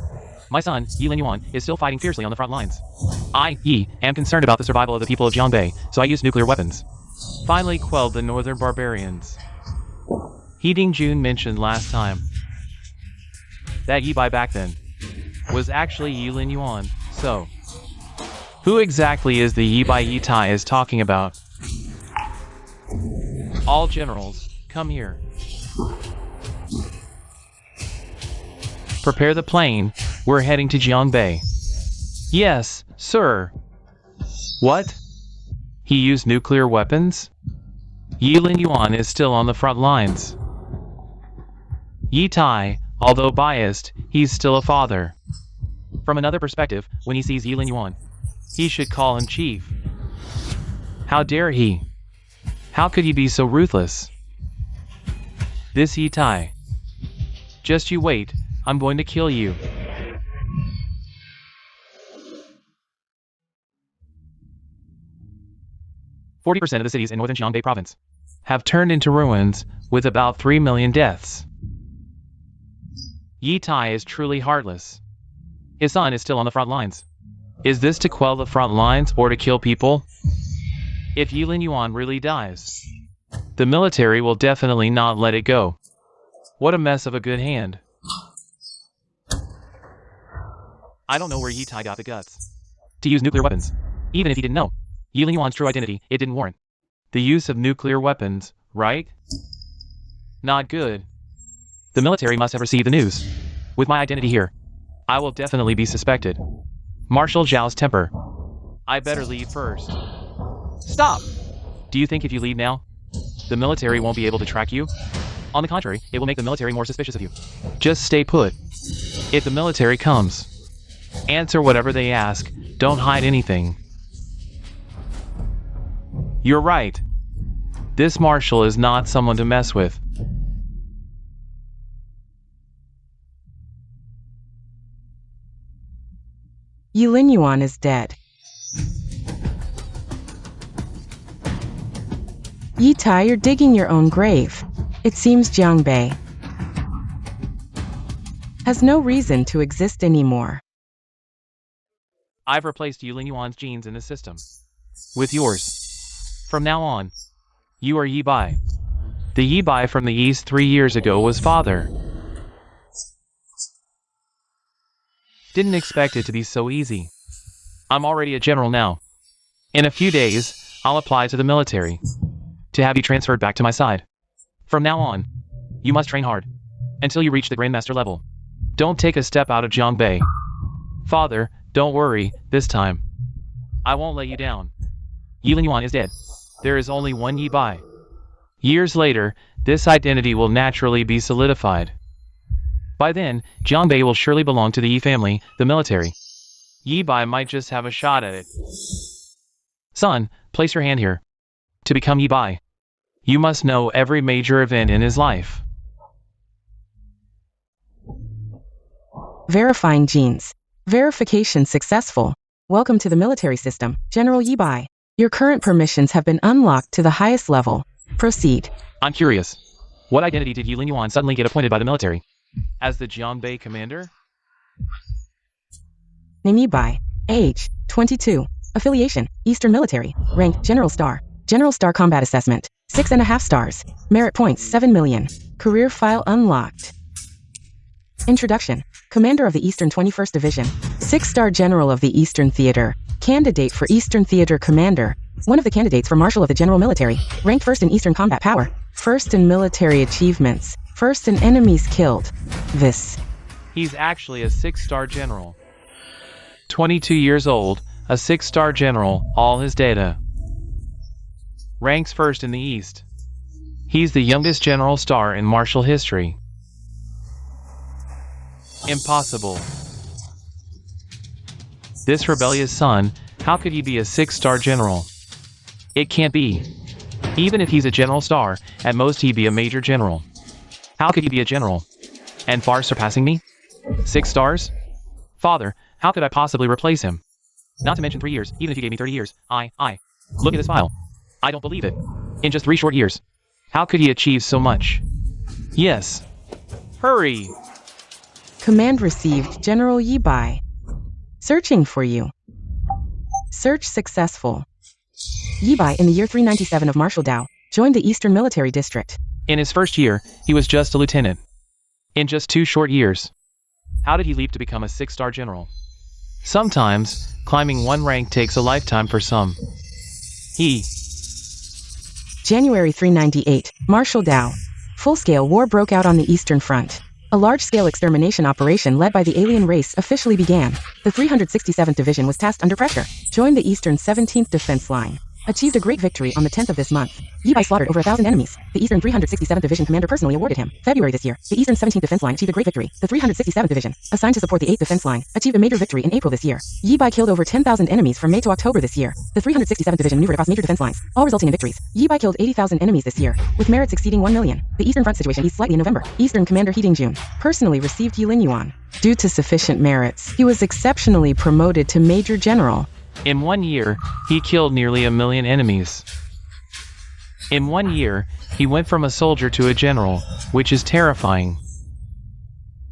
My son, Lin Yuan, is still fighting fiercely on the front lines. I, Yi, am concerned about the survival of the people of Jiangbei, so I used nuclear weapons. Finally quelled the northern barbarians. He Jun mentioned last time that Ye Tai back then was actually Lin Yuan, so who exactly is the Ye Tai is talking about? All generals, come here. Prepare the plane, we're heading to Jiangbei. Yes, sir. What? He used nuclear weapons? Lin Yuan is still on the front lines. Ye Tai, although biased, he's still a father. From another perspective, when he sees Lin Yuan, he should call him chief. How dare he? How could he be so ruthless? This Ye Tai. Just you wait, I'm going to kill you. % of the cities in northern Jiangbei province have turned into ruins, with about 3 million deaths. Ye Tai is truly heartless. His son is still on the front lines. Is this to quell the front lines or to kill people? If Lin Yuan really dies, the military will definitely not let it go. What a mess of a good hand. I don't know where Ye Tai got the guts to use nuclear weapons. Even if he didn't know Lin Yuan's true identity, it didn't warrant the use of nuclear weapons, right? Not good. The military must have received the news. With my identity here, I will definitely be suspected. Marshal Zhao's temper. I better leave first. Stop! Do you think if you leave now, the military won't be able to track you? On the contrary, it will make the military more suspicious of you. Just stay put. If the military comes, answer whatever they ask. Don't hide anything. You're right. This marshal is not someone to mess with. Lin Yuan is dead. Ye Tai, you're digging your own grave. It seems Jiangbei has no reason to exist anymore. I've replaced Lin Yuan's genes in the system with yours. From now on, you are Ye Bai. The Ye Bai from the east 3 years ago was father. Didn't expect it to be so easy. I'm already a general now. In a few days, I'll apply to the military to have you transferred back to my side. From now on, you must train hard until you reach the Grandmaster level. Don't take a step out of Jiangbei. Father, don't worry, this time I won't let you down. Lin Yuan is dead. There is only one Ye Bai. Years later, this identity will naturally be solidified. By then, Jiangbei will surely belong to the Ye family, the military. Ye Bai might just have a shot at it. Son, place your hand here. To become Ye Bai, you must know every major event in his life. Verifying genes. Verification successful. Welcome to the military system, General Ye Bai. Your current permissions have been unlocked to the highest level. Proceed. I'm curious. What identity did Lin Yuan suddenly get appointed by the military? As the Jiangbei commander? Name Ye Bai. Age, 22. Affiliation, Eastern Military. Rank, General Star. General Star Combat Assessment, 6.5 stars. Merit points, 7 million. Career file unlocked. Introduction. Commander of the Eastern 21st Division. 6-star General of the Eastern Theater. Candidate for Eastern Theater Commander. One of the candidates for Marshal of the General Military. Ranked first in Eastern Combat Power. First in military achievements. First in enemies killed. This. He's actually a 6-star general. 22 years old, a 6-star general, all his data. Ranks first in the East. He's the youngest general star in martial history. Impossible. This rebellious son, how could he be a 6-star general? It can't be. Even if he's a general star, at most he'd be a major general. How could he be a general? And far surpassing me? 6 stars? Father, how could I possibly replace him? Not to mention 3 years, even if you gave me 30 years. Look at this file. I don't believe it. In just 3 short years. How could he achieve so much? Yes. Hurry! Command received, General Ye Bai. Searching for you. Search successful. Ye Bai, in the year 397 of Marshal Dao, joined the Eastern Military District. In his first year, he was just a lieutenant. In just 2 short years, how did he leap to become a 6-star general? Sometimes, climbing one rank takes a lifetime for some. January 398, Marshal Dao. Full-scale war broke out on the Eastern Front. A large-scale extermination operation led by the alien race officially began. The 367th Division was tasked under pressure. Joined the Eastern 17th Defense Line. achieved a great victory on the 10th of this month. Ye Tai slaughtered over 1,000 enemies. The Eastern 367th Division commander personally awarded him. February this year, the Eastern 17th Defense Line achieved a great victory. The 367th Division, assigned to support the 8th Defense Line, achieved a major victory in April this year. Ye Tai killed over 10,000 enemies from May to October this year. The 367th Division maneuvered across major defense lines, all resulting in victories. Ye Tai killed 80,000 enemies this year, with merits exceeding 1 million. The Eastern Front situation eased slightly in November. Eastern Commander He June personally received Lin Yue. Due to sufficient merits, he was exceptionally promoted to Major General. In 1 year, he killed nearly 1 million enemies. In 1 year, he went from a soldier to a general, which is terrifying.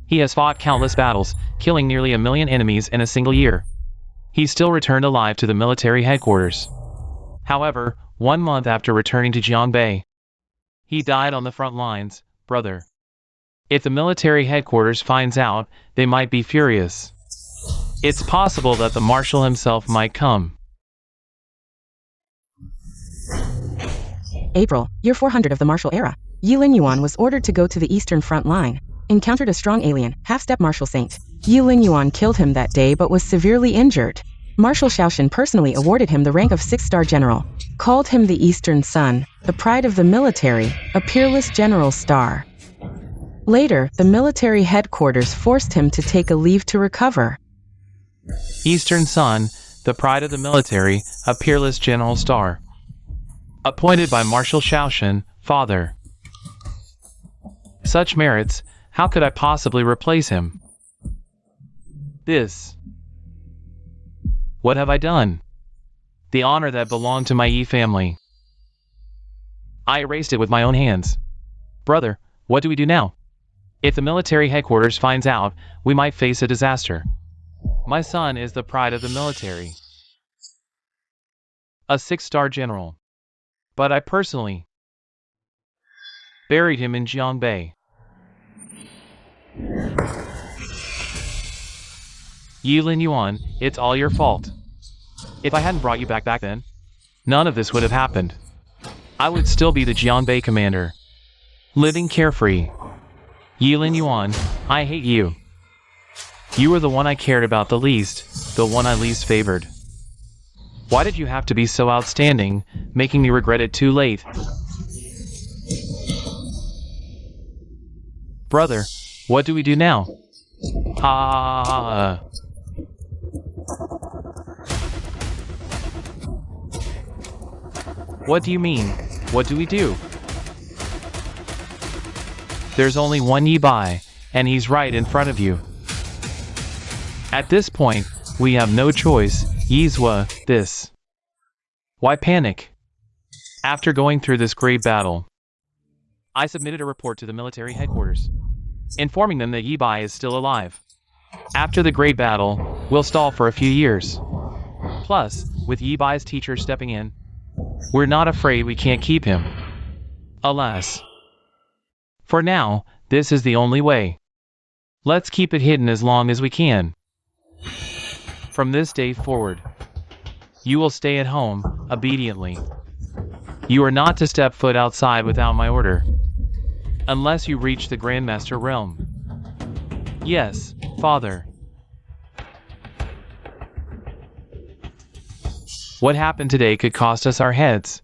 He has fought countless battles, killing nearly 1 million enemies in a single year. He still returned alive to the military headquarters. However, 1 month after returning to Jiangbei, he died on the front lines, brother. If the military headquarters finds out, they might be furious. It's possible that the marshal himself might come. April, year 400 of the martial era. Lin Yue was ordered to go to the Eastern Front line. Encountered a strong alien, half-step Marshal Saint. Lin Yue killed him that day but was severely injured. Marshal Shaoshan personally awarded him the rank of 6-star general. Called him the Eastern Sun, the pride of the military, a peerless general star. Later, the military headquarters forced him to take a leave to recover. Eastern Sun, the pride of the military, a peerless general star. Appointed by Marshal Shaoshan, father. Such merits, how could I possibly replace him? What have I done? The honor that belonged to my Yi family. I erased it with my own hands. Brother, what do we do now? If the military headquarters finds out, we might face a disaster. My son is the pride of the military. A 6-star general. But I personally buried him in Jiangbei. Lin Yue, it's all your fault. If I hadn't brought you back then, none of this would have happened. I would still be the Jiangbei commander, living carefree. Lin Yue, I hate you. You were the one I cared about the least, the one I least favored. Why did you have to be so outstanding, making me regret it too late? Brother, what do we do now? What do you mean? What do we do? There's only one Ye Tai, and he's right in front of you. At this point, we have no choice. Yizwa, this. Why panic? After going through this great battle, I submitted a report to the military headquarters, informing them that Ye Tai is still alive. After the great battle, we'll stall for a few years. Plus, with Ye Tai's teacher stepping in, we're not afraid we can't keep him. Alas. For now, this is the only way. Let's keep it hidden as long as we can. From this day forward, you will stay at home, obediently. You are not to step foot outside without my order, unless you reach the Grandmaster realm. Yes, father. What happened today could cost us our heads.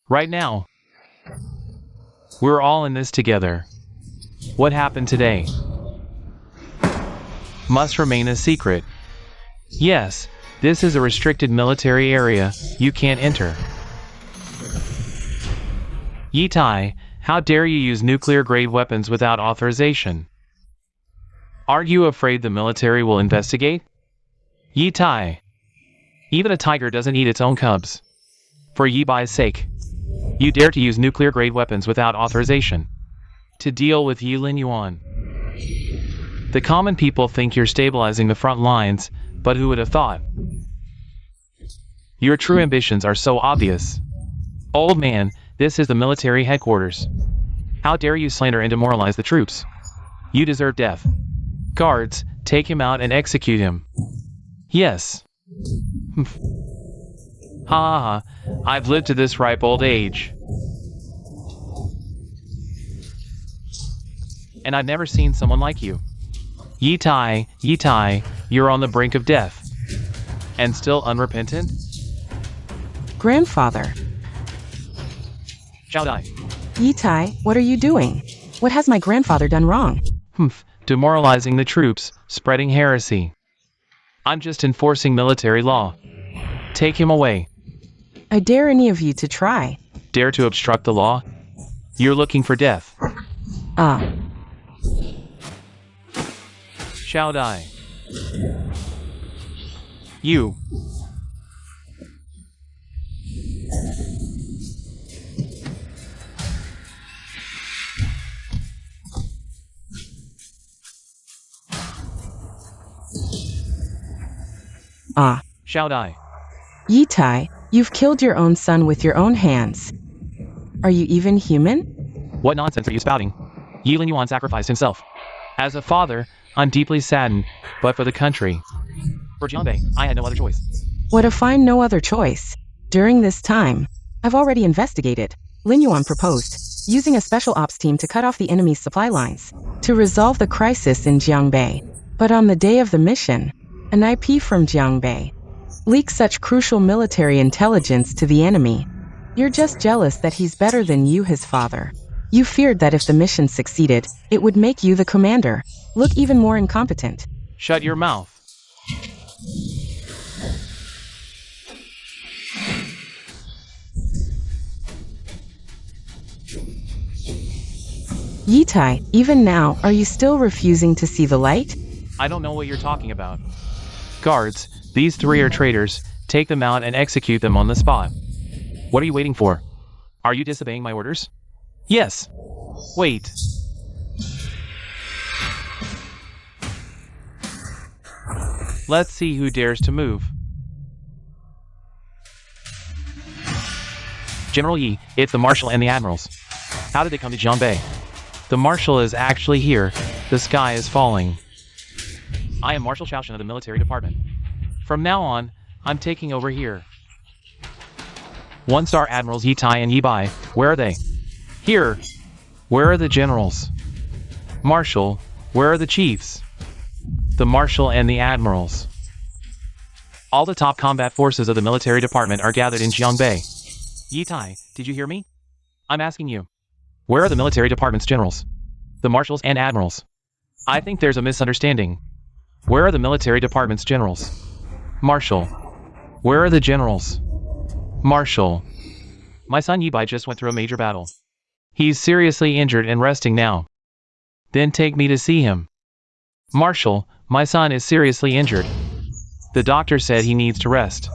Right now, we're all in this together. What happened today must remain a secret. Yes, this is a restricted military area, you can't enter. Ye Tai, how dare you use nuclear-grade weapons without authorization? Are you afraid the military will investigate? Ye Tai, even a tiger doesn't eat its own cubs. For Ye Tai's sake, you dare to use nuclear-grade weapons without authorization to deal with Lin Yue. The common people think you're stabilizing the front lines, but who would have thought? Your true ambitions are so obvious. Old man, this is the military headquarters. How dare you slander and demoralize the troops? You deserve death. Guards, take him out and execute him. Yes. I've lived to this ripe old age. And I've never seen someone like you. Ye Tai, you're on the brink of death. And still unrepentant? Grandfather. Xiao Dai. Ye Tai, what are you doing? What has my grandfather done wrong? Humph. Demoralizing the troops, spreading heresy. I'm just enforcing military law. Take him away. I dare any of you to try. Dare to obstruct the law? You're looking for death. Ah. Xiao Dai. You. Ah. Xiao Dai. Ye Tai, you've killed your own son with your own hands. Are you even human? What nonsense are you spouting? Lin Yuan sacrificed himself. As a father, I'm deeply saddened, but for the country. For Jiangbei, I had no other choice. What if I'm no other choice? During this time, I've already investigated. Lin Yuan proposed using a special ops team to cut off the enemy's supply lines to resolve the crisis in Jiangbei. But on the day of the mission, an IP from Jiangbei leaked such crucial military intelligence to the enemy. You're just jealous that he's better than you, his father. You feared that if the mission succeeded, it would make you the commander look even more incompetent. Shut your mouth. Ye Tai, even now, are you still refusing to see the light? I don't know what you're talking about. Guards, these three are traitors. Take them out and execute them on the spot. What are you waiting for? Are you disobeying my orders? Yes. Wait. Let's see who dares to move. General Yi, it's the Marshal and the Admirals. How did they come to Jiangbei? The Marshal is actually here. The sky is falling. I am Marshal Shaoshan of the Military Department. From now on, I'm taking over here. One-star Admirals Ye Tai and Ye Bai, where are they? Here. Where are the generals? Marshal, where are the chiefs? The Marshal and the Admirals. All the top combat forces of the Military Department are gathered in Jiangbei. Ye Tai, did you hear me? I'm asking you. Where are the Military Department's generals? The Marshals and Admirals. I think there's a misunderstanding. Where are the Military Department's generals? Marshal. Where are the generals? Marshal. My son Ye Bai just went through a major battle. He's seriously injured and resting now. Then take me to see him. Marshal, my son is seriously injured. The doctor said he needs to rest.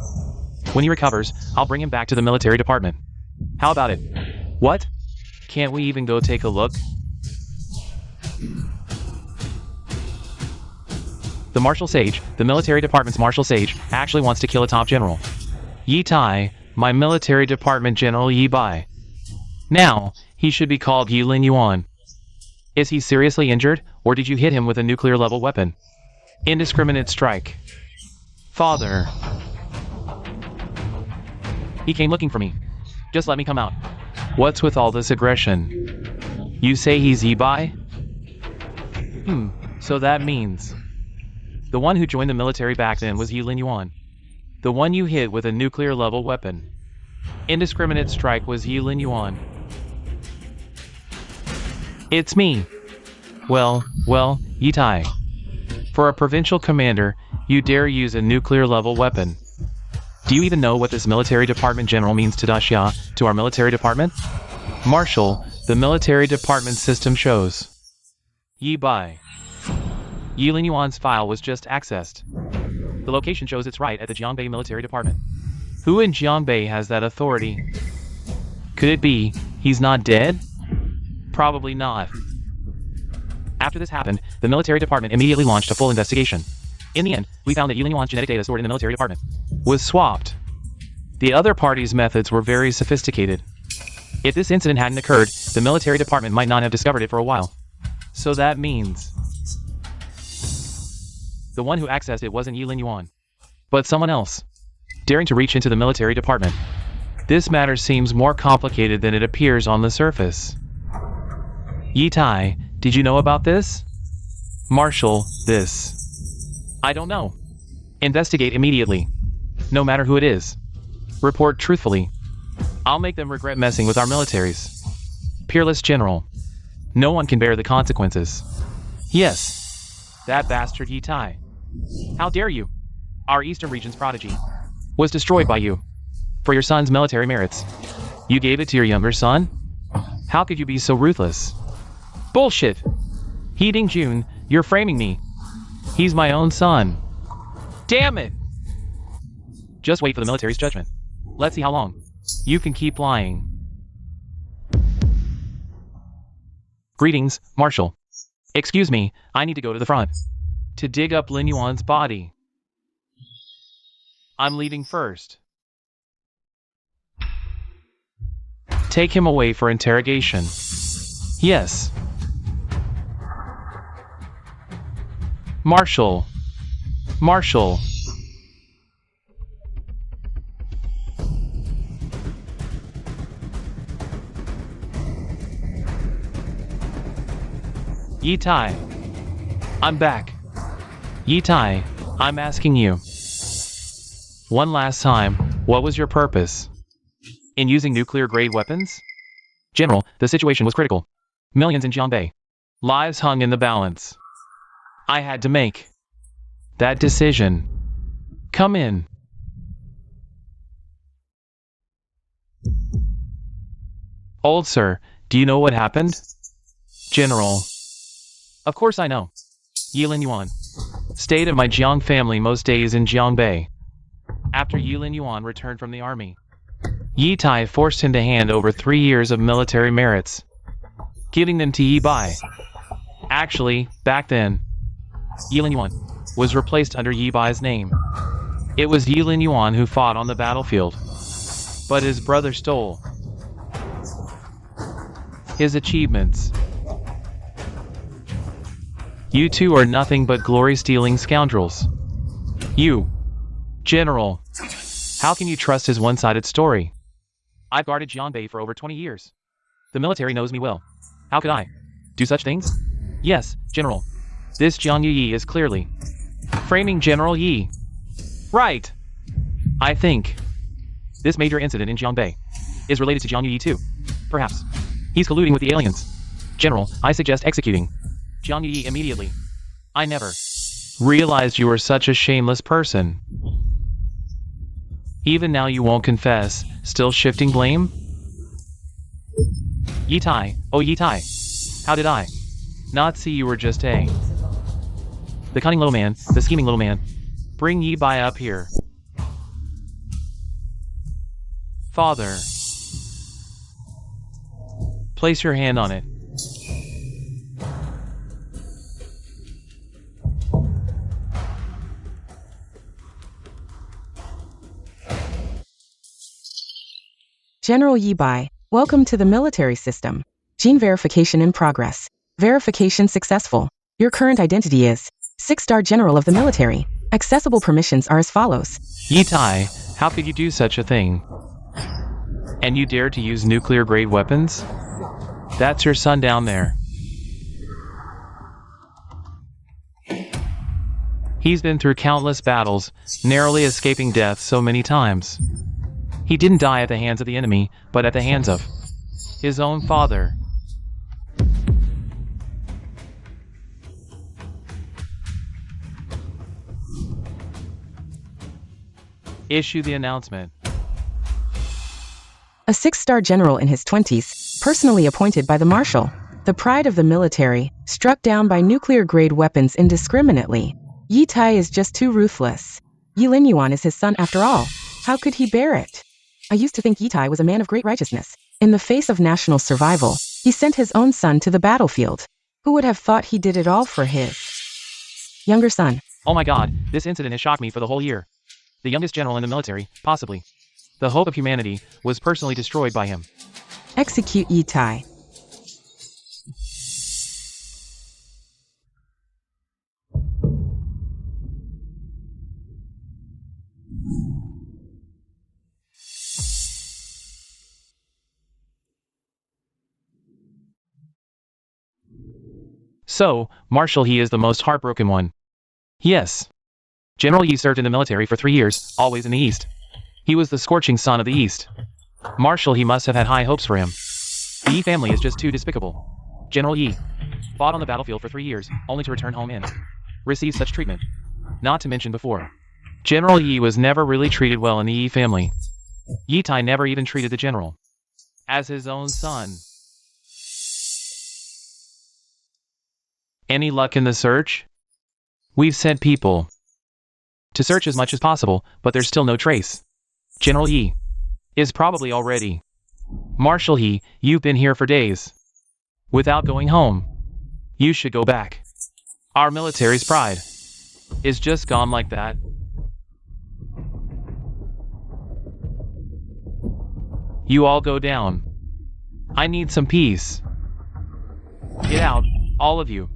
When he recovers, I'll bring him back to the military department. How about it? What? Can't we even go take a look? The Marshal Sage, the military department's Marshal Sage, actually wants to kill a top general. Ye Tai, my military department general Ye Bai. Now, he should be called Lin Yuan. Is he seriously injured, or did you hit him with a nuclear-level weapon? Indiscriminate strike. Father. He came looking for me. Just let me come out. What's with all this aggression? You say he's Ye Bai? So that means... The one who joined the military back then was Lin Yuan. The one you hit with a nuclear-level weapon. Indiscriminate strike was Lin Yuan. It's me. Well, Ye Tai. For a provincial commander, you dare use a nuclear-level weapon. Do you even know what this military department general means to Daxia, to our military department? Marshal, the military department system shows. Ye Bai. Lin Yuan's file was just accessed. The location shows it's right at the Jiangbei military department. Who in Jiangbei has that authority? Could it be he's not dead? Probably not. After this happened, the military department immediately launched a full investigation. In the end, we found that Lin Yuan's genetic data stored in the military department was swapped. The other party's methods were very sophisticated. If this incident hadn't occurred, the military department might not have discovered it for a while. So that means... The one who accessed it wasn't Lin Yuan, but someone else, daring to reach into the military department. This matter seems more complicated than it appears on the surface. Ye Tai, did you know about this? Marshal, this. I don't know. Investigate immediately. No matter who it is. Report truthfully. I'll make them regret messing with our militaries. Peerless General. No one can bear the consequences. Yes. That bastard Ye Tai. How dare you? Our Eastern region's prodigy was destroyed by you. For your son's military merits. You gave it to your younger son? How could you be so ruthless? Bullshit! Heeding June, you're framing me. He's my own son. Damn it! Just wait for the military's judgment. Let's see how long you can keep lying. Greetings, Marshal. Excuse me, I need to go to the front to dig up Lin Yuan's body. I'm leaving first. Take him away for interrogation. Yes. Marshal. Marshal. Ye Tai. I'm back. Ye Tai, I'm asking you. One last time, what was your purpose? In using nuclear-grade weapons? General, the situation was critical. Millions in Jiangbei. Lives hung in the balance. I had to make that decision. Come in. Old sir, do you know what happened? General. Of course I know. Lin Yuan stayed at my Jiang family most days in Jiangbei. After Lin Yuan returned from the army, Ye Tai forced him to hand over 3 years of military merits, giving them to Ye Bai. Actually, back then, Lin Yuan was replaced under Ye Bai's name. It was Lin Yuan who fought on the battlefield, but his brother stole his achievements. You two are nothing but glory-stealing scoundrels. You, General, how can you trust his one-sided story? I've guarded Jiangbei for over 20 years. The military knows me well. How could I do such things? Yes, General. This Jiang Yi is clearly framing General Yi. Right. I think this major incident in Jiangbei is related to Jiang Yi too. Perhaps he's colluding with the aliens. General, I suggest executing Jiang Yi immediately. I never realized you were such a shameless person. Even now you won't confess, still shifting blame? Ye Tai, oh Ye Tai, how did I not see you were just the cunning little man, the scheming little man. Bring Ye Bai up here. Father. Place your hand on it. General Ye Bai, welcome to the military system. Gene verification in progress. Verification successful. Your current identity is 6-star General of the military. Accessible permissions are as follows. Ye Tai, how could you do such a thing? And you dare to use nuclear-grade weapons? That's your son down there. He's been through countless battles, narrowly escaping death so many times. He didn't die at the hands of the enemy, but at the hands of his own father. Issue the announcement. A 6-star general in his 20s, personally appointed by the marshal, the pride of the military, struck down by nuclear-grade weapons indiscriminately. Ye Tai is just too ruthless. Lin Yuan is his son after all. How could he bear it? I used to think Ye Tai was a man of great righteousness. In the face of national survival, he sent his own son to the battlefield. Who would have thought he did it all for his younger son? Oh my god, this incident has shocked me for the whole year. The youngest general in the military, possibly. The hope of humanity was personally destroyed by him. Execute Ye Tai. So, Marshal He is the most heartbroken one. Yes. General Yi served in the military for 3 years, always in the East. He was the scorching sun of the East. Marshal He must have had high hopes for him. The Yi family is just too despicable. General Yi fought on the battlefield for 3 years, only to return home and receive such treatment. Not to mention before, General Yi was never really treated well in the Yi family. Ye Tai never even treated the general as his own son. Any luck in the search? We've sent people to search as much as possible, but there's still no trace. General Yi is probably already. Marshal Yi, you've been here for days without going home. You should go back. Our military's pride is just gone like that. You all go down. I need some peace. Get out, all of you.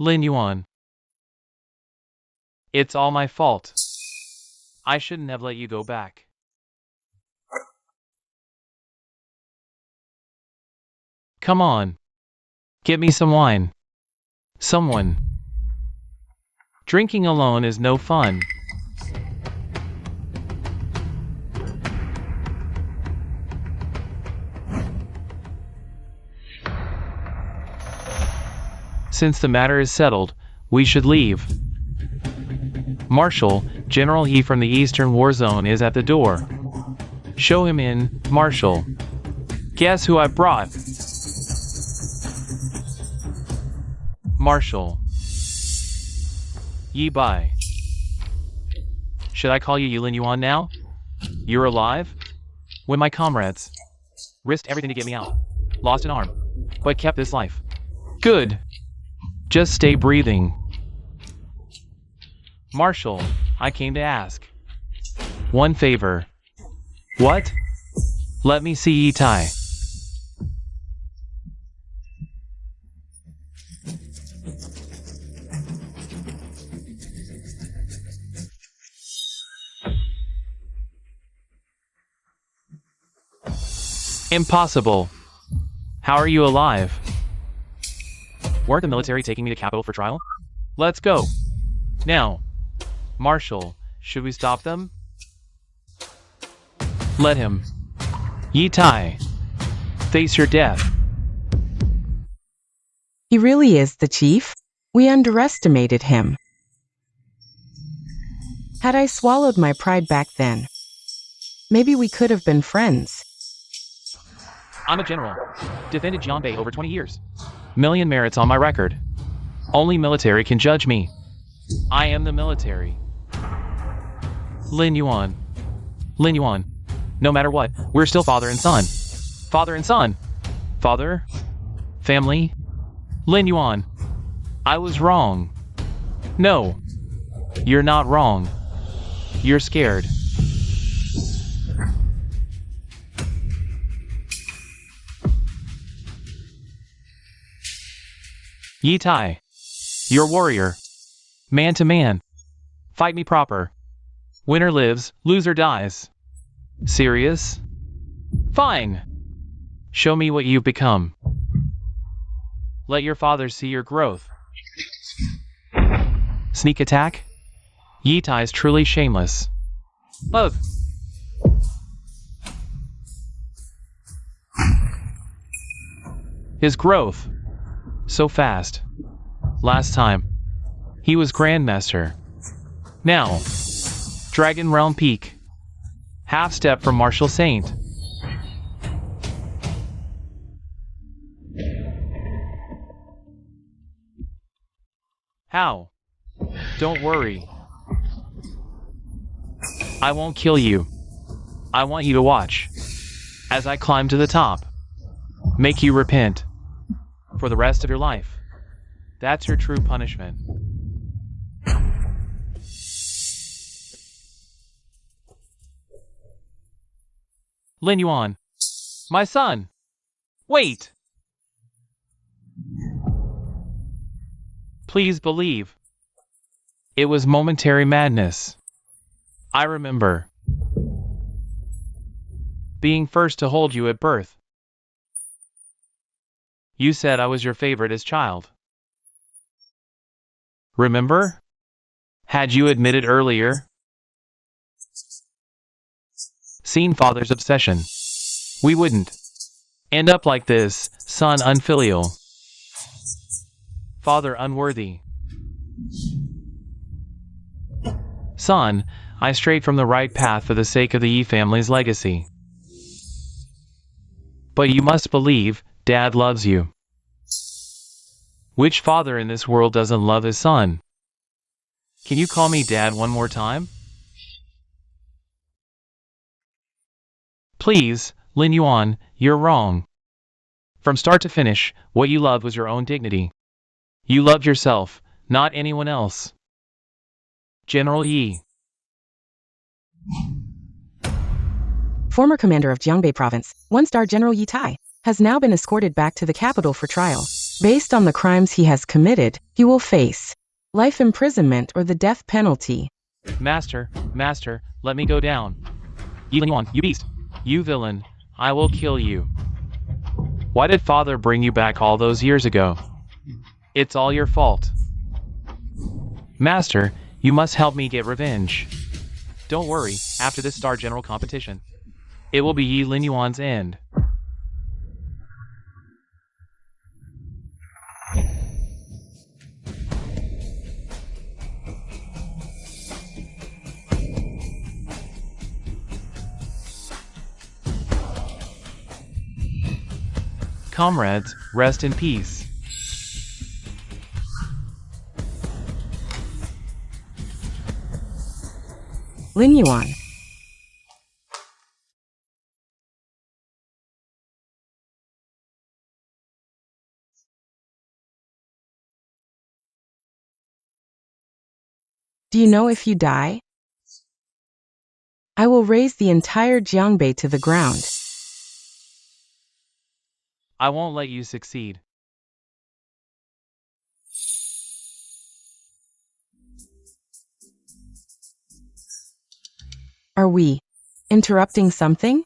Lin Yuan. It's all my fault. I shouldn't have let you go back. Come on. Get me some wine. Someone. Drinking alone is no fun. Since the matter is settled, we should leave. Marshal, General He from the Eastern War Zone is at the door. Show him in, Marshal. Guess who I brought? Marshal. Ye Tai. Should I call you Lin Yuan now? You're alive? When my comrades risked everything to get me out, lost an arm, but kept this life. Good. Just stay breathing. Marshal, I came to ask one favor. What? Let me see Ye Tai. Impossible. How are you alive? Weren't the military taking me to capital for trial? Let's go. Now. Marshal, should we stop them? Let him. Ye Tai. Face your death. He really is the chief. We underestimated him. Had I swallowed my pride back then, maybe we could have been friends. I'm a general. Defended Jiangbei over 20 years. Million merits on my record. Only military can judge me. I am the military. Lin Yuan. Lin Yuan. No matter what, we're still father and son. Father and son. Father? Family? Lin Yuan. I was wrong. No. You're not wrong. You're scared. Ye Tai. You're warrior. Man to man. Fight me proper. Winner lives, loser dies. Serious? Fine. Show me what you've become. Let your father see your growth. Sneak attack? Ye Tai is truly shameless. Ugh. His growth. So fast. Last time, he was Grandmaster. Now, Dragon Realm Peak. Half step from Martial Saint. How? Don't worry. I won't kill you. I want you to watch as I climb to the top. Make you repent for the rest of your life. That's your true punishment. Lin Yuan. My son. Wait. Please believe. It was momentary madness. I remember being first to hold you at birth. You said I was your favorite as child. Remember? Had you admitted earlier? Seen father's obsession. We wouldn't end up like this, son unfilial. Father unworthy. Son, I strayed from the right path for the sake of the Yi family's legacy. But you must believe, Dad loves you. Which father in this world doesn't love his son? Can you call me Dad one more time? Please, Lin Yuan, you're wrong. From start to finish, what you loved was your own dignity. You loved yourself, not anyone else. General Yi. Former commander of Jiangbei province, one-star General Ye Tai, has now been escorted back to the capital for trial. Based on the crimes he has committed, he will face life imprisonment or the death penalty. Master, let me go down. Yi Lin Yuan, you beast. You villain, I will kill you. Why did father bring you back all those years ago? It's all your fault. Master, you must help me get revenge. Don't worry, after this Star General competition, it will be Yi Lin Yuan's end. Comrades, rest in peace. Lin Yuan. Do you know if you die? I will raise the entire Jiangbei to the ground. I won't let you succeed. Are we interrupting something?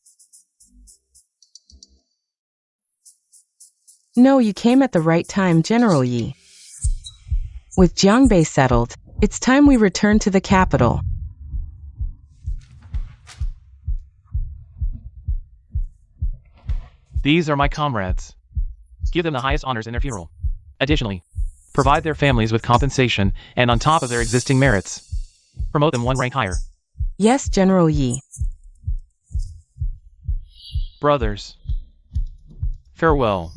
No, you came at the right time, General Yi. With Jiangbei settled, it's time we return to the capital. These are my comrades. Give them the highest honors in their funeral. Additionally, provide their families with compensation and on top of their existing merits, promote them one rank higher. Yes, General Yi. Brothers, farewell.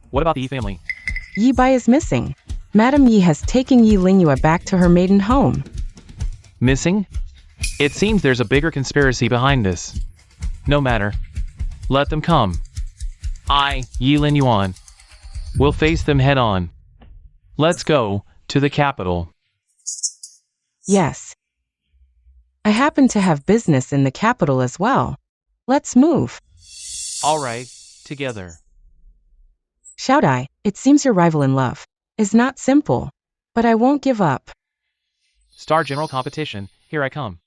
What about the Yi family? Yi Bai is missing. Madame Yi has taken Yi Lin Yue back to her maiden home. Missing? It seems there's a bigger conspiracy behind this. No matter. Let them come. I, Yi Lin Yuan, will face them head on. Let's go to the capital. Yes. I happen to have business in the capital as well. Let's move. All right, together. Shout I, it seems your rival in love is not simple, but I won't give up. Star General competition, here I come.